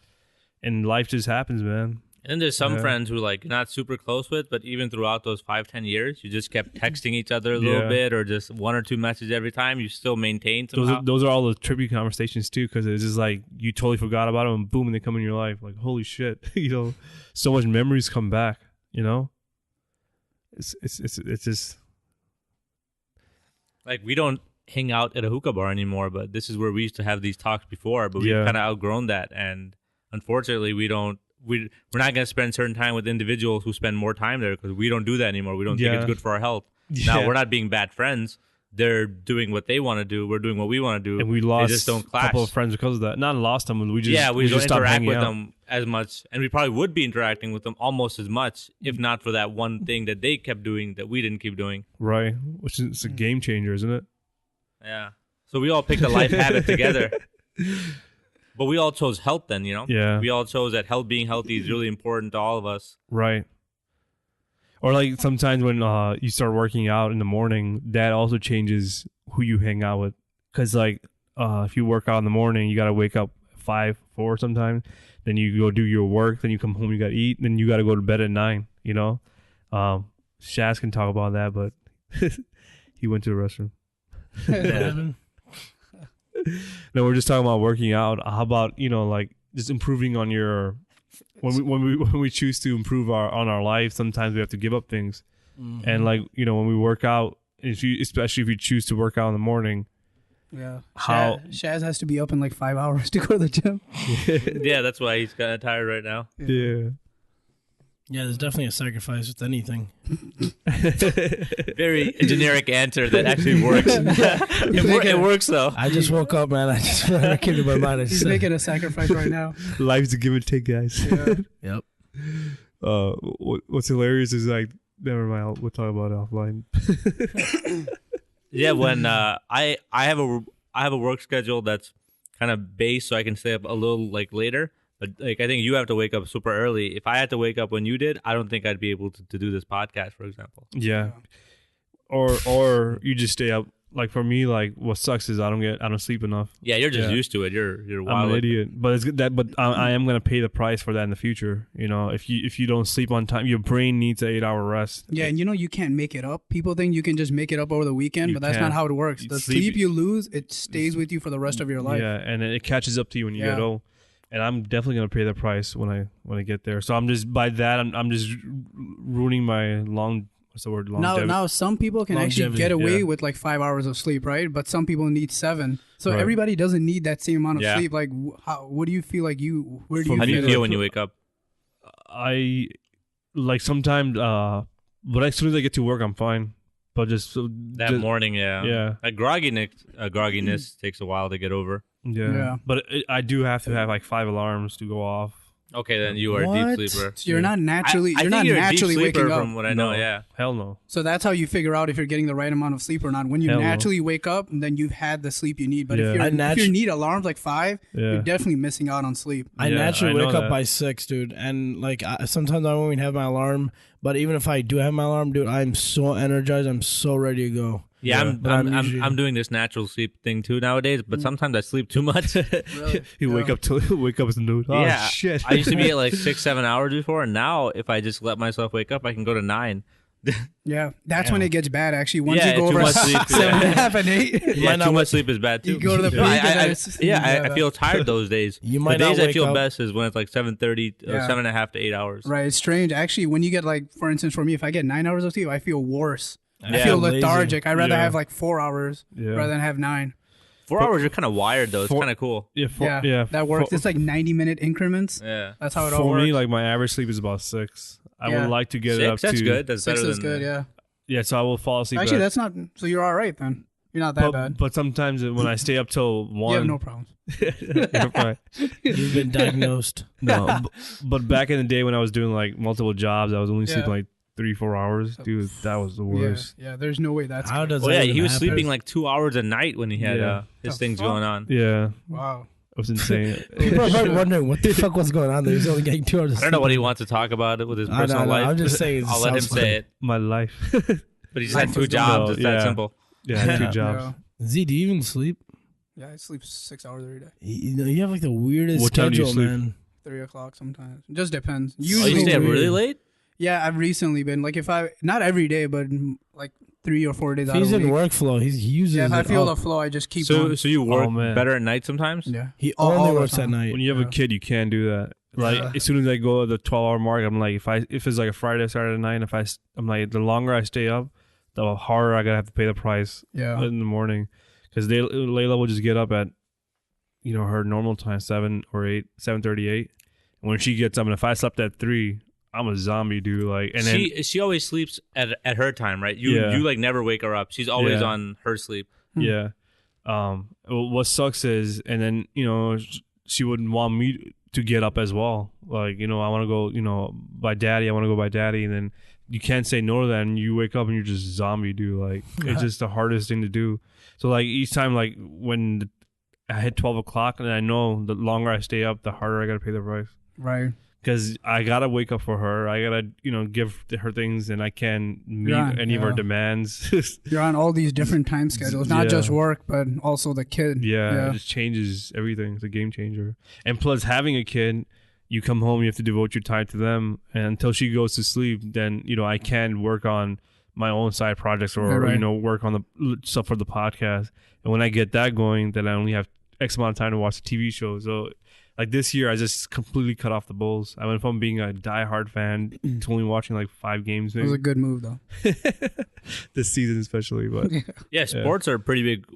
and life just happens, man. And there's some friends who like you're not super close with, but even throughout those 5-10 years, you just kept texting each other a little bit, or just 1 or 2 messages every time. You still maintain somehow. Those are all the trippy conversations too, because it's just like you totally forgot about them, and boom, and they come in your life. Like, holy shit, so much memories come back. It's just like we don't hang out at a hookah bar anymore, but this is where we used to have these talks before, but we've kind of outgrown that, and unfortunately we're not going to spend certain time with individuals who spend more time there, because we don't do that anymore. We don't think it's good for our health. Now, we're not being bad friends. They're doing what they want to do. We're doing what we want to do. And we lost just don't clash. a couple of friends because of that. Not lost them. We just don't stopped interact hanging with out. them as much, and we probably would be interacting with them almost as much if not for that one thing that they kept doing that we didn't keep doing. Right, which is a game changer, isn't it? Yeah. So we all picked a life habit together. But we all chose health then, you know? Yeah. We all chose that being healthy is really important to all of us. Right. Or like sometimes when you start working out in the morning, that also changes who you hang out with. Because like if you work out in the morning, you got to wake up 5, 4 sometimes. Then you go do your work. Then you come home, you got to eat. Then you got to go to bed at 9, you know? Shaz can talk about that, but he went to the restroom. No, we're just talking about working out. How about, you know, like just improving on your when we choose to improve on our life, sometimes we have to give up things. Mm-hmm. And like, you know, when we work out, especially if you choose to work out in the morning. Yeah. Shaz has to be up in like 5 hours to go to the gym. Yeah, that's why he's kind of tired right now. Yeah. Yeah, there's definitely a sacrifice with anything. Very generic answer that actually works. It works though. I just woke up, man. I just came to my mind. He's making a sacrifice right now. Life's a give and take, guys. Yeah. Yep. What's hilarious is like, never mind. We'll talk about it offline. Yeah, when I have a work schedule that's kind of based, so I can stay up a little like later. But like I think you have to wake up super early. If I had to wake up when you did, I don't think I'd be able to do this podcast, for example. Yeah. Or you just stay up. Like for me, like what sucks is I don't sleep enough. Yeah, you're just used to it. You're wild. I'm an idiot. But it's good that. But I am gonna pay the price for that in the future. You know, if you don't sleep on time, your brain needs an 8-hour rest. Yeah, and you know you can't make it up. People think you can just make it up over the weekend, but that's not how it works. The sleep you lose, it stays with you for the rest of your life. Yeah, and it catches up to you when you get old. And I'm definitely gonna pay the price when I get there. So I'm just I'm just ruining my longevity. Now some people can actually get away with like 5 hours of sleep, right? But some people need 7. So everybody doesn't need that same amount of sleep. Like, what do you feel like Where do you? How do you feel when you wake up? I like sometimes, but as soon as I get to work, I'm fine. But just morning, yeah. Like grogginess takes a while to get over. Yeah. But I do have to have like 5 alarms to go off. Okay, then you are a deep sleeper. So you're not naturally. You're not naturally waking up. From what I know, yeah. Hell no. So that's how you figure out if you're getting the right amount of sleep or not. When you naturally wake up, then you've had the sleep you need. But if you need alarms like 5, you're definitely missing out on sleep. I naturally wake up by 6, dude. And like sometimes I won't even have my alarm. But even if I do have my alarm, dude, I'm so energized. I'm so ready to go. Yeah, I'm doing this natural sleep thing too nowadays, but sometimes I sleep too much. Really? You wake up as a nude. Oh yeah, shit! I used to be at like 6-7 hours before, and now if I just let myself wake up, I can go to 9. Yeah, that's when it gets bad. Actually, once you go over sleep, 7.5 and 8, too much sleep is bad too. You go to the peak. I feel tired those days. You might the not days wake I feel up. best is when it's like 7:30, 7.5 to 8 hours. Right, it's strange. Actually, when you get like, for instance, for me, if I get 9 hours of sleep, I feel worse. I feel lethargic. I'd rather have like 4 hours rather than have 9. 4 hours, you're kind of wired though. It's kind of cool. Yeah, that works. It's like 90-minute increments. Yeah, that's how it all works. works. For me, like my average sleep is about 6. I would like to get 6? it up that's to good. That's 6 better is than good. Yeah. Yeah, so I will fall asleep. Actually, that's not. So you're all right then. You're not that bad. But sometimes when I stay up till 1, you have no problems. You've been diagnosed. No, but back in the day when I was doing like multiple jobs, I was only sleeping like 3-4 hours. Dude, that was the worst. Yeah, there's no way that's. How does that? Well, he was sleeping like 2 hours a night when he had his things going on. Yeah. Wow. It was insane. People are probably wondering what the fuck was going on there. He's only getting 2 hours. I don't know what he wants to talk about it with his personal life. I'm just saying. I'll let him say it. My life. But he just had 2 jobs. It's that simple. Yeah, I had 2 jobs. Yeah. Z, do you even sleep? Yeah, I sleep 6 hours every day. You have like the weirdest What time do you schedule, sleep? man. 3 o'clock sometimes. It just depends. Usually, you stay up really late? Yeah, I've recently been like not every day, but like 3 or 4 days out of the week. week. He's in workflow. He uses. Yeah, if I it feel all. the flow, I just keep So going. you work better at night sometimes? Yeah, He all only the works time. at night. When you have a kid, you can't do that. Like as soon as I go the 12-hour mark, I'm like, if it's like a Friday, Saturday night, I'm like, the longer I stay up, the harder I gotta have to pay the price. In the morning, because Layla will just get up at, her normal time, 7 or 8, 7:38. And when she gets up, and if I slept at 3, I'm a zombie, dude. Like, and she always sleeps at her time, right? You like never wake her up. She's always on her sleep. Yeah. What sucks is, and then she wouldn't want me to get up as well. Like, I want to go, by daddy. I want to go by daddy. And then you can't say no to that. And you wake up and you're just zombie, dude. Like, it's just the hardest thing to do. So, like, each time, like, when I hit 12 o'clock and I know the longer I stay up, the harder I got to pay the price. Right. Because I got to wake up for her. I got to, give her things, and I can't meet any of her demands. You're on all these different time schedules, not just work, but also the kid. Yeah, it just changes everything. It's a game changer. And plus, having a kid, you come home, you have to devote your time to them. And until she goes to sleep, then, I can work on my own side projects or, work on the stuff for the podcast. And when I get that going, then I only have X amount of time to watch the TV show. So, like this year, I just completely cut off the Bulls. I went from being a diehard fan to only watching like 5 games. Maybe. It was a good move, though. This season, especially, but yeah, sports are a pretty big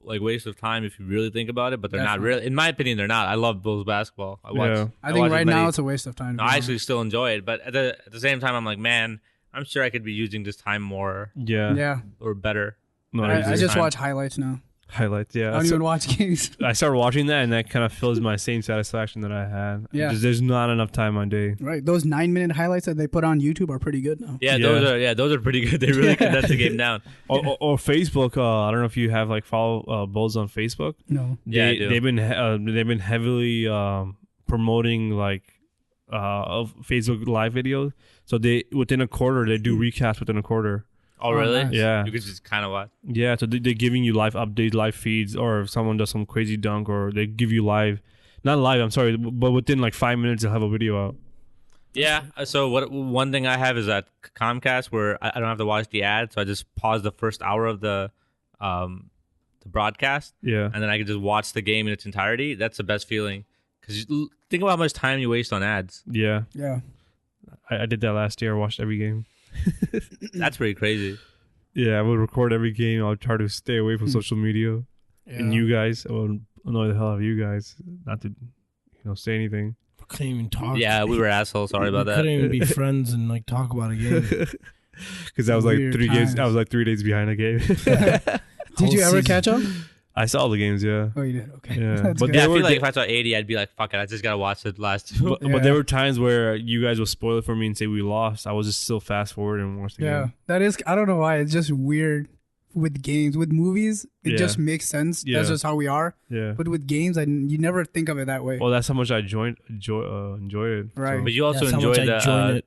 like waste of time if you really think about it. But they're not really, in my opinion, they're not. I love Bulls basketball. I think right now it's a waste of time. No, I actually still enjoy it, but at the same time, I'm like, man, I'm sure I could be using this time more. Yeah, or better. No, I just watch highlights now. Highlights, yeah. I don't even watch games. I started watching that, and that kind of fills my same satisfaction that I had. Yeah, there's not enough time on day. Right, those 9-minute highlights that they put on YouTube are pretty good now. Yeah, those are pretty good. They really condense the game down. Or Facebook. I don't know if you have like follow Bulls on Facebook. No. I do. They've been heavily promoting like Facebook live videos. So they within a quarter they do recaps within a quarter. Oh, really? Nice. Yeah. You could just kind of watch. Yeah, so they're giving you live updates, live feeds, or if someone does some crazy dunk, or they give you not live, I'm sorry, but within like 5 minutes they'll have a video out. Yeah, so one thing I have is that Comcast where I don't have to watch the ad, so I just pause the first hour of the broadcast. Yeah. And then I can just watch the game in its entirety. That's the best feeling. Because think about how much time you waste on ads. Yeah. Yeah. I did that last year. I watched every game. That's pretty crazy. Yeah, I would record every game. I would try to stay away from social media. Yeah. And you guys, I would annoy the hell out of you guys not to, say anything. Couldn't even talk. Yeah, we were assholes. Sorry about that. Couldn't even be friends and like talk about a game. Because I was like 3 games. I was like 3 days behind a game. Did you ever catch up? I saw all the games, yeah. Oh, you did? Okay. Yeah, but I feel like if I saw 80, I'd be like, fuck it, I just got to watch the last two. But there were times where you guys would spoil it for me and say we lost. I was just still fast forward and watch the game. Yeah, that is, I don't know why. It's just weird with games. With movies, it just makes sense. Yeah. That's just how we are. Yeah. But with games, you never think of it that way. Well, that's how much I enjoyed it. Right. So. But you also enjoy the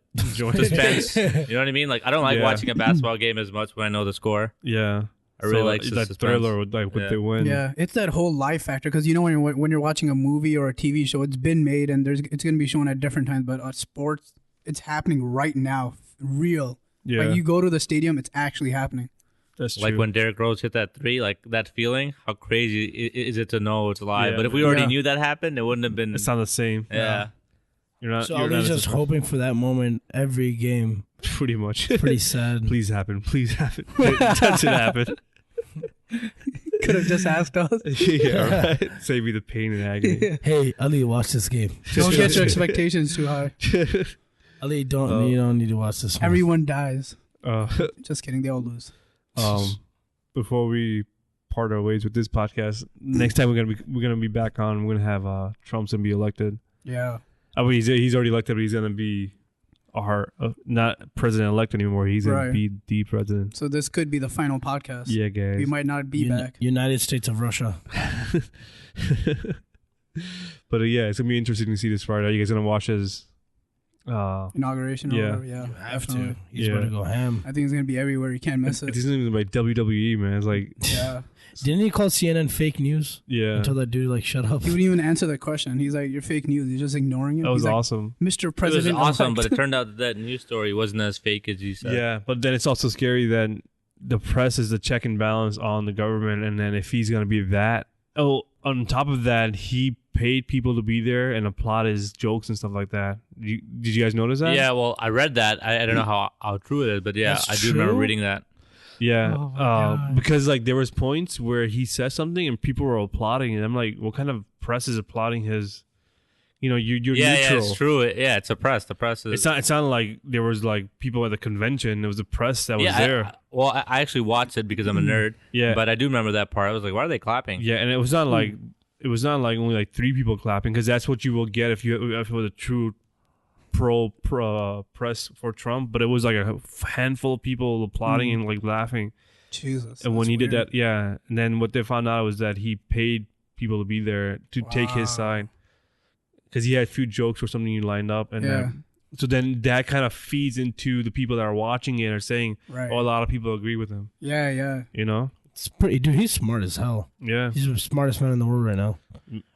suspense. You know what I mean? Like, I don't like watching a basketball game as much when I know the score. Yeah. I really like that thriller with like what they win. Yeah, it's that whole life factor because when you're watching a movie or a TV show, it's been made and it's going to be shown at different times. But sports, it's happening right now, real. Yeah. Like you go to the stadium, it's actually happening. That's true. Like when Derrick Rose hit that 3, like that feeling. How crazy is it to know it's live? But if we already knew that happened, it wouldn't have been. It's not the same. Yeah. You're not. So Ali's just hoping for that moment every game. Pretty much. Pretty sad. Please happen. Please happen. That should happen. Could have just asked us. Yeah, right. Save me the pain and agony. Hey, Ali, watch this game. Don't get your expectations too high. Ali, you don't need to watch this one. Everyone dies. Just Just kidding. They all lose. Before we part our ways with this podcast, next time we're gonna be back on. We're gonna have Trump's gonna be elected. Yeah. I mean, he's already elected, but he's gonna be our not president-elect anymore. He's gonna be the president. So this could be the final podcast. Yeah, guys. We might not be back. United States of Russia. But yeah, it's gonna be interesting to see this Friday. Are you guys gonna watch his inauguration? Yeah. Or whatever? Yeah, You have definitely. to. He's going to go ham. I think it's gonna be everywhere. You can't miss it. It isn't even like WWE, man. It's like Yeah. Didn't he call CNN fake news? Yeah. Until that dude like shut up. He wouldn't even answer the question. He's like, "You're fake news." He's just ignoring it. That was He's like, awesome. Mr. It President. was awesome, but it turned out that news story wasn't as fake as you said. Yeah, but then it's also scary that the press is the check and balance on the government, and then if he's gonna be that, on top of that, he paid people to be there and applaud his jokes and stuff like that. Did you guys notice that? Yeah, well, I read that. I don't know how true it is, but yeah, That's I do remember true? reading that. Yeah, Oh my God. because like there was points where he said something and people were applauding, and I'm like, what kind of press is applauding his? You're neutral. Yeah, it's true. It's a press. The press is. It sounded like there was like people at the convention. It was the press that was there. I actually watched it because I'm a nerd. Yeah, But I do remember that part. I was like, why are they clapping? yeah, and it was not like it was not like only like 3 people clapping, because that's what you will get if it was a true pro press for Trump. But it was like a handful of people applauding and like laughing. Jesus. And when he did that, and then what they found out was that he paid people to be there to take his side, because he had a few jokes or something he lined up, and so then that kind of feeds into the people that are watching it are saying, oh, a lot of people agree with him. Yeah. You know? It's pretty, dude, he's smart as hell. Yeah. He's the smartest man in the world right now.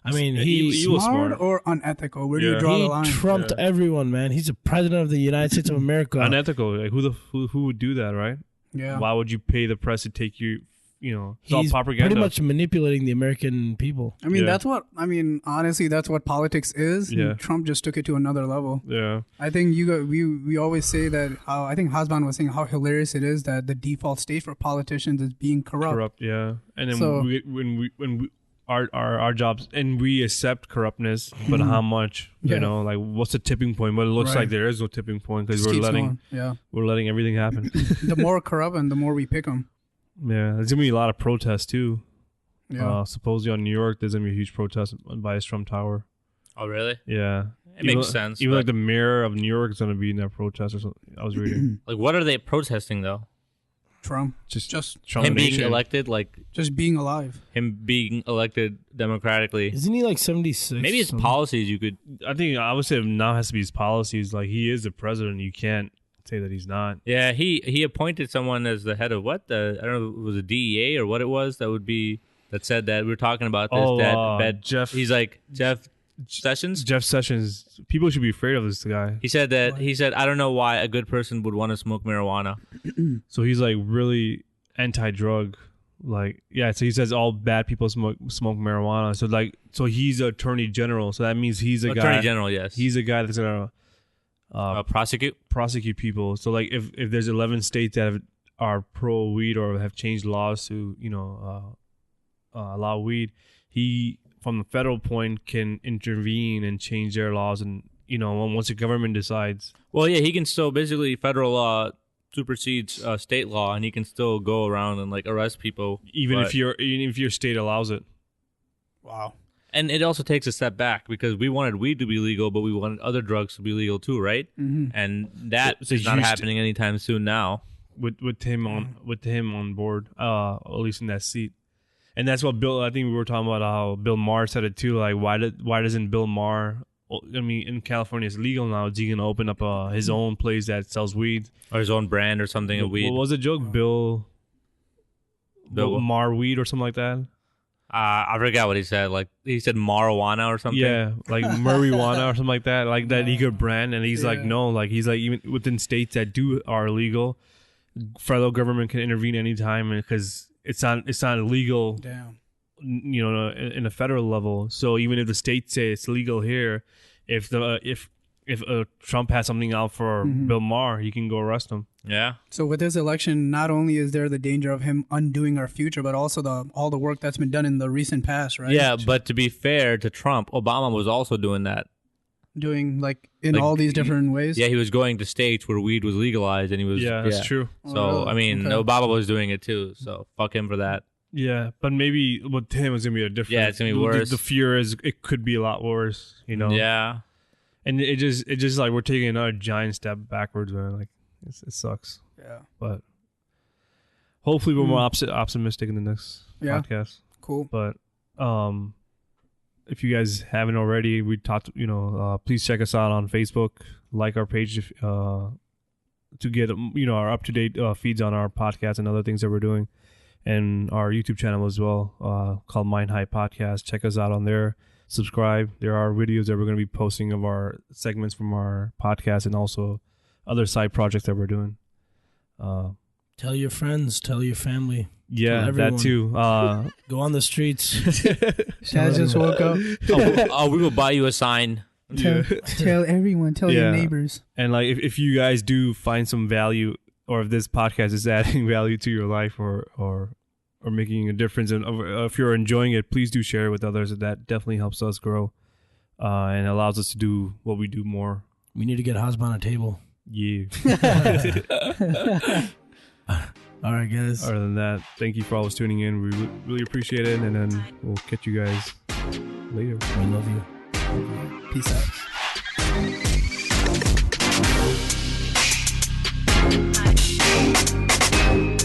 I mean, he was smart or unethical? Where do you draw the line? He trumped everyone, man. He's the president of the United States of America. Unethical. Like, who would do that, right? Yeah. Why would you pay the press to take you, it's He's all propaganda. pretty much manipulating the American people. I mean, honestly, that's what politics is. Yeah. Trump just took it to another level. Yeah. I think we always say that, I think Hasban was saying how hilarious it is that the default state for politicians is being corrupt. Yeah. And then when we our jobs, and we accept corruptness, but how much, like what's the tipping point? But it looks like there is no tipping point, because we're letting everything happen. The more corrupt and the more we pick them. Yeah, there's gonna be a lot of protests too. Yeah. Supposedly on New York, there's gonna be a huge protest by his Trump Tower. Oh, really? Yeah, it makes sense. Even like the mayor of New York is gonna be in that protest or something. I was reading. Like, what are they protesting though? Trump. Just Trump him being elected, like just being alive. Him being elected democratically. Isn't he like 76? Maybe his policies. You could. I think I would say now has to be his policies. Like, he is the president. You can't say that he's not. Yeah, he appointed someone as the head of what? I don't know, was it DEA or what it was that said that we were talking about this. Jeff. He's like Jeff Sessions. Jeff Sessions. People should be afraid of this guy. He said I don't know why a good person would want to smoke marijuana. So he's like really anti-drug. Like, so he says all bad people smoke marijuana. So he's an attorney general. So that means he's a guy. Attorney general, yes. He's a guy that's gonna prosecute people. So like if there's 11 states that are pro weed or have changed laws to allow weed, he from the federal point can intervene and change their laws, and once the government decides. Well, yeah, he can still basically federal law supersedes state law, and he can still go around and like arrest people even if your state allows it. Wow. And it also takes a step back, because we wanted weed to be legal, but we wanted other drugs to be legal too, right? Mm-hmm. And that is not happening anytime soon now. With him on board, at least in that seat. And that's what Bill. I think we were talking about how Bill Maher said it too. Like, why doesn't Bill Maher? I mean, in California it's legal now. Is he gonna open up his own place that sells weed, or his own brand or something of weed? What was the joke? Bill Maher weed or something like that. I forgot what he said. Like, he said marijuana or something. Yeah, like marijuana or something like that. Like that he could brand, and he's like, no, like he's like, even within states that are illegal, federal government can intervene anytime, because it's not illegal. Damn. In a federal level. So even if the states say it's legal here, if Trump has something out for Bill Maher, he can go arrest him. Yeah. So with this election, not only is there the danger of him undoing our future, but also all the work that's been done in the recent past, right? Yeah, but to be fair to Trump, Obama was also doing that. Doing all these different ways. Yeah, he was going to states where weed was legalized, and he was. Yeah, that's true. So I mean, Obama was doing it too. So fuck him for that. Yeah, but maybe with him it's gonna be a different. Yeah, it's gonna be worse. The fear is it could be a lot worse. Yeah. And it just like we're taking another giant step backwards, man. Like it sucks. Yeah. But hopefully we're more optimistic in the next podcast. Cool. But if you guys haven't already, we talked. Please check us out on Facebook. Like our page to get our up to date feeds on our podcast and other things that we're doing, and our YouTube channel as well, called Mind High Podcast. Check us out on there. Subscribe. There are videos that we're going to be posting of our segments from our podcast, and also other side projects that we're doing. Tell your friends, tell your family. Yeah, that too. Go on the streets. Dad just woke up. We will buy you a sign. Tell everyone. Tell your neighbors. And like, if you guys do find some value, or if this podcast is adding value to your life, or making a difference, and if you're enjoying it, please do share it with others. That definitely helps us grow, and allows us to do what we do more. We need to get Hasban on a table. Yeah. All right, guys. Other than that, thank you for always tuning in. We really appreciate it, and then we'll catch you guys Later. We love you. Peace out. Thank you.